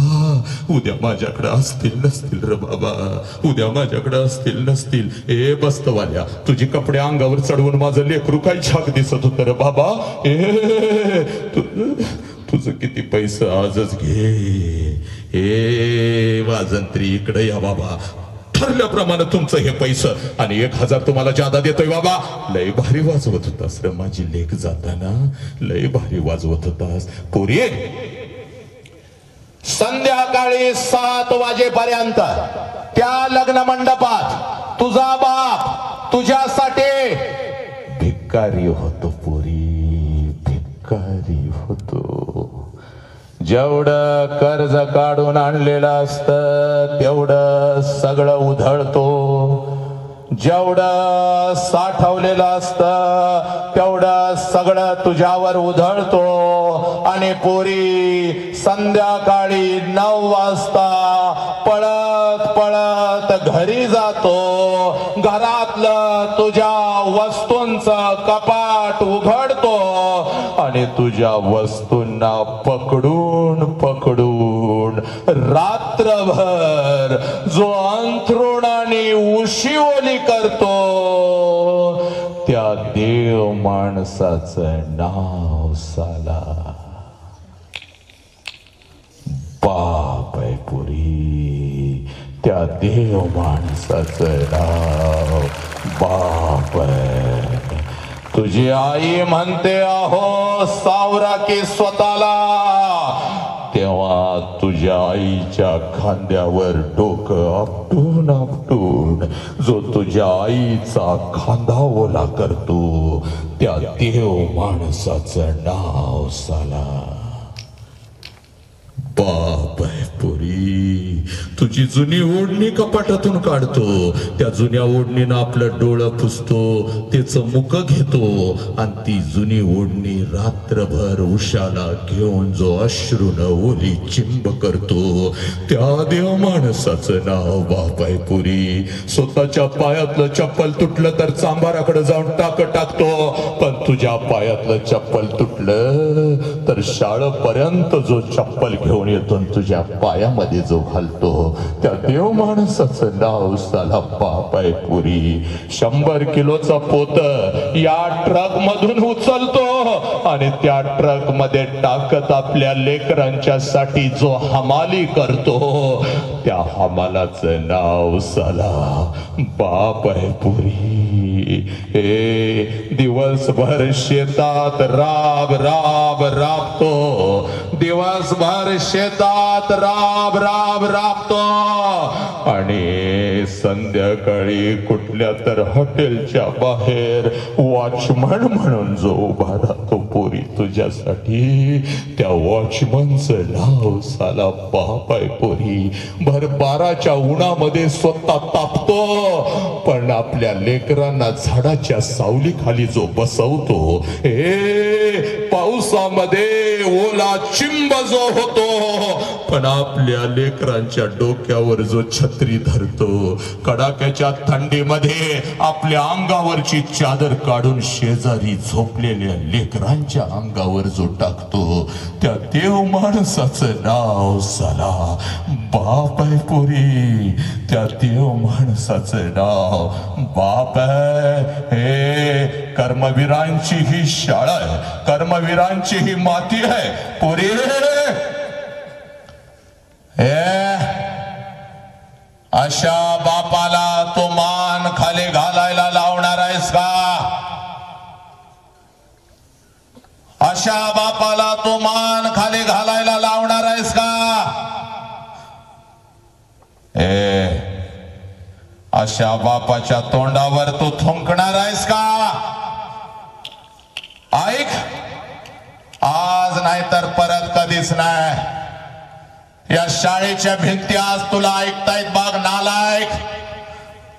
उद्या माझ्याकडे असतील नसतील रे बाबा, उद्या माझ्याकडे असतील नसतील. ए बस्तवाल्या, तुझी कपडे अंगावर चढवून माझं लेकरू काही छाक दिसत होतं रे बाबा. तुझं किती पैसे, आजच घे. हे वाजंत्री, इकडे या बाबा, ठरल्याप्रमाणे तुमचं हे पैसे आणि 1000 तुम्हाला जादा देतोय बाबा. लय भारी वाजवत होतास रे माझी लेक जाताना, लय भारी वाजवत होतास पोरी. संध्याकाळी 7 वाजेपर्यंत त्या लग्न मंडपात तुझा बाप तुझ्यासाठी भिकारी होतो पोरी, भिकारी होतो. जेवढं कर्ज काढून आणलेलं असतं तेवढं सगळं उधळतो, जेवढं साठवलेलं असतं तेवढं सगळं तुझ्यावर उधळतो. आणि पोरी, संध्याकाळी 9 वाजता पळत पळत घरी जातो, घरातलं तुझ्या वस्तूंचं कपाट उघडतो आणि तुझ्या वस्तूंना पकडून पकडून रात्रभर जो अंथरुणाने उशिवली करतो, त्या देव माणसाचं नाव साला बाप आहे पुरी. त्या देव माणसाचं नाव बाप आहे. तुझी आई म्हणते अहो सावरा की स्वतःला, तेव्हा तुझ्या आईच्या खांद्यावर डोकं आपटून आपटून जो तुझ्या आईचा खांदा ओला करतो, त्या देव माणसाचं नाव साला बाप आहे पुरी. तुझी जुनी ओढणी कपाटातून काढतो, त्या जुन्या ओढणीनं आपलं डोळं पुसतो, त्याचं मुख घेतो आणि ती जुनी ओढणी रात्रभर उशाला घेऊन जो अश्रून ओली चिंब करतो, त्या देव माणसाचं नाव बाप आहे पुरी. स्वतःच्या पायातलं चप्पल तुटलं तर चांभाराकडे जाऊन टाकतो, पण तुझ्या पायातलं चप्पल तुटलं तर शाळेपर्यंत जो चप्पल घेऊन येतो तुझ्या पायामध्ये जो घालतो, त्या देव माणसाचं नाव साला बाप आहे पुरी. 100 किलोचा पोत या ट्रक मधून उचलतो आणि त्या ट्रक मध्ये टाकत आपल्या लेकरांच्या साठी जो हमाली करतो, त्या हमालाचं नाव साला बाप आहे पुरी. हे दिवसभर शेतात राब राब राबतो, दिवसभर शेतात राब राब राबतो आणि संध्याकाळी कुठल्या तर हॉटेलच्या बाहेर वॉचमन म्हणून जो उभा राहतो पोरी तुझ्यासाठी, त्या वॉचमनचं नाव साला बाप आहे पोरी. भर 12च्या उन्हामध्ये स्वतः तापतो पण आपल्या लेकरांना झाडाच्या सावली खाली जो बसवतो, हे पावसामध्ये ओला चिंब जो होतो पण आपल्या लेकरांच्या डोक्यावर जो छत्री धरतो, कडाक्याच्या थंडीमध्ये आपल्या अंगावरची चादर काढून शेजारी झोपलेल्या लेकरांच्या अंगावर जो टाकतो, त्या देव माणसाचं नाव साला बाप आहे पोरी. त्या देव माणसाचं नाव बाप आहे. हे कर्मवीरांची ही शाळा आहे, कर्मवीरांची ही माती आहे पोरी. अशा बापाला तो मान खाली घालायला लावणार आहेस का? अशा बापाला तो मान खाली घालायला लावणार आहेस का? अशा बापाच्या तोंडावर तू थुंकणार आहेस का? ऐक, आज नाही तर परत कधीच नाही. या शाळेच्या भिंती आज तुला ऐकतायत बाग नालायक.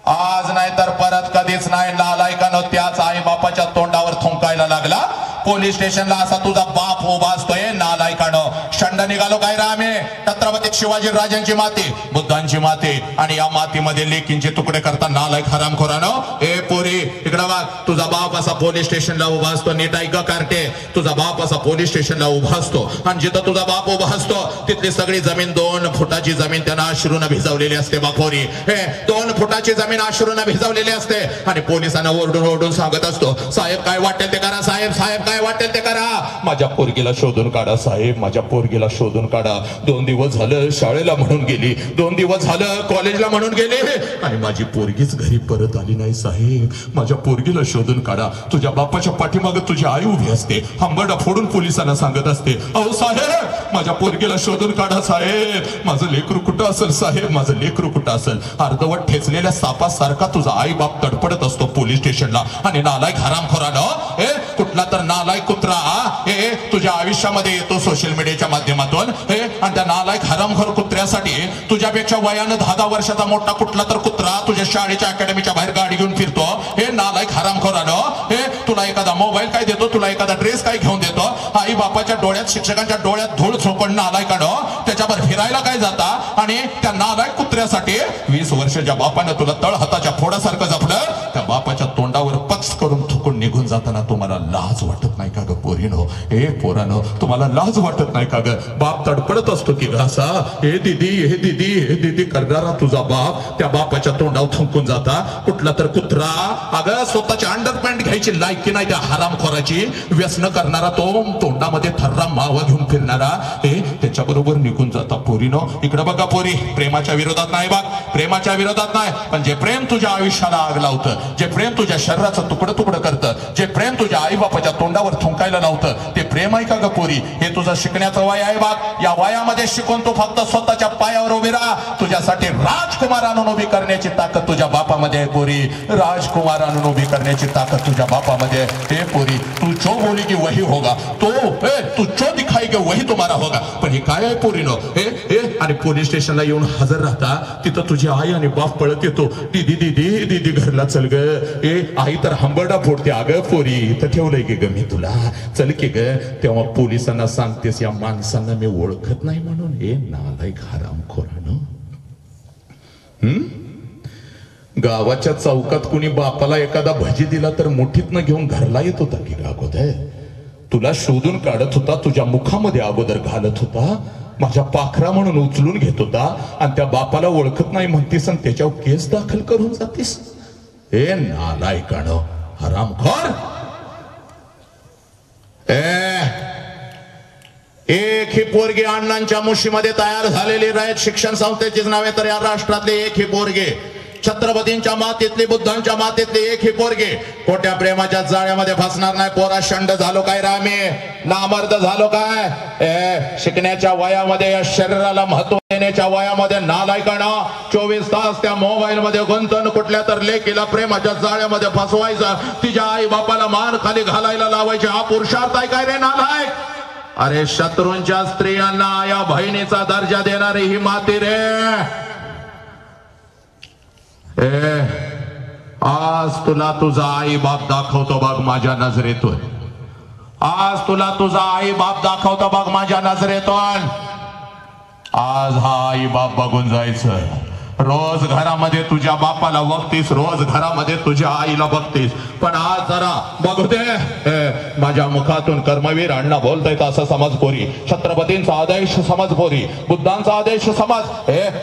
आज नाही तर परत कधीच नाही. नालायकानं त्याच आई बापाच्या तोंडावर थुंकायला लागला. पोलीस स्टेशनला असा तुझा बाप उभा असतोय नालायकानं. शंड निघालो काय रे आम्ही? छत्रपती शिवाजी राजांची माती, बुद्धांची माती आणि या मातीमध्ये लेकींचे तुकडे करता नालायक हरामखोरानं. ए पोरी इकडं बघ, तुझा बाप असा पोलीस स्टेशनला उभा असतो. नीट ऐक कार्टे, तुझा बाप असा पोलीस स्टेशनला उभा असतो आणि जिथं तुझा बाप उभा असतो तिथली सगळी जमीन 2 फुटाची जमीन त्यांना अश्रूनं भिजवलेली असते. बापोरी हे 2 फुटाची जमीन अश्रूनं भिजवलेली असते आणि पोलिसांना ओरडून ओरडून सांगत असतो, साहेब काय वाटेल ते करा, साहेब साहेब काय वाटेल ते करा, माझ्या पोरगीला शोधून काढा साहेब, माझ्या पोरगीला शोधून काढा. 2 दिवस झालं शाळेला म्हणून गेली, 2 दिवस झालं कॉलेजला म्हणून गेली आणि माझी पोरगीच घरी परत आली नाही साहेब, माझ्या पोरगीला शोधून काढा. तुझ्या बापाच्या पाठीमागे तुझी आई उभी असते, हंबरडा फोडून पोलिसांना सांगत असते, अहो साहेब माझ्या पोरगीला शोधून काढा साहेब, माझं लेकरू कुठं असेल साहेब, माझं लेकरू कुठं असेल. अर्धवट ठेचलेल्या सापासारखा तुझा आई बाप तडपडत असतो पोलीस स्टेशनला आणि नालायक हरामखोरानं, हे कुठला तर नालायक कुत्रा हे तुझ्या आयुष्यामध्ये येतो सोशल मीडियाच्या माध्यमातून हे, आणि त्या नालायक हरामखोर कुत्र्यासाठी तुझ्यापेक्षा वयानं 10 वर्षाचा मोठा कुठला तर कुत्रा तुझ्या शाळेच्या अकॅडमीच्या बाहेर गाडी घेऊन फिरतो. हे नालायक हरामखोरानं, हे तुला एखादा मोबाईल काय देतो, तुला एखादा ड्रेस काय घेऊन देतो, आई बापाच्या डोळ्यात शिक्षकांच्या डोळ्यात धूळ झोपण नालायकानं त्याच्यावर फिरायला काय जाता आणि त्या नालायक कुत्र्यासाठी 20 वर्षाच्या बापानं तुला तळ हाताच्या फोडासारखं जपलं. त्या बापाच्या तोंडावर पक्ष करून थुकून निघून जाताना तुम्हाला लाज वाटत नाही का ग पोरीनो? ए पोरानो, तुम्हाला लाज वाटत नाही का ग? बाप तडपडत असतो की असा, हे दीदी हे दीदी हे दीदी करणारा तुझा बाप त्या बापाच्या तोंडावर थुंकून जाता. कुठला तर कुत्रा अगं स्वतःची अंडरपॅन्ट घ्यायची लायकी नाही त्या हरामखोराची, व्यसन करणारा तो तोंडामध्ये थर्रा मावा घेऊन फिरणारा, हे त्याच्या बरोबर निघून जाता. पोरीनो इकडे बघा पोरी, प्रेमाच्या विरोधात नाही बघ, प्रेमाच्या विरोधात नाही, पण जे प्रेम तुझ्या आयुष्याला आग लावतं, जे प्रेम तुझ्या शरीराचं तुकडं तुकडं करतं, जे प्रेम तुझ्या आई बापाच्या तोंडावर थुंकायला लावतं, ते प्रेम आहे का ग पोरी? हे तुझं शिकण्याचं वय आहे बाग. या वयामध्ये शिकून तू फक्त स्वतःच्या पायावर उभी राहा. तुझ्यासाठी राजकुमार आणून उभी करण्याची ताकद तुझ्या बापामध्ये आहे पोरी, राजकुमार आणून उभी करण्याची ताकद तुझ्या बापामध्ये. हे पोरी, तू जो बोली की वही होगा, तू जो दिखाई की वही तुम्हारा होगा. पण हे काय आहे पोरीनो? हे आणि पोलीस स्टेशनला येऊन हजर राहता, तिथं तुझी आई आणि बाप पळत येतो, दीदी दीदी दीदी घरला चल ग. ए आई तर हंबरडा फोडते, अगं पोरी इथं ठेवलंय की ग मी तुला, चल की ग. तेव्हा पोलिसांना सांगतेस या माणसांना मी ओळखत नाही म्हणून. हे नालायक हरामखोरानं. गावाच्या चौकात कुणी बापाला एखादा भजी दिला तर मुठीतनं घेऊन घरला येत होता की अगोदर? तुला शोधून काढत होता, तुझ्या मुखामध्ये अगोदर घालत होता, माझ्या पाखरा म्हणून उचलून घेत होता आणि त्या बापाला ओळखत नाही म्हणतीस आणि त्याच्यावर केस दाखल करून जातीस. हे नालायकानं हरामखोर. एक ही पोरगी अण्णांच्या मुशीमध्ये तयार झालेली रयत शिक्षण संस्थेचीच नव्हे तर या राष्ट्रातली एक ही पोरगी छत्रपतींच्या मातीतली, बुद्धांच्या मातीतली एक ही पोरगी खोट्या प्रेमाच्या जाळ्यामध्ये फसणार नाही. पोरा शंड झालो काय रामी, नामर्द झालो काय? शिकण्याच्या वयामध्ये, या शरीराला महत्व देण्याच्या वयामध्ये नालायकानं 24 तास त्या मोबाईल मध्ये गुंतून कुठल्या तर लेकीला प्रेमाच्या जाळ्यामध्ये फसवायचं, तिच्या आई बापाला मान खाली घालायला लावायचे. हा पुरुषार्थ आहे काय रे नालायक? अरे शत्रूंच्या स्त्रियांना या बहिणीचा दर्जा देणारी ही माती रे. आज तुला तुझा आई बाप दाखवतो बघ माझ्या नजरेतून. आज तुला तुझा आई बाप दाखवतो बघ माझ्या नजरेतून. आज हा आई बाप बघून जायचं. रोज घरामध्ये तुझ्या बापाला बघतीस, रोज घरामध्ये तुझ्या आईला बघतीस, पण आज जरा बघू दे माझ्या मुखातून कर्मवीर अण्णा बोलतायत असं समज पोरी. छत्रपतींचा आदेश समज पोरी, बुद्धांचा आदेश समज.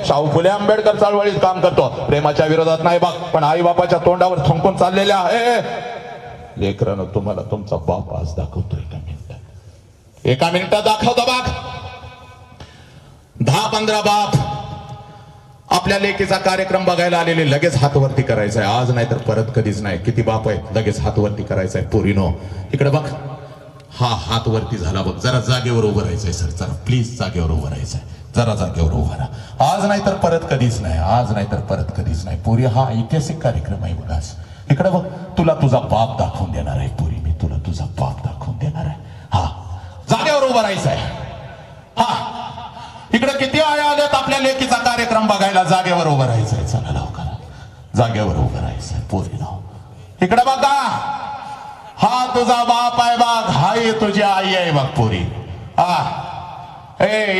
शाहू फुले आंबेडकर चळवळीत काम करतो, प्रेमाच्या विरोधात नाही बघ, पण आई बापाच्या तोंडावर थुंकून चाललेल्या आहे. लेकरानं तुम्हाला तुमचा बाप आज दाखवतो. एका मिनिटात दाखवतो बघ. 10-15 बाप आपल्या लेकीचा कार्यक्रम बघायला आलेले लगेच हात वरती करायचा आहे. आज नाही तर परत कधीच नाही. किती बाप आहेत लगेच हात वरती करायचा आहे. पोरीनो इकडे बघ. हा हात वरती झाला बघ. जरा जागेवर उभं राहायचंय सर, जरा प्लीज जागेवर उभं राहायचंय. जरा जागेवर उभं राहा. आज नाही तर परत कधीच नाही. आज नाही तर परत कधीच नाही. पोरी हा ऐतिहासिक कार्यक्रम आहे बघ आज. इकडे बघ. तुला तुझा बाप दाखवून देणार आहे पोरी. मी तुला तुझा बाप दाखवून देणार आहे. हा जागेवर उभं राहायचंय. हा इकडे किती आया आल्यात आपल्या लेकीचा कार्यक्रम बघायला. जागेवर उभं राहायचंय. चला लवकर जागेवर उभं राहायचंय पोरीनो. इकडे बघा. हा तुझा बाप आहे बघ. हाय तुझी आई आहे बघ पोरी.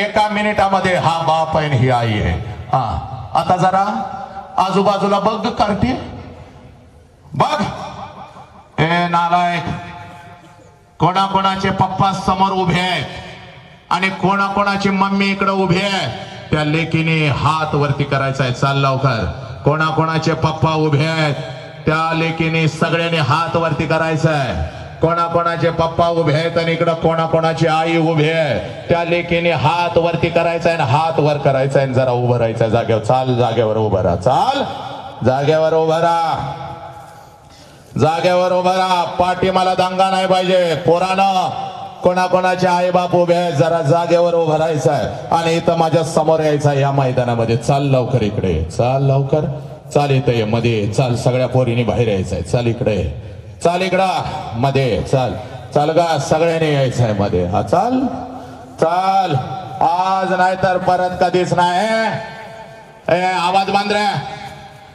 एका मिनिटामध्ये हा बाप आहे ही आई आहे. आता जरा आजूबाजूला बघ कार्टी बघ. नालायक. कोणाकोणाचे पप्पा समोर उभे आहेत आणि कोणाकोणाची मम्मी इकडे उभी आहे. त्या लेकीने हात वरती करायचा आहे. चाल लवकर. कोणाकोणाचे पप्पा उभे आहेत त्या लेकीने सगळ्यांनी हात वरती करायचा आहे. कोणाकोणाचे पप्पा उभे आहेत आणि इकडे कोणाकोणाची आई उभी आहे त्या लेकीने हात वरती करायचा आहे. हात वर करायचा आहे. जरा उभं राहायचं जागेवर. चाल जागेवर उभं राहा. चाल जागेवर उभं राहा. जागेवर उभं राहा. पाठी मला दंगा नाही पाहिजे. पोरानं कोणाकोणाचे आई बाप उभे आहेत. जरा जागेवर उभं राहायचं आहे आणि इथं माझ्या समोर यायचं आहे या मैदानामध्ये. चाल लवकर इकडे. चाल लवकर. चाल इथे मध्ये. चाल सगळ्या पोरीने बाहेर यायचं आहे. चाल इकडे. चाल इकडं मध्ये. चाल चाल गा. सगळ्यांनी यायचं आहे मध्ये. हा चाल चाल. आज नाही तर परत कधीच नाही. आवाज बांध रे.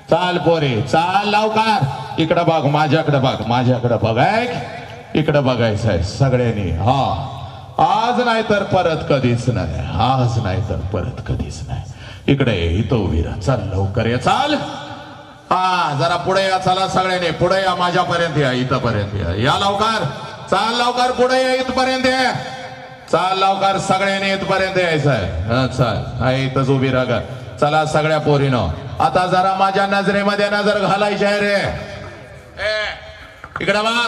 चाल पोरी. चाल लवकर. इकडं बघ. माझ्याकडे बघ. माझ्याकडे बघ. इकडे बघायचं आहे सगळ्यांनी. हा आज नाही तर परत कधीच नाही. आज नाही तर परत कधीच नाही. इकडे इथं उभी राहा. चाल लवकर या. चाल. जरा पुढे या. चला सगळ्यांनी पुढे या. माझ्यापर्यंत या. इथपर्यंत या. या लवकर. चाल लवकर पुढे या. इथपर्यंत या. चाल लवकर. सगळ्यांनी इथपर्यंत यायचं आहे. चाल इथंच उभी राहा. चला सगळ्या पोरीनो. आता जरा माझ्या नजरेमध्ये नजर घालायची आहे रे. इकडे बघ.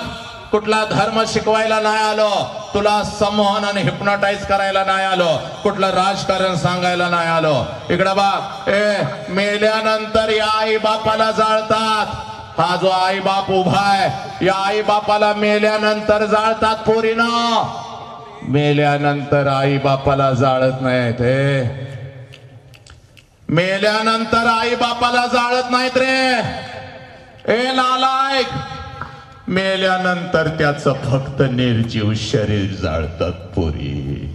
कुठला धर्म शिकवायला नाही आलो तुला. संमोहन आणि हिप्नोटाइज करायला नाही आलो. कुठलं राजकारण सांगायला नाही आलो. इकडे बघ. मेल्यानंतर या आई बापाला जाळतात. हा जो आई बाप उभा आहे या आई बापाला मेल्यानंतर जाळतात पोरीनं. मेल्यानंतर आई बापाला जाळत नाहीत. मेल्यानंतर आई बापाला जाळत नाहीत रे. नालायक. मेल्यानंतर त्याचं फक्त निर्जीव शरीर जाळतात पोरी.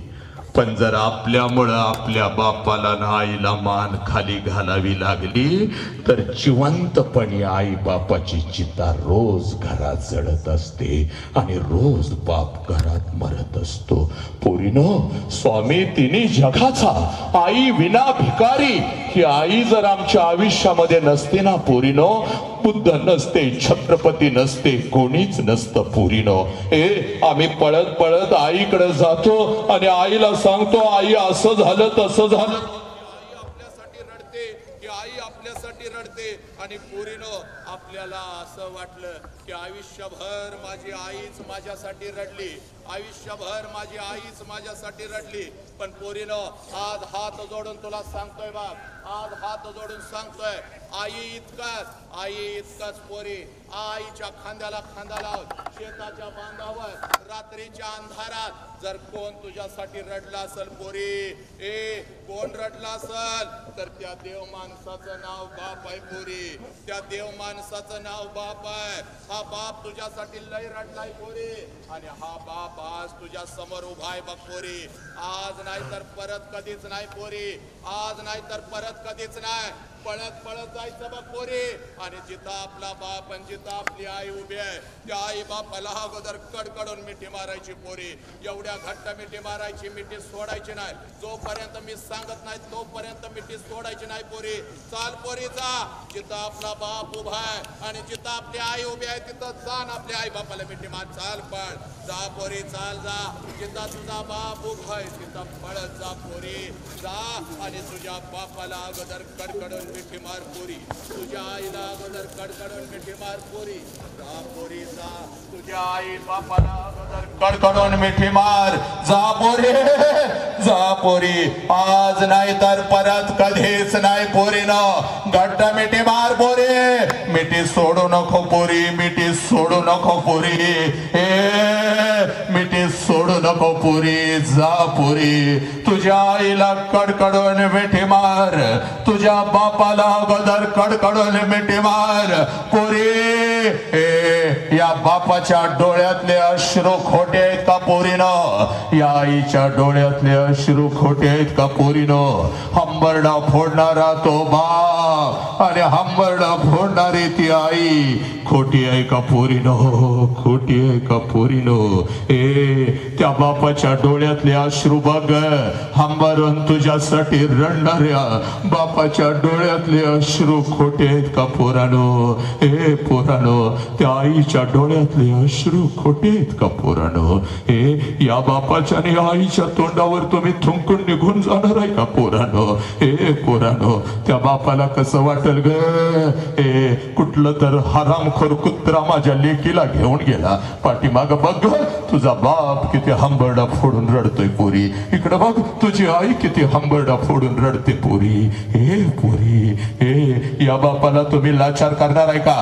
पण जर आपल्यामुळं आपल्या बापाला ना आईला मान खाली घालावी लागली तर जिवंतपणे आई बापाची चिता रोज घरात जळत असते आणि रोज बाप घरात मरत असतो. पोरीनो स्वामी तिन्ही जगाचा आई विना भिकारी ही आई जर आमच्या आयुष्यामध्ये नसते ना पोरीनो, बुद्ध नसते, छत्रपती नसते, कोणीच नसतं पोरीनो. आम्ही पळत पळत आईकडे जातो आणि आईला सांगतो आई असं झालं तसं झालं. आपल्यासाठी रडते की आई आपल्यासाठी रडते आणि पोरीनो आपल्याला असं वाटलं की आयुष्यभर माझी आईच माझ्यासाठी रडली. आयुष्यभर माझी आईच माझ्यासाठी रडली, पण पोरीनं आज हात जोडून तुला सांगतोय बाप, आज हात जोडून सांगतोय, आई इतकाच पोरी, आईच्या खांद्याला खांदा लाव, शेताच्या बांधावर रात्रीच्या अंधारात जर कोण तुझ्यासाठी रडला असेल पोरी, कोण रडला असेल तर त्या देव माणसाचं नाव बाप आहे पोरी, त्या देव माणसाचं नाव बाप आहे. हा बाप तुझ्यासाठी लय रडलाय पोरी, आणि हा बाप आज तुझ्या समोर उभा आहे बघ पोरी. आज नाही तर परत कधीच नाही पोरी, आज नाही तर परत कधीच नाही. पळत पळत जायचं बघ पोरी, आणि जिथं आपला बाप आणि जिथं आपली आई उभी आहे त्या आई बापाला अगोदर कडकडून मिठी मारायची पोरी, एवढ्या घट्ट मिठी मारायची, मिठी सोडायची नाही. जोपर्यंत मी सांगत नाही तोपर्यंत मिठी सोडायची नाही पोरी. चाल पोरी जा, जिथं आपला बाप उभा आहे आणि जिथं आपली आई उभी आहे तिथं जाण आपल्या आई बापाला मिठी मार. चाल पळ जा पोरी, चाल जा, जिथं तुझा बाप उभा आहे तिथं पळत जा पोरी, जा आणि तुझ्या बापाला अगोदर कडकडून मिठी मार पोरी, तुझ्या आईला अगोदर कडकडून मिठी मार पोरी. जा पोरी जा, तुझ्या आई बापाला अगोदर कडकडून मिठी मार. जा पोरी, जा पोरी, आज नाही तर परत कधीच नाही पोरीनं. घट्ट मिठी मार पोरी, मिठी सोडू नको पोरी, मिठी सोडू नको पोरी, मिठी सोडू नको पोरी. जा पोरी, तुझ्या आईला कडकडून मिठी मार, तुझ्या बापाला अगोदर कडकडून मिठी मार पोरी. या बापाच्या डोळ्यातले अश्रू खोटे आहेत का पोरीनं? या आईच्या डोळ्यातले अश्रू खोटे आहेत का पोरीनं? हंबरडा फोडणारा तो बाप आणि हंबरडा फोडणारी ती आई खोटी आहे का पोरीनं? खोटी आहे का पोरीनं? त्या बापाच्या डोळ्यातले अश्रू बघ, हंबरून तुझ्यासाठी रडणाऱ्या बापाच्या डोळ्यातले अश्रू खोटे आहेत का पोरानो? पोरानो, त्या आईच्या डोळ्यातले अश्रू खोटे आहेत का पोरानो? या बापाच्या आणि आईच्या तोंडावर तुम्ही थुंकून निघून जाणार आहे का पोरानो? पोरानो, त्या बापाला कसं वाटेल ग? कुठलं तर हरामखोर कुत्रा माझ्या लेकीला घेऊन गेला, पाठीमाग बघ तुझा बाप किती हंबरडा फोडून रडतोय पोरी, इकडे बघ तुझी आई किती हंबरडा फोडून रडते पोरी. पोरी, या बापाला तुम्ही लाचार करणार आहे का?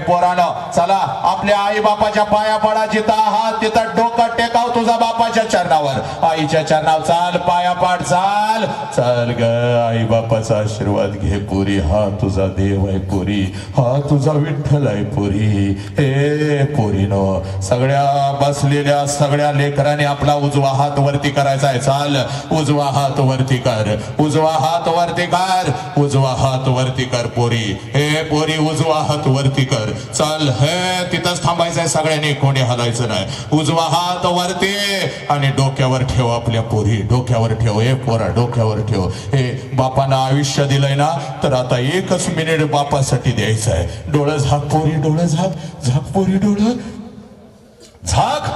पोरानो, चला आपल्या आई बापाच्या पाया पडा, जिथं आहात तिथं डोकं टेकाव तुझा बापाच्या चरणावर, आईच्या चरणावर चाल, पाया पाड, चाल चाल ग. आई बापाचा आशीर्वाद घे पोरी, हा तुझा देव आहे पोरी, हा तुझा विठ्ठल आहे पोरी. पोरीनो, सगळ्या बसलेल्या सगळ्या लेकरांनी आपला उजवा हात वरती करायचा आहे. चाल, उजवा हात वरती कर, उजवा हात वरती कर, उजवा हात वरती कर पोरी. पोरी, उजवा हात वरती कर. चाल, तिथंच थांबायचं आहे सगळ्यांनी, कोणी हलायचं नाही. उजवा हात वरती आणि डोक्यावर ठेव आपल्या पोरी, डोक्यावर ठेव. पोरा, डोक्यावर ठेव. बापानं आयुष्य दिलंय ना, तर आता 1 मिनिट बापासाठी द्यायचं आहे. डोळं झाक पोरी, डोळं झाक, झाक पोरी, डोळं झाक.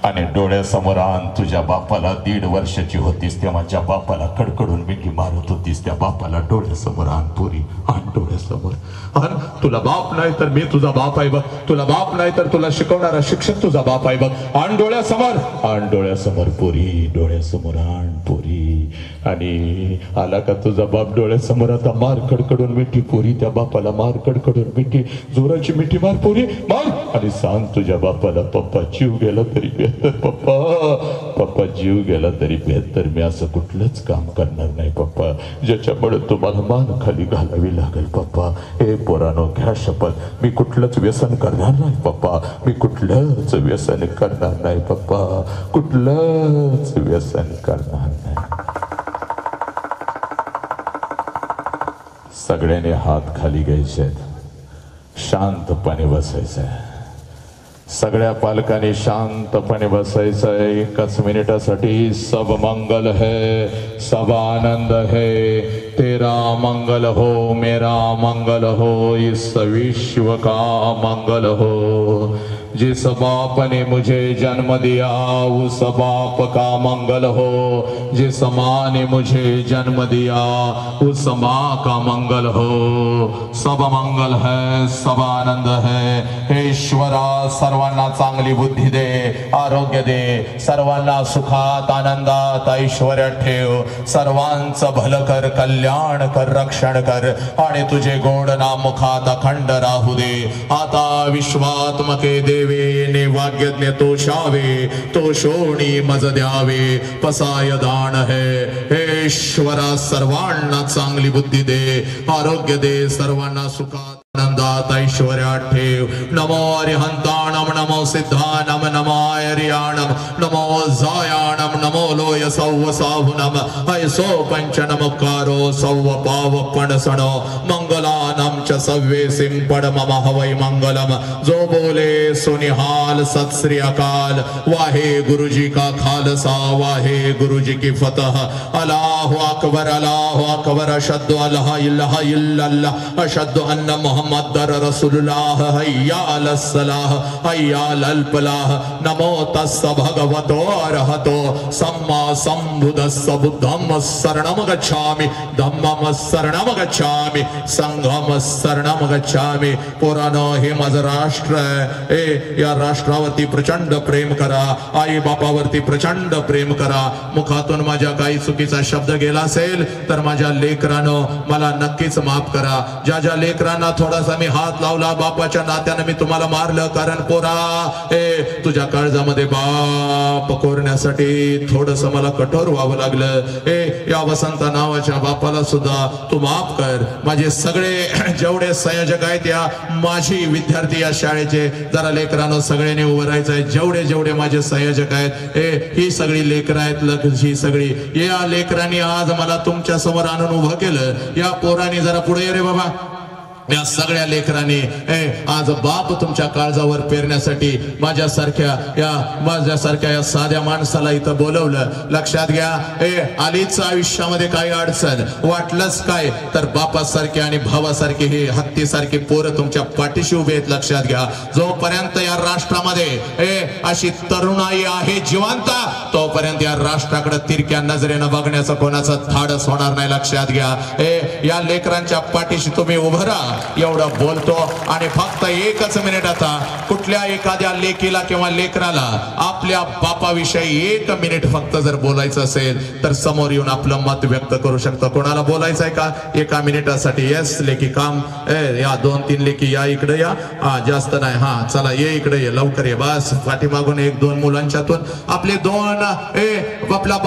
आणि डोळ्यासमोर आण तुझ्या बापाला. 1.5 वर्षाची होतीस तेव्हा ज्या बापाला कडकडून मिठी मारत होतीस त्या बापाला डोळ्यासमोर आण पोरी, आण डोळ्यासमोर आण. तुला बाप नाही तर मी तुझा बाप आहे बघ, तुला बाप नाही तर तुला शिकवणारा शिक्षक तुझा बाप आहे बघ. आण डोळ्यासमोर, आण डोळ्यासमोर पोरी, डोळ्यासमोर आण पोरी. आणि आला का तुझा बाप डोळ्यासमोर, आता मार कडकडून मिठी पोरी, त्या बापाला मार कडकडून मिठी, जोराची मिठी मार पोरी, मार. आणि सांग तुझ्या बापाला, पप्पा जीव गेला तरी बेहतर, पप्पा जीव गेला तरी बेहतर, मी असं कुठलंच काम करणार नाही पप्पा, ज्याच्यामुळे तुम्हाला मान खाली घालावी लागेल पप्पा. पोरानो, घ्या शपथ, मी कुठलंच व्यसन करणार नाही पप्पा, मी कुठलंच व्यसन करणार नाही पप्पा, कुठलंच व्यसन करणार नाही. सगळ्यांनी हात खाली घ्यायचे, शांतपणे बसायचंय. सगळ्या पालकांनी शांतपणे बसायचंय 1 मिनिटासाठी. सब मंगल है, सब आनंद है, तेरा मंगल हो, मेरा मंगल हो, इस विश्व का मंगल हो। जिस बाप ने मुझे जन्म दिया उस बाप का मंगल हो, जिस माँ ने मुझे जन्म दिया उस माँ का मंगल हो। सब मंगल है, सब आनंद है। हे ईश्वरा, सर्वांना चांगली बुद्धी दे, आरोग्य दे, सर्वांना सुखात आनंदात ऐश्वर्यात ठेव, सर्वांचं भलं कर, कल्याण कर, रक्षण कर आणि तुझे गोड नाम मुखात अखंड राहू दे। आता विश्वात्मके देवे वाग्यज्ञ तोषावे, तोषोणी मज द्यावे, पसाय दान है। हे ईश्वरा, सर्वांना चांगली बुद्धी दे, आरोग्य दे, सर्वांना सुखात आनंदात ऐश्वर्यात ठेव। नमो अरिहंताणम, नमो सिद्धानम, नमो आर्याणम, नमो जायाणम, नमो लोय सौव साहुनम, ऐसो पंच नमकारो सौव पाव पणसणो, मंगलानम च सव्वे सिंपड मम हवै मंगलम। जो बोले सुनिहाल, सत श्री अकाल, वाहे गुरुजी का खालसा, वाहे गुरुजी की फतह। अल्लाहु अकबर, अल्लाहु अकबर, अशहदु अल्ला इलाहा इल्लल्लाह, अशहदु अन्ना मुहम्मदर रसूलुल्लाह, हय्या अलस सलाह, हय्या अलल फलाह। नमो तस्स भगवतो अरहतो सम्मा संबुद्धस्स, बुद्धं शरणं गच्छामि, धम्मं शरणं गच्छामि, संघं शरणं गच्छामि। पोरानो, हे माझं राष्ट्र आहे, या राष्ट्रावरती प्रचंड प्रेम करा, आई बापावरती प्रचंड प्रेम करा। मुखातून माझ्या काही चुकीचा शब्द गेला असेल तर माझ्या लेकरांनो मला नक्कीच माफ करा। ज्या ज्या लेकरांना थोडासा मी हात लावला बापाच्या नात्याने मी तुम्हाला मारलं, कारण पोरा तुझ्या काळजामध्ये बाप कोरण्यासाठी थोडस मला कठोर व्हावं लागलं। या वसंत नावाच्या बापाला सुद्धा तू माफ कर। माझे सगळे जेवढे संयोजक आहेत, या माझी विद्यार्थी या शाळेचे, जरा लेकरांनो सगळ्यांनी उभं राहायचंय। जेवढे जेवढे माझे संयोजक आहेत, ही सगळी लेकरं आहेत, ही सगळी या लेकरांनी आज मला तुमच्या समोर आणून उभं केलं। या पोरांनी जरा पुढे ये रे बाबा। या सगळ्या लेकरांनी आज बाप तुमच्या काळजावर पेरण्यासाठी माझ्यासारख्या या साध्या माणसाला इथं बोलवलं। लक्षात घ्या, आलीच आयुष्यामध्ये काही अडचण वाटलंच काय तर बापासारखे आणि भावासारखे हे हत्तीसारखे पोरं तुमच्या पाठीशी उभे आहेत। लक्षात घ्या, जोपर्यंत या राष्ट्रामध्ये अशी तरुणाई आहे जिवंत, तोपर्यंत या राष्ट्राकडे तिरक्या नजरेनं बघण्याचं कोणाचं धाडस होणार नाही। लक्षात घ्या, या लेकरांच्या पाठीशी तुम्ही उभं राहा, एवढं बोलतो। आणि फक्त एकच मिनिट, आता कुठल्या एखाद्या लेकीला किंवा लेकराला आपल्या बापाविषयी 1 मिनिट फक्त जर बोलायचं असेल तर समोर येऊन आपलं मत व्यक्त करू शकतो। कोणाला बोलायचं आहे का 1 मिनिटासाठी? यस लेकी, काम या 2-3 लेकी या इकडे या, जास्त नाही, हा चला ये इकडे ये, लवकर ये, बस पाठीमागून 1-2 मुलांच्यातून आपले 2 आपल्या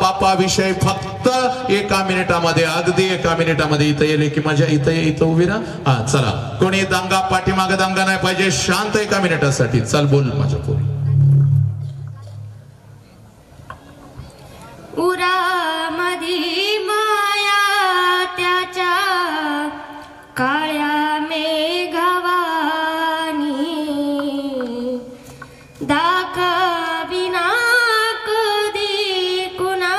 बापाविषयी फक्त 1 मिनिटामध्ये, अगदी 1 मिनिटामध्ये इथं ये लेकी, माझ्या इथं उभी राहा। चला, कोणी दंगा पाठीमागे दंगा नाही पाहिजे, शांत 1 मिनिटासाठी। चल बोल माझ्या पोरी। उरामधी माया त्याच्या काळ्या मेघवानी, दाखविना कधी कुणा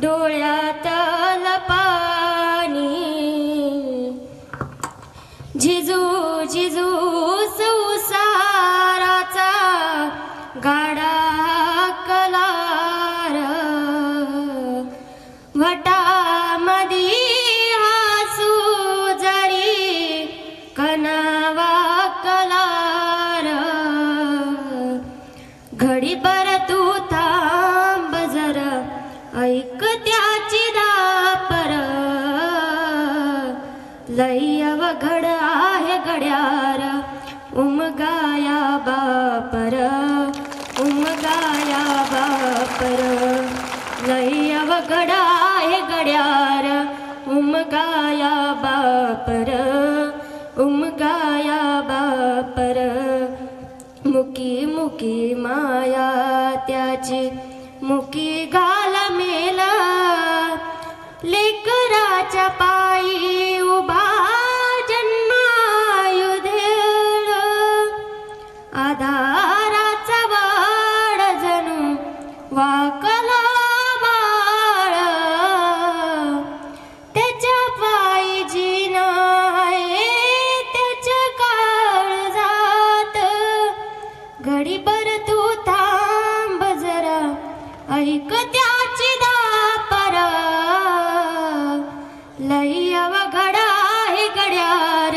डोळ्यात पाणी। जिजू जिजू संसाराचा गाडा कलार, वटामधी हासू जरी कनावा कलार। घडीभर तू थांब जरा, ऐक त्याची दापर, लय अवघड आहे घड्यार, उमगाया बापर, उमगाया बापर, लय अवघड आहे घड्यार, उमगाया बापर, उमगाया बापर। मुकी मुकी माया त्याची, मुकी गाल मेला, लेकराच्या पायी उभा जन्मायुधेळ, आधाराचा वाड जणू वाकला बाळ। ऐक त्याची दापर लई अवघड आहे गड्यार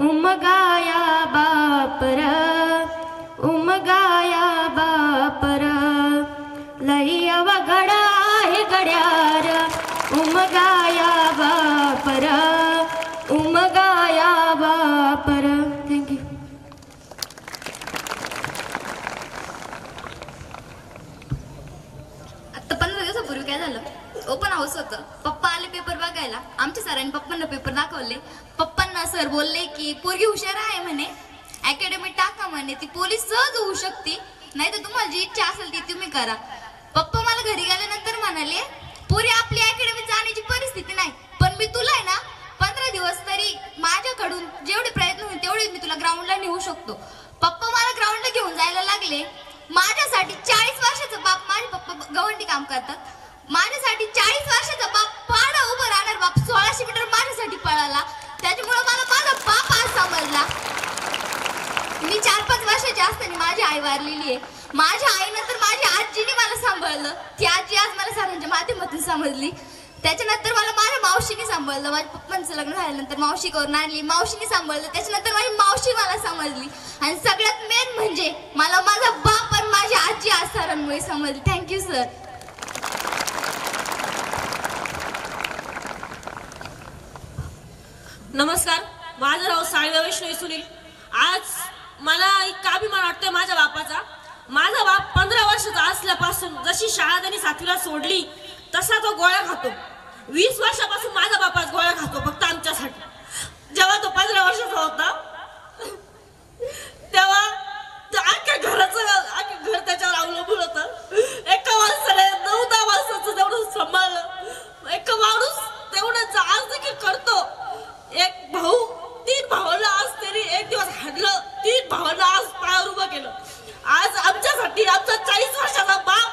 उमगाया बापर उमगाया बापर लई अवघड आहे गड्यार उमगाया बापर उमगाया बापर. थँक्यू. आता 15 दिवसापूर्वी काय झालं, ओपन हाऊस होतं. पप्पा आले पेपर बघायला. आमच्या सरांनी पप्पांना पेपर दाखवले. पप्पांना सर बोलले की पोरगी हुशार आहे म्हणे, अकॅडमीत टाका म्हणे, ती पोलीस सहज होऊ शकते, नाही तर तुम्हाला जी इच्छा असेल ती तुम्ही करा. पप्पा मला घरी गेल्यानंतर म्हणाले पोरी आपली अकॅडमीत जाण्याची परिस्थिती नाही, पण मी तुला आहे ना 15 दिवस तरी माझ्याकडून जेवढे प्रयत्न होईल तेवढे मी तुला ग्राउंडला नेऊ शकतो. पप्पा मला ग्राउंडला घेऊन जायला लागले. माझ्यासाठी 40 वर्षाचा बाप, माझे पप्पा गवंडी काम करतात, माझ्यासाठी 40 वर्षाचा बाप पाडा उभं राहणार बाप 1600 मीटर माझ्यासाठी पळाला. त्याच्यामुळे मला माझा बाप आज समजला. मी 4-5 वर्षाची असताना माझी आई वारलेली आहे. माझ्या आईनंतर माझ्या आजीने मला सांभाळलं. ती आजी आज मला सरांच्या माध्यमातून समजली. त्याच्यानंतर मला माझ्या मावशीने सांभाळलं. माझ्या पप्पांचं लग्न झाल्यानंतर मावशी करून आणली, मावशीने सांभाळलं. त्याच्यानंतर माझी मावशी मला समजली आणि सगळ्यात मेन म्हणजे मला माझा बाप आणि माझी आजी आज सरांमुळे समजली. Thank you sir. नमस्कार, माझं नाव साळवे वैष्णवी सुनील. आज मला एक अभिमान वाटतोय माझ्या बापाचा. माझा बाप 15 वर्षाचा असल्यापासून जशी शाळा त्यांनी 7वीला सोडली तसा तो गोळ्या खातो. 20 वर्षापासून माझा बाप आज गोळ्या खातो फक्त आमच्यासाठी. जेव्हा तो 15 वर्षाचा होता तेव्हा अख्ख्या घर त्याच्यावर अवलंबून होतं. एका माणसाने 9-10 माणसाचं तेवढं सांभाळलं. एक माणूस तेवढं आज देखील करतो. एक भाऊ 3 भावांना आज तरी एक दिवस हाडलं, 3 भावांना आज पायावर उभं केलं. आज आमच्यासाठी आमचा 40 वर्षाचा बाप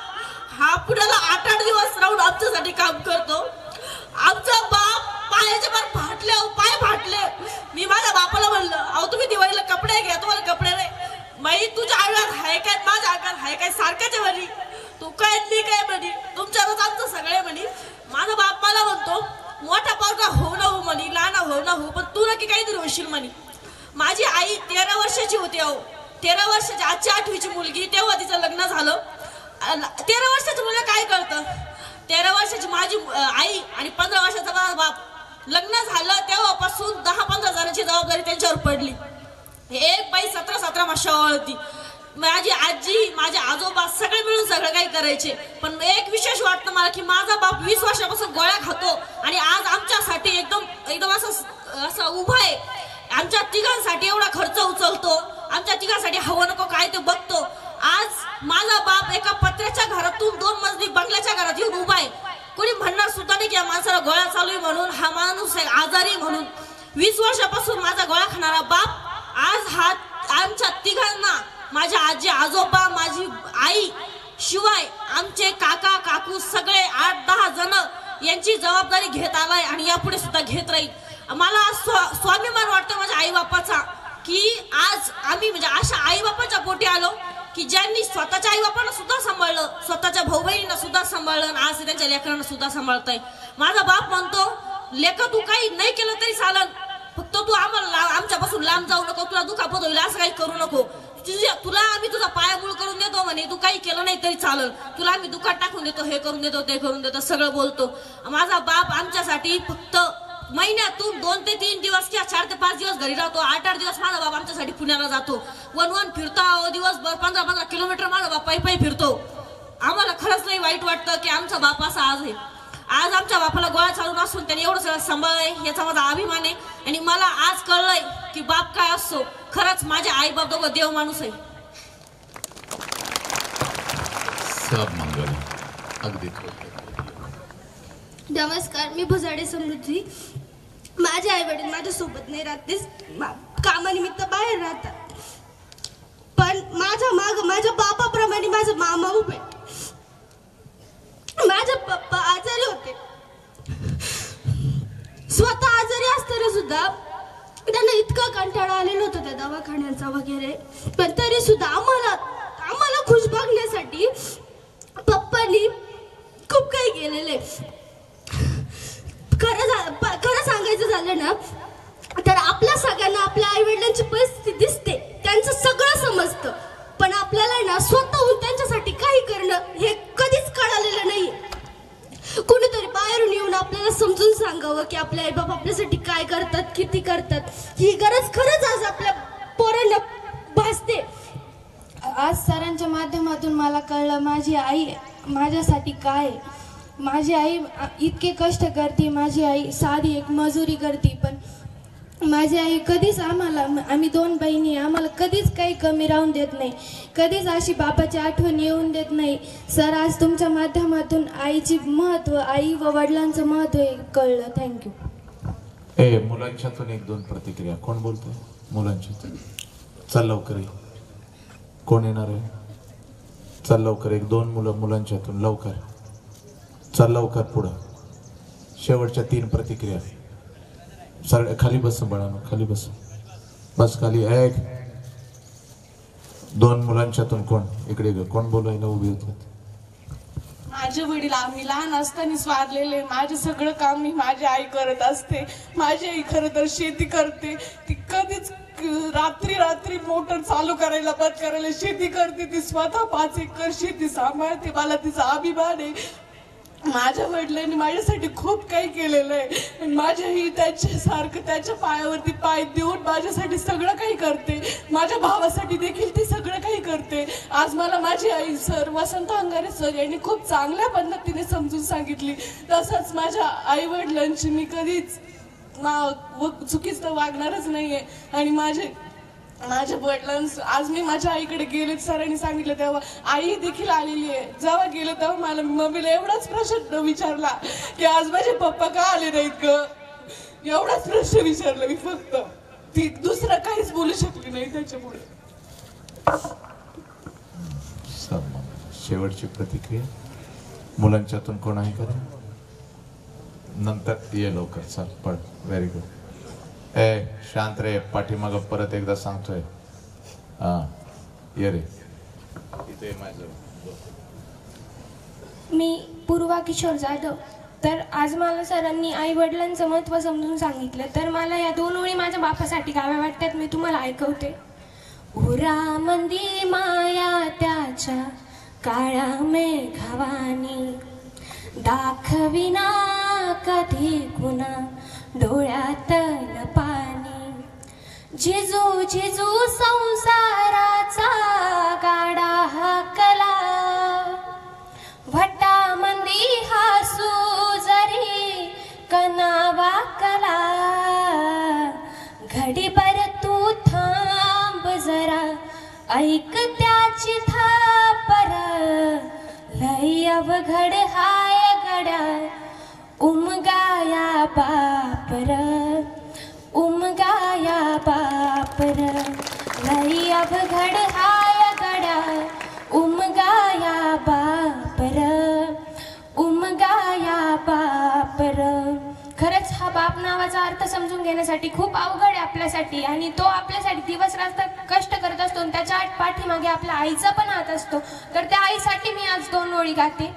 हा पुण्याला 8-8 दिवस राहून आमच्यासाठी काम करतो. आमचा बाप पायाचे पाय फाटले. मी माझ्या बापाला म्हणलं, अहो तुम्ही दिवाळीला कपडे घ्या, तुम्हाला कपडे नाही. माई तुझ्या अंगात हाय काय, माझ्या अंगात हाय काय, सारख्याच्या म्हणी. तू काय मी काय म्हणी, तुमच्यावरच आमचं सगळे म्हणी. माझा बाप मला म्हणतो मोठा पावटा होऊ ना हो म्हणी, लहान होऊ ना हो, पण तू नक्की काहीतरी होशील म्हणी. माझी आई 13 वर्षाची होती. अहो 13 वर्षाची, आजची 8वीची मुलगी, तेव्हा तिचं लग्न झालं. 13 वर्षाचं मुलं काय कळतं. 13 वर्षाची माझी आई आणि 15 वर्षाचा माझा बाप. लग्न झालं तेव्हापासून 10-15 जणांची जबाबदारी त्यांच्यावर पडली. एक बाई 17-17 माशावर होती. माझी आजी, माझे आजोबा सगळे मिळून सगळं काही करायचे. पण एक विशेष वाटतं मला की माझा बाप 20 वर्षापासून गोळ्या खातो आणि आज आमच्यासाठी एकदम असं उभा आहे. आमच्या तिघांसाठी एवढा खर्च उचलतो, आमच्या तिघांसाठी हवं नको काय ते बघतो. आज माझा बाप एका पत्र्याच्या घरातून 2 मजली बंगल्याच्या घरात येऊन उभा आहे. कोणी म्हणणार सुद्धा नाही की या माणसाला गोळ्या चालू आहे म्हणून, हा माणूस आहे आजारी म्हणून. 20 वर्षापासून माझा गोळ्या खाणारा बाप आज हा आमच्या तिघांना, माझ्या आजी आजोबा, माझी आई शिवाय आमचे काका काकू सगळे 8-10 जण यांची जबाबदारी घेत आलाय आणि यापुढे सुद्धा घेत राहील. मला स्वाभिमान वाटतं माझ्या आई बापाचा की आज आम्ही म्हणजे अशा आई बापाच्या पोटी आलो की ज्यांनी स्वतःच्या आई बापांना सुद्धा सांभाळलं, स्वतःच्या भाऊ बहिणींना सुद्धा सांभाळलं आणि आज त्यांच्या लेकरांना सुद्धा सांभाळताय. माझा बाप म्हणतो लेका तू काही नाही केलं तरी चालन, फक्त तू आम्हाला आमच्यापासून लांब जाऊ नको, तुला दुखापत होईल असं काही करू नको. तुला आम्ही तुझा पायामूळ करून देतो म्हणे, तू काही केलं नाही तरी चालेल, तुला आम्ही दुकान टाकून देतो, हे करून देतो ते करून देतो, सगळं बोलतो. माझा बाप आमच्यासाठी फक्त महिन्यातून 2 ते 3 दिवस किंवा 4 ते 5 दिवस घरी राहतो. 8-8 दिवस माझा बाप आमच्यासाठी पुण्याला जातो. वन फिरतो दिवसभर, 15-15 किलोमीटर माझा बाप पायी फिरतो. आम्हाला खरंच नाही वाईट वाटतं की आमचा बाप असा आज आहे. आज आमच्या बापाला गोळ्या चालून असून त्याने एवढं सगळं सांभाळलंय याचा माझा अभिमान आहे. आणि मला आज कळलंय की बाप काय असतो. खरंच माझे आई बाप दोघं देव माणूस आहे. सब मंगल. अगदी नमस्कार, मी भुजाडे समृद्धी. माझे आई वडील माझ्यासोबत नाही राहत, ते कामानिमित्त बाहेर राहतात. पण माझ्या माग माझ्या बापाप्रमाणे माझा मामा उभे. माझे पप्पा आजारी होते, स्वतः आजारी असताना सुद्धा त्यांना इतका कंटाळा आलेला होता त्या दवाखान्याचा वगैरे, पण तरी सुद्धा आम्हाला खुश बघण्यासाठी पप्पांनी खरं सांगायचं झालं ना तर आपल्या सगळ्यांना आपल्या आई वडिलांची परिस्थिती दिसते, त्यांचं सगळं समजतं, पण आपल्याला ना स्वतःहून त्यांच्यासाठी काही करणं हे कधीच कळालेलं नाही. कोणीतरी बाहेरून येऊन आपल्याला समजून सांगावं की आपले आई बाप आपल्यासाठी काय करतात, किती करतात, ही गरज खरंच आज आपल्या पोरांना भासते. आज सरांच्या माध्यमातून मला कळलं माझी आई माझ्यासाठी काय. माझी आई इतके कष्ट करते, माझी आई साधी एक मजुरी करते, पण माझी आई कधीच आम्ही 2 बहिणी, आम्हाला कधीच काही कमी राहून देत नाही, कधीच अशी बापाची आठवण येऊन देत नाही. सर आज तुमच्या माध्यमातून आईची महत्व, आई व वडिलांचं महत्व कळलं. थँक्यू. मुलांच्यातून 1-2 प्रतिक्रिया. कोण बोलतोय मुलांच्यातून? चल लवकर ये. कोण येणार आहे? चल लवकर. 1-2 मुलांच्यातून लवकर. चल लवकर पुढं. शेवटच्या 3 प्रतिक्रिया. सर खाली बस बाळांनो, खाली बस. बस खाली. 1-2 मुलांच्यातून कोण इकडे ग? कोण बोलायला उभी होतात? माझे वडील आम्ही लहान असतानाच वारलेले. माझे सगळं काम मी माझी आई करत असते. माझी आई खरं तर शेती करते. ती कधीच रात्री मोटर चालू करायला बंद करायला शेती करते. ती स्वतः 5 एकर शेती सांभाळते. मला तिचा अभिमान आहे. माझ्या वडिलांनी माझ्यासाठी खूप काही केलेलं आहे. माझ्याही त्याच्यासारखं त्याच्या पायावरती पाय देऊन माझ्यासाठी सगळं काही करते. माझ्या भावासाठी देखील ती सगळं काही करते. आज मला माझी आई सर वसंत अंगारे सर यांनी खूप चांगल्या पद्धतीने समजून सांगितली. तसंच माझ्या आई वडिलांची मी कधीच चुकीचं वागणारच नाहीये. आणि माझ्या वडिलांस आज मी माझ्या आईकडे गेले, सरांनी सांगितलं तेव्हा आई देखील आलेली आहे. जेव्हा गेले तेव्हा मला मम्मीला एवढाच प्रश्न विचारला की आज माझे पप्पा का आले नाहीत ग. एवढाच प्रश्न विचारला मी फक्त. ती दुसरं काहीच बोलू शकली नाही त्याच्यामुळे. शेवटची प्रतिक्रिया मुलांच्यातून कोण आहे का? नंतर ये लवकर. चल पळ. Very good. शांत रे. पाठीमाग परत एकदा सांगतोय. ये रे इथे माझं. मी पूर्वा किशोर जाधव. तर आज मला सरांनी आई वडिलांचं महत्त्व समजून सांगितलं, तर मला या 2 ओळी माझ्या बापासाठी गाव्या वाटतात. मी तुम्हाला ऐकवते. उरामंदी माया त्याच्या काळ्या मेघवानी, दाखविना कधी कुणा डोळ्यातलं पाणी. झिजू झिजू संसाराचा गाडा हाकला, भटामंदी हासू जरी कनावा कला. घडीभर तू थांब जरा, ऐक त्याची थापर, लय अवघड हाय गड्या उमगाया बापर, उमगाया बापर, लई अवघड हाय गड्या उमगाया बापर, उमगाया बापर. खरंच हा बाप नावाचा अर्थ समजून घेण्यासाठी खूप अवघड आहे आपल्यासाठी. आणि तो आपल्यासाठी दिवस रात्र कष्ट करत असतो आणि त्याच्या पाठीमागे आपल्या आईचा पण हात असतो. तर त्या आईसाठी मी आज 2 ओळी गाते.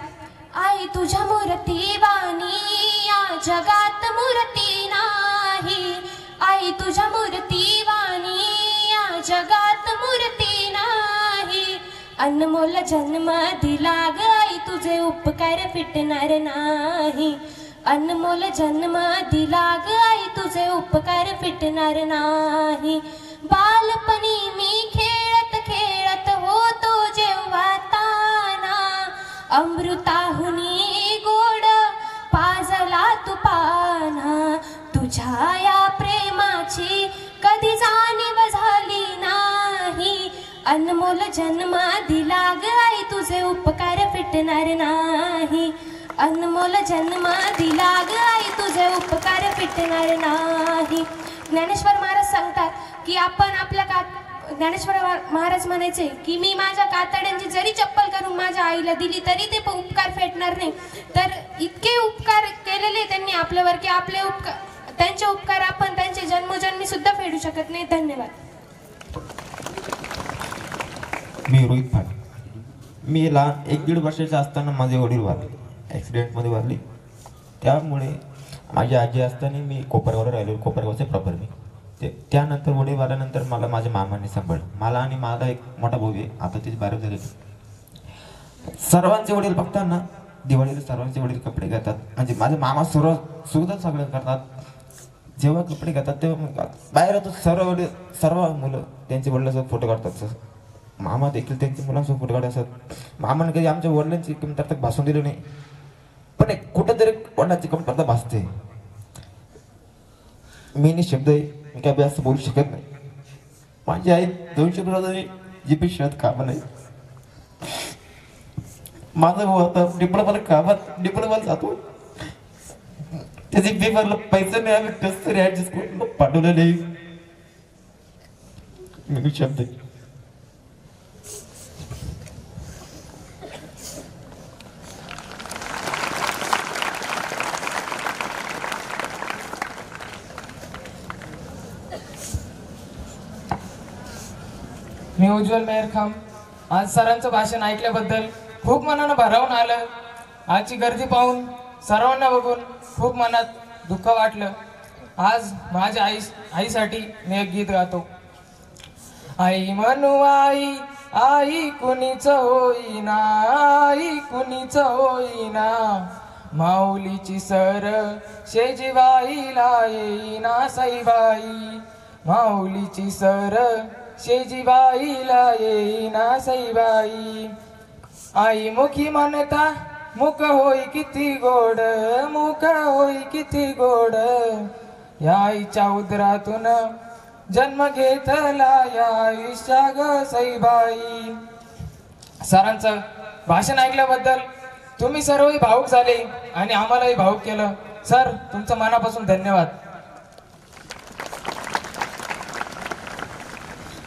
आई तुझ्या मूर्ती वाणी या जगात मूर्ती नाही, आई तुझ्या मूर्ती वाणी या जगात मूर्ती नाही. अनमोल जन्म दिला ग आई, तुझे उपकार फिटणार नाही. अनमोल जन्म दिला ग आई, तुझे उपकार फिटणार नाही. बालपणी मी खेळत खेळत होतो जेव्हा ताना, अमृताहुनी गोड पाजला तू पाना. तुझ्या या प्रेमाची कधी जाणीव झाली नाही. अनमोल जन्म दिला ग आई, तुझे उपकार फिटणार नाही. अनमोल जन्म दिला ग आई, तुझे उपकार फिटणार नाही. ज्ञानेश्वर महाराज सांगतात की आपण आपल्या ज्ञानेश्वर महाराज म्हणायचे की मी माझ्या कातड्यांची जरी चप्पल करून माझ्या आईला दिली तरी ते उपकार फेटणार नाही. तर इतके उपकार केलेले त्यांनी आपल्यावर की आपले त्यांचे उपकार आपण त्यांचे जन्मोजन्मी सुद्धा फेडू शकत नाही. धन्यवाद. मी रोहित फाट. मी लहान 1-1.5 वर्षाचे असताना माझे वडील वारले. ॲक्सिडेंटमध्ये वारले. त्यामुळे माझी आजी असताना मी कोपरगावला राहिलो, कोपरगावचे प्रॉपर मी. त्यानंतर वडील आल्यानंतर मला माझ्या मामाने सांभाळलं. मला आणि माझा एक मोठा भाऊ आहे, आता त्याची 12 झाली. सर्वांचे वडील बघताना दिवाळीला सर्वांचे वडील कपडे घेतात, म्हणजे माझे मामा सर्व सुविधा सगळं करतात. जेव्हा कपडे घेतात तेव्हा बाहेर येतो सर्व वडील, सर्व मुलं त्यांचे वडिलांसोबत फोटो काढतात. मामा देखील त्यांच्या मुलांसोबत फोटो काढत असतात. मामाने कधी आमच्या वडिलांची कमतरता भासून दिली नाही, पण एक कुठंतरी वडिलांची कमतरता भासते. मी नाही शब्द आहे, मी काय असं बोलू शकत नाही. माझी आई 200 रुपये जीपी शहरात कामं नाही. माझा भाऊ आता डिप्लोमाला जातो, त्याची पेपरला पैसे नाही, आम्ही कसं तरी ऍडजस्ट करून पाठवलं नाही. मी शब्द मी उज्ज्वल मेहर खाम. आज सरांचं भाषण ऐकल्याबद्दल खूप मनानं भारावून आलं. आजची गर्दी पाहून सर्वांना बघून खूप मनात दुःख वाटलं. आज माझ्या आईसाठी मी एक गीत गातो. आई म्हणू आई, आई कुणीच होईना, आई कुणीच होईना, माऊलीची सर शेजीबाईला येईना सईबाई, माऊलीची सर शेजीबाईला येईना सईबाई. आई मुखी म्हणता मुख होई किती गोड, मुख होई किती गोड, या आईच्या उदरातून जन्म घेतला या आयुष्या ग सईबाई. सरांचं भाषण ऐकल्याबद्दल तुम्ही सर्वही भावुक झाले आणि आम्हालाही भावुक केलं. सर, तुमचं मनापासून धन्यवाद.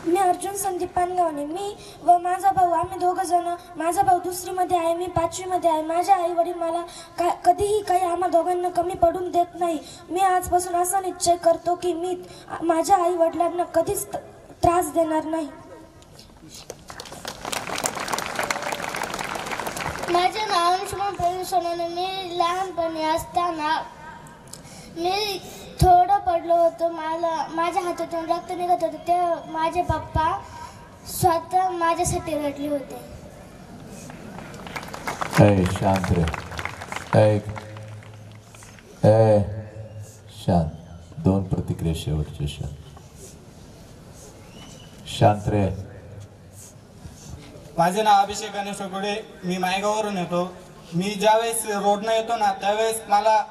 मी अर्जुन संदीप पानगावणे. मी व माझा भाऊ, आम्ही दोघं जण, माझा भाऊ 2रीमध्ये आहे, मी 5वीमध्ये आहे. माझ्या आई वडील मला कधीही काही आम्हा दोघांना कमी पडून देत नाही. मी आजपासून असा निश्चय करतो की मी माझ्या आई वडिलांना कधीच त्रास देणार नाही. माझे नाव अंशुमन प्रवीण सोनवणे. मी लहानपणी असताना मी थोडं पडलो होतो, माझ्या हातातून रक्त निघत होतं. ते माझे पप्पा स्वतः माझ्यासाठी रडले होते. शांत रे, शांत. 2 प्रतिक्रिया शेवटचे. शांत रे. माझे नाव अभिषेक गणेश ओगुडे. मी मायगाववरून येतो. मी ज्यावेळेस रोडनं येतो ना, त्यावेळेस मला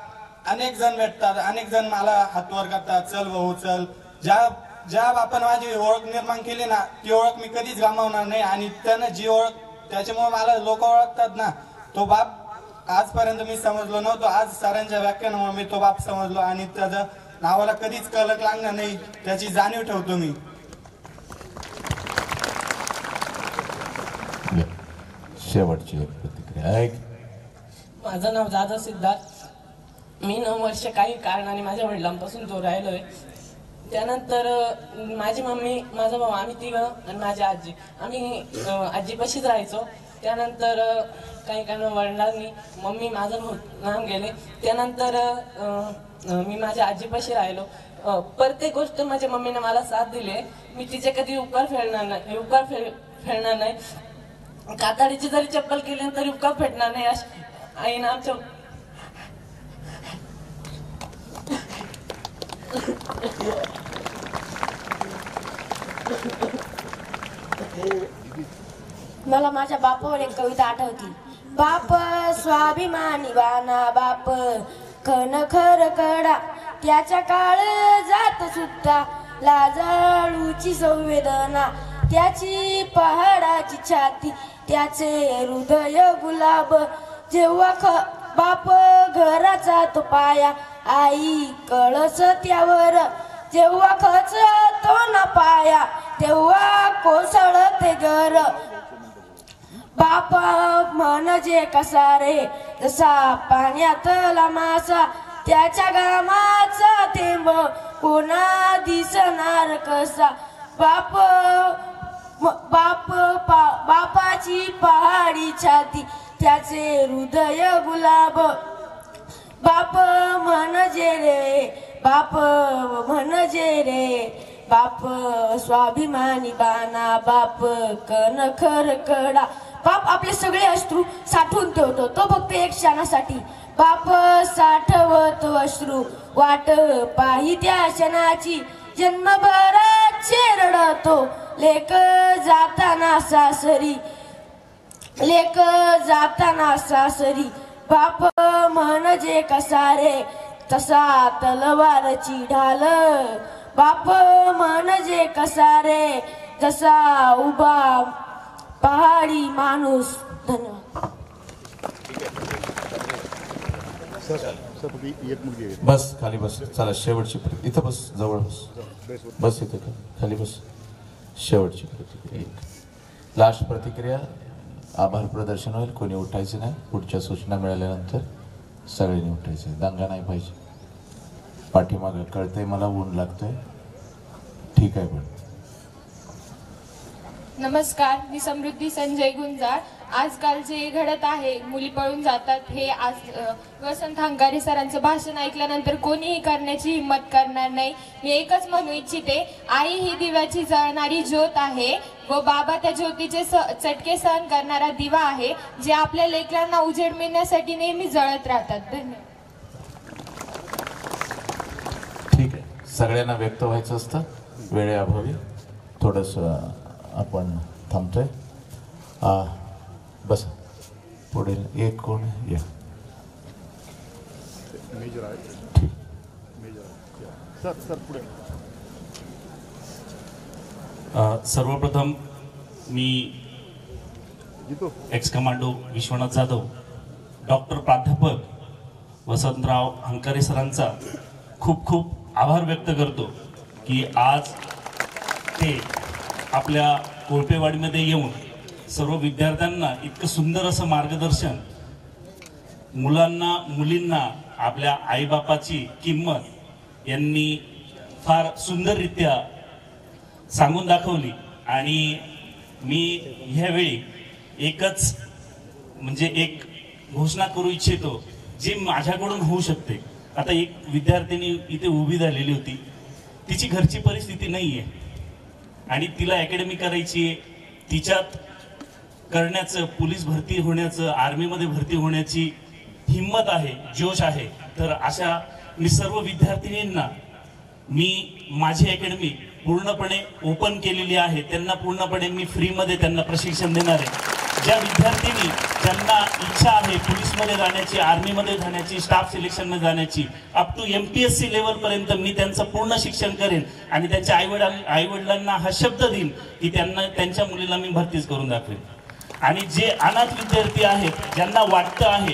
अनेक जण भेटतात, अनेक जण मला हातवर करतात, चल भाऊ चल. ज्या बापानं माझी ओळख निर्माण केली ना, ती ओळख मी कधीच गमावणार नाही. आणि त्यानं जी ओळख, त्याच्यामुळे मला लोक ओळखतात ना, तो बाप आजपर्यंत मी समजलो नव्हतो. आज सरांच्या व्याख्यानामुळे मी तो बाप समजलो आणि त्याच्या नावाला कधीच कलंक लागणार नाही, त्याची जाणीव ठेवतो मी. शेवटची एक प्रतिक्रिया. माझं नाव जाधव सिद्धार्थ. मी 9 वर्ष काही कारणाने माझ्या वडिलांपासून दूर राहिलोय. त्यानंतर माझी मम्मी, माझा भाऊ, आम्ही 3 आणि माझी आजी, आम्ही आजीपाशीच राहायचो. त्यानंतर काही कारण वडिलांनी मम्मी माझा भाऊ लांब गेले. त्यानंतर मी माझ्या आजीपाशी राहिलो. प्रत्येक गोष्ट माझ्या मम्मीने मला साथ दिली. मी तिचे कधी उपकार फेडणार नाही. कातडीची जरी चप्पल केली तरी उपकार फेडणार नाही. आईनं आमच्या मला माझ्या बापावर एक कविता आठवती. बाप स्वाभिमानी वाना, बाप खन खर कडा, त्याच्या काळ जात सुद्धा लाजाळूची संवेदना, त्याची पहाडाची छाती, त्याचे हृदय गुलाब. जेव्हा बाप घराचा तो पाया, आई कळस त्यावर. जेव्हा खचतो ना पाया, तेव्हा कोसळते घर. बापा म्हणजे कसा रे, जसा पाण्यातला मासा, त्याच्या घामाचा थेंब कोणा दिसणार कसा. बापाची पहाडी छाती, त्याचे हृदय गुलाब. बाप म्हणजे रे बाप म्हणजे रे बाप स्वाभिमानी बाणा बाप कणखर कडा. बाप आपले सगळे अश्रू साठवून ठेवतो तो फक्त एक क्षणासाठी. बाप साठवतो अश्रू वाट पाही त्या क्षणाची. जन्मभराचे रडतो लेक जाताना सासरी लेक जाताना सासरी. बाप म्हणजे कसा रे तसा तलवारची ढाल. बाप म्हणजे कसा रे जसा उभा पहाडी माणूस. धन्यवाद. बस खाली बस. चला शेवटची इथं बस, जवळ बस. बस इथं खाली बस. शेवटची प्रतिक्रिया, लास्ट प्रतिक्रिया. आभार प्रदर्शन होईल. कोणी उठायचं नाही. पुढच्या सूचना मिळाल्यानंतर सगळ्यांनी उठायचं. दंगा नाही पाहिजे. पाठीमागं कळतंय मला ऊन लागतंय. ठीक आहे. पण नमस्कार, मी समृद्धी संजय गुंजाळ. आजकाल जे घडत आहे, मुली पळून जातात, हे आज वसंत हंकारे सरांचं भाषण ऐकल्यानंतर कोणीही करण्याची हिंमत करणार नाही. मी एकच म्हणू इच्छिते, आई ही दिव्याची जळणारी ज्योत आहे व बाबा त्या ज्योतीचे चटके सहन करणारा दिवा आहे, जे आपल्या लेकरांना उजेड मिळण्यासाठी नेहमी जळत राहतात. धन्यवाद. ठीक आहे. सगळ्यांना व्यक्त व्हायचं असतं. वेळेअभावी थोडंसं आपण थांबतोय. बस पुढील एक कोण या. सर्वप्रथम मी ex commando Vishwanath Jadhav, doctor प्राध्यापक वसंतराव हंकारे सरांचा खूप खूप आभार व्यक्त करतो की आज ते आपल्या कोळपेवाडीमध्ये येऊन सर्व विद्यार्थ्यांना इतकं सुंदर असं मार्गदर्शन, मुलांना मुलींना आपल्या आईबापाची किंमत यांनी फार सुंदररित्या सांगून दाखवली. आणि मी ह्यावेळी एकच म्हणजे एक घोषणा करू इच्छितो जे माझ्याकडून होऊ शकते. आता एक विद्यार्थिनी इथे उभी झालेली होती, तिची घरची परिस्थिती नाही आहे आणि तिला अकॅडमी करायची, तिच्यात करण्याचं, पोलीस भरती होण्याचं, आर्मीमध्ये भरती होण्याची हिंमत आहे, जोश आहे. तर अशा मी सर्व विद्यार्थिनींना मी माझी अकॅडमी पूर्णपणे ओपन केलेली आहे. त्यांना पूर्णपणे मी फ्रीमध्ये त्यांना प्रशिक्षण देणार आहे. ज्या विद्यार्थिनी ज्यांना इच्छा आहे पोलीसमध्ये जाण्याची, आर्मीमध्ये जाण्याची, स्टाफ सिलेक्शनमध्ये जाण्याची, अप टू MPSC लेवलपर्यंत मी त्यांचं पूर्ण शिक्षण करेन आणि त्यांच्या आईवडिलांना हा शब्द देईन की त्यांना त्यांच्या मुलीला मी भरतीच करून दाखवेन. आणि जे अनाथ विद्यार्थी आहेत, ज्यांना वाटतं आहे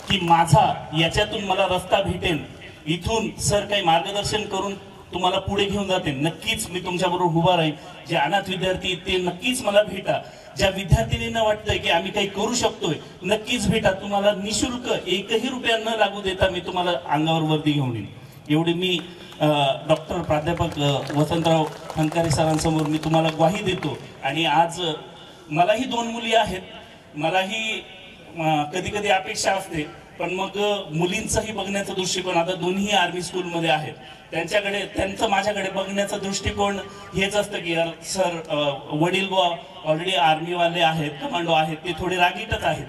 की माझा याच्यातून मला रस्ता भेटेल, इथून सर काही मार्गदर्शन करून तुम्हाला पुढे घेऊन जाते, नक्कीच मी तुमच्याबरोबर उभा राहील. जे अनाथ विद्यार्थी ते नक्कीच मला भेटा. ज्या विद्यार्थिनींना वाटतंय की आम्ही काही करू शकतोय, नक्कीच भेटा. तुम्हाला निशुल्क एकही रुपया न लागू देता मी तुम्हाला अंगावर वर्दी घेऊन येईन. एवढी मी डॉक्टर प्राध्यापक वसंतराव हंकारे सरांसमोर मी तुम्हाला ग्वाही देतो. आणि आज मलाही 2 मुली आहेत. मलाही कधी कधी अपेक्षा असते, पण मग मुलींचाही बघण्याचा दृष्टिकोन, आता दोन्ही आर्मी स्कूलमध्ये आहेत, त्यांचं माझ्याकडे बघण्याचा दृष्टिकोन हेच असतं की यार सर वडील ऑलरेडी आर्मीवाले आहेत, कमांडो आहेत, ते थोडे रागीटच आहेत,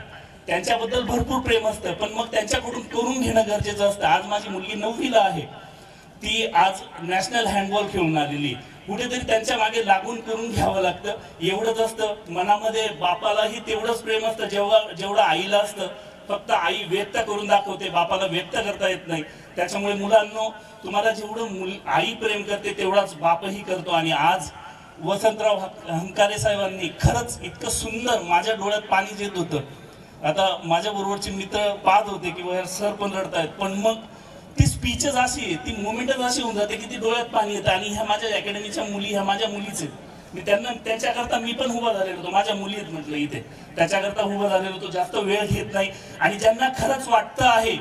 त्यांच्याबद्दल भरपूर प्रेम असतं, पण मग त्यांच्याकडून करून घेणं गरजेचं असतं. आज माझी मुलगी 9वीला आहे, ती आज नॅशनल हँडबॉल खेळून आलेली. कुठेतरी त्यांच्या मागे लागून करून घ्यावं लागतं. एवढंच असतं. मनामध्ये बापालाही तेवढंच प्रेम असतं जेवढं आईला असतं. फक्त आई व्यक्त करून दाखवते, बापाला व्यक्त करता येत नाही. त्याच्यामुळे मुलांनो, तुम्हाला जेवढं आई प्रेम करते तेवढाच बापही करतो. आणि आज वसंतराव हंकारे साहेबांनी खरंच इतकं सुंदर, माझ्या डोळ्यात पाणी येत होतं. आता माझ्या बरोबरचे मित्र पाहत होते की सर पण रडतायत, पण मग ती स्पीचच अशी, ती मुवमेंटच अशी होऊन जाते की ती डोळ्यात पाणी येतं. आणि ह्या माझ्या अकॅडमीच्या मुली, ह्या माझ्या मुलीच आहेत. मी त्याच्याकरता मी पण उभा झालेलो होतो. माझ्या मुली आहेत म्हटलं इथे, त्याच्याकरता उभा झालेलो होतो. जास्त वेळ घेत नाही. आणि ज्यांना खरंच वाटतं आहे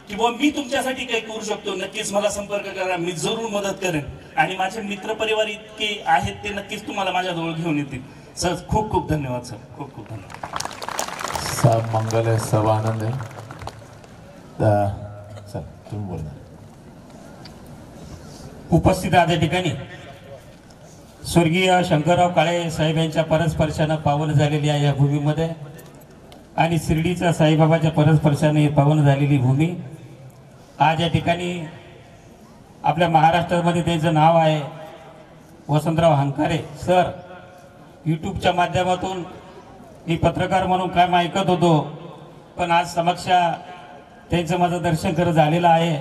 की बुवा मी तुमच्यासाठी काही करू शकतो, नक्कीच मला संपर्क करा, मी जरूर मदत करेन. आणि माझे मित्र परिवार इतके आहेत, ते नक्कीच तुम्हाला माझ्याजवळ घेऊन येतील. सर खूप खूप धन्यवाद. सर खूप खूप धन्यवाद. सब मंगल है, सब आनंद है. तुम्ही बोलणार. उपस्थित आज या ठिकाणी स्वर्गीय शंकरराव काळे साहेब यांच्या परस्पर्शानं पावन झालेली आहे या भूमीमध्ये आणि शिर्डीच्या साईबाबाच्या परस्पर्शाने पावन झालेली भूमी. आज या ठिकाणी आपल्या महाराष्ट्रामध्ये त्यांचं नाव आहे वसंतराव हंकारे सर. यूट्यूबच्या माध्यमातून मी पत्रकार म्हणून काम ऐकत होतो, पण आज समक्ष त्यांचं माझं दर्शन खरं झालेलं आहे.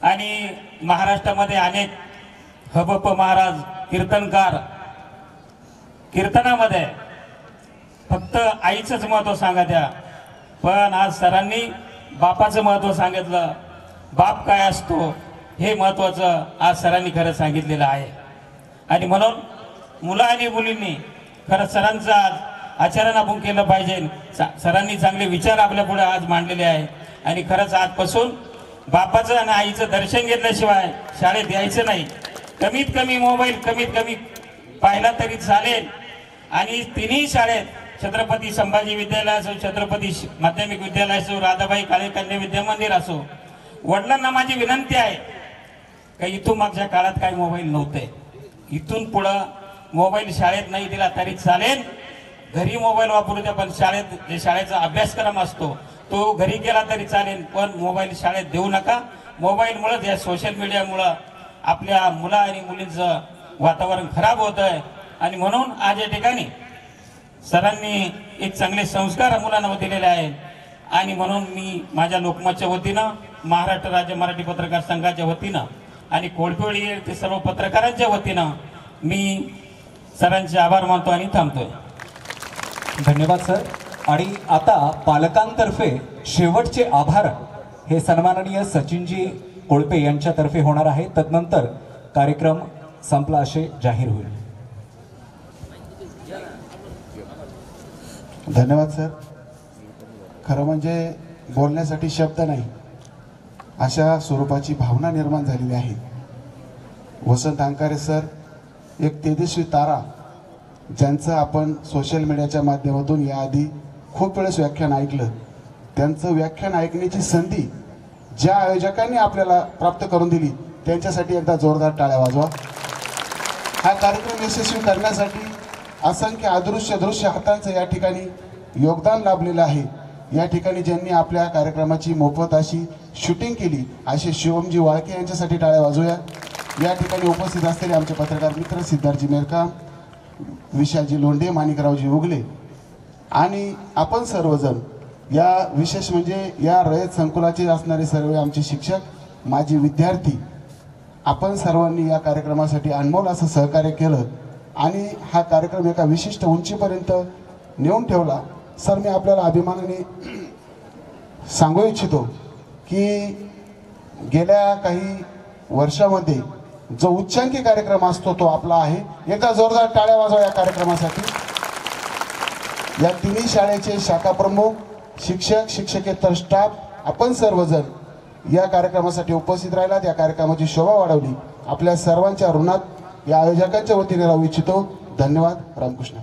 आणि महाराष्ट्रामध्ये अनेक हबप महाराज कीर्तनकार कीर्तनामध्ये फक्त आईचंच महत्त्व सांगत द्या, पण आज सरांनी बापाचं महत्त्व सांगितलं. बाप काय असतो हे महत्त्वाचं आज सरांनी खरं सांगितलेलं आहे. आणि म्हणून मुलं आणि मुलींनी खरं सरांचं आज आचरण आपण केलं पाहिजे. सरांनी चांगले विचार आपल्या पुढे आज मांडलेले आहे आणि खरंच आजपासून बापाचं आणि आईचं दर्शन घेतल्याशिवाय शाळेत यायचं नाही. कमीत कमी मोबाईल कमीत कमी पाहिला तरी चालेल. आणि तिन्ही शाळेत छत्रपती संभाजी विद्यालय असो, छत्रपती माध्यमिक विद्यालय असो, राधाबाई काळे कन्या विद्या मंदिर असो, वडिलांना माझी विनंती आहे का इथून मागच्या काळात काही मोबाईल नव्हते, इथून पुढं मोबाईल शाळेत नाही दिला तरी चालेल, घरी मोबाईल वापरू द्या, पण शाळेत जे शाळेचा अभ्यासक्रम असतो तो घरी केला तरी चालेल, पण मोबाईल शाळेत देऊ नका. मोबाईलमुळं या सोशल मीडियामुळं आपल्या मुला आणि मुलींचं वातावरण खराब होत आहे. आणि म्हणून आज या ठिकाणी सरांनी एक चांगले संस्कार मुलांना दिलेले आहेत. आणि म्हणून मी माझ्या लोकमतच्या वतीनं, महाराष्ट्र राज्य मराठी पत्रकार संघाच्या वतीनं आणि कोळपेवाडी ते सर्व पत्रकारांच्या वतीनं मी सरांचे आभार मानतो आणि थांबतोय. धन्यवाद सर. आणि आता पालकांतर्फे शेवटचे आभार हे सन्माननीय सचिनजी कोळपे यांच्यातर्फे होणार आहे. तदनंतर कार्यक्रम संपला असे जाहीर होईल. धन्यवाद सर. खरं म्हणजे बोलण्यासाठी शब्द नाही, अशा स्वरूपाची भावना निर्माण झालेली आहे. वसंत हंकारे सर एक तेजस्वी तारा, ज्यांचं आपण सोशल मीडियाच्या माध्यमातून याआधी खूप वेळेस व्याख्यान ऐकलं. त्यांचं व्याख्यान ऐकण्याची संधी ज्या आयोजकांनी आपल्याला प्राप्त करून दिली त्यांच्यासाठी एकदा जोरदार टाळ्या वाजवा. हा कार्यक्रम यशस्वी करण्यासाठी असंख्य अदृश्य दृश्य हातांचं या ठिकाणी योगदान लाभलेलं आहे. या ठिकाणी ज्यांनी आपल्या कार्यक्रमाची मोफत अशी शूटिंग केली असे शिवमजी वाळके यांच्यासाठी टाळ्या वाजवूया. या ठिकाणी उपस्थित असलेले आमचे पत्रकार मित्र सिद्धार्थजी मेरकाम, विशालजी लोंढे, माणिकरावजी उगले आणि आपण सर्वजण, या विशेष म्हणजे या रयत संकुलाचे असणारे सर्व आमचे शिक्षक, माजी विद्यार्थी, आपण सर्वांनी या कार्यक्रमासाठी अनमोल असं सहकार्य केलं आणि हा कार्यक्रम एका विशिष्ट उंचीपर्यंत नेऊन ठेवला. सर, मी आपल्याला अभिमानाने सांगू इच्छितो की गेल्या काही वर्षामध्ये जो उच्चांकी कार्यक्रम असतो तो आपला आहे. एका जोरदार टाळ्या वाजवा या कार्यक्रमासाठी. या तिन्ही शाळेचे शाखा प्रमुख, शिक्षक, शिक्षकेतर स्टाफ, आपण सर्वजण या कार्यक्रमासाठी उपस्थित राहिलात, या कार्यक्रमाची शोभा वाढवली. आपल्या सर्वांच्या ऋणात या आयोजकांच्या वतीने राहू इच्छितो. धन्यवाद. रामकृष्ण.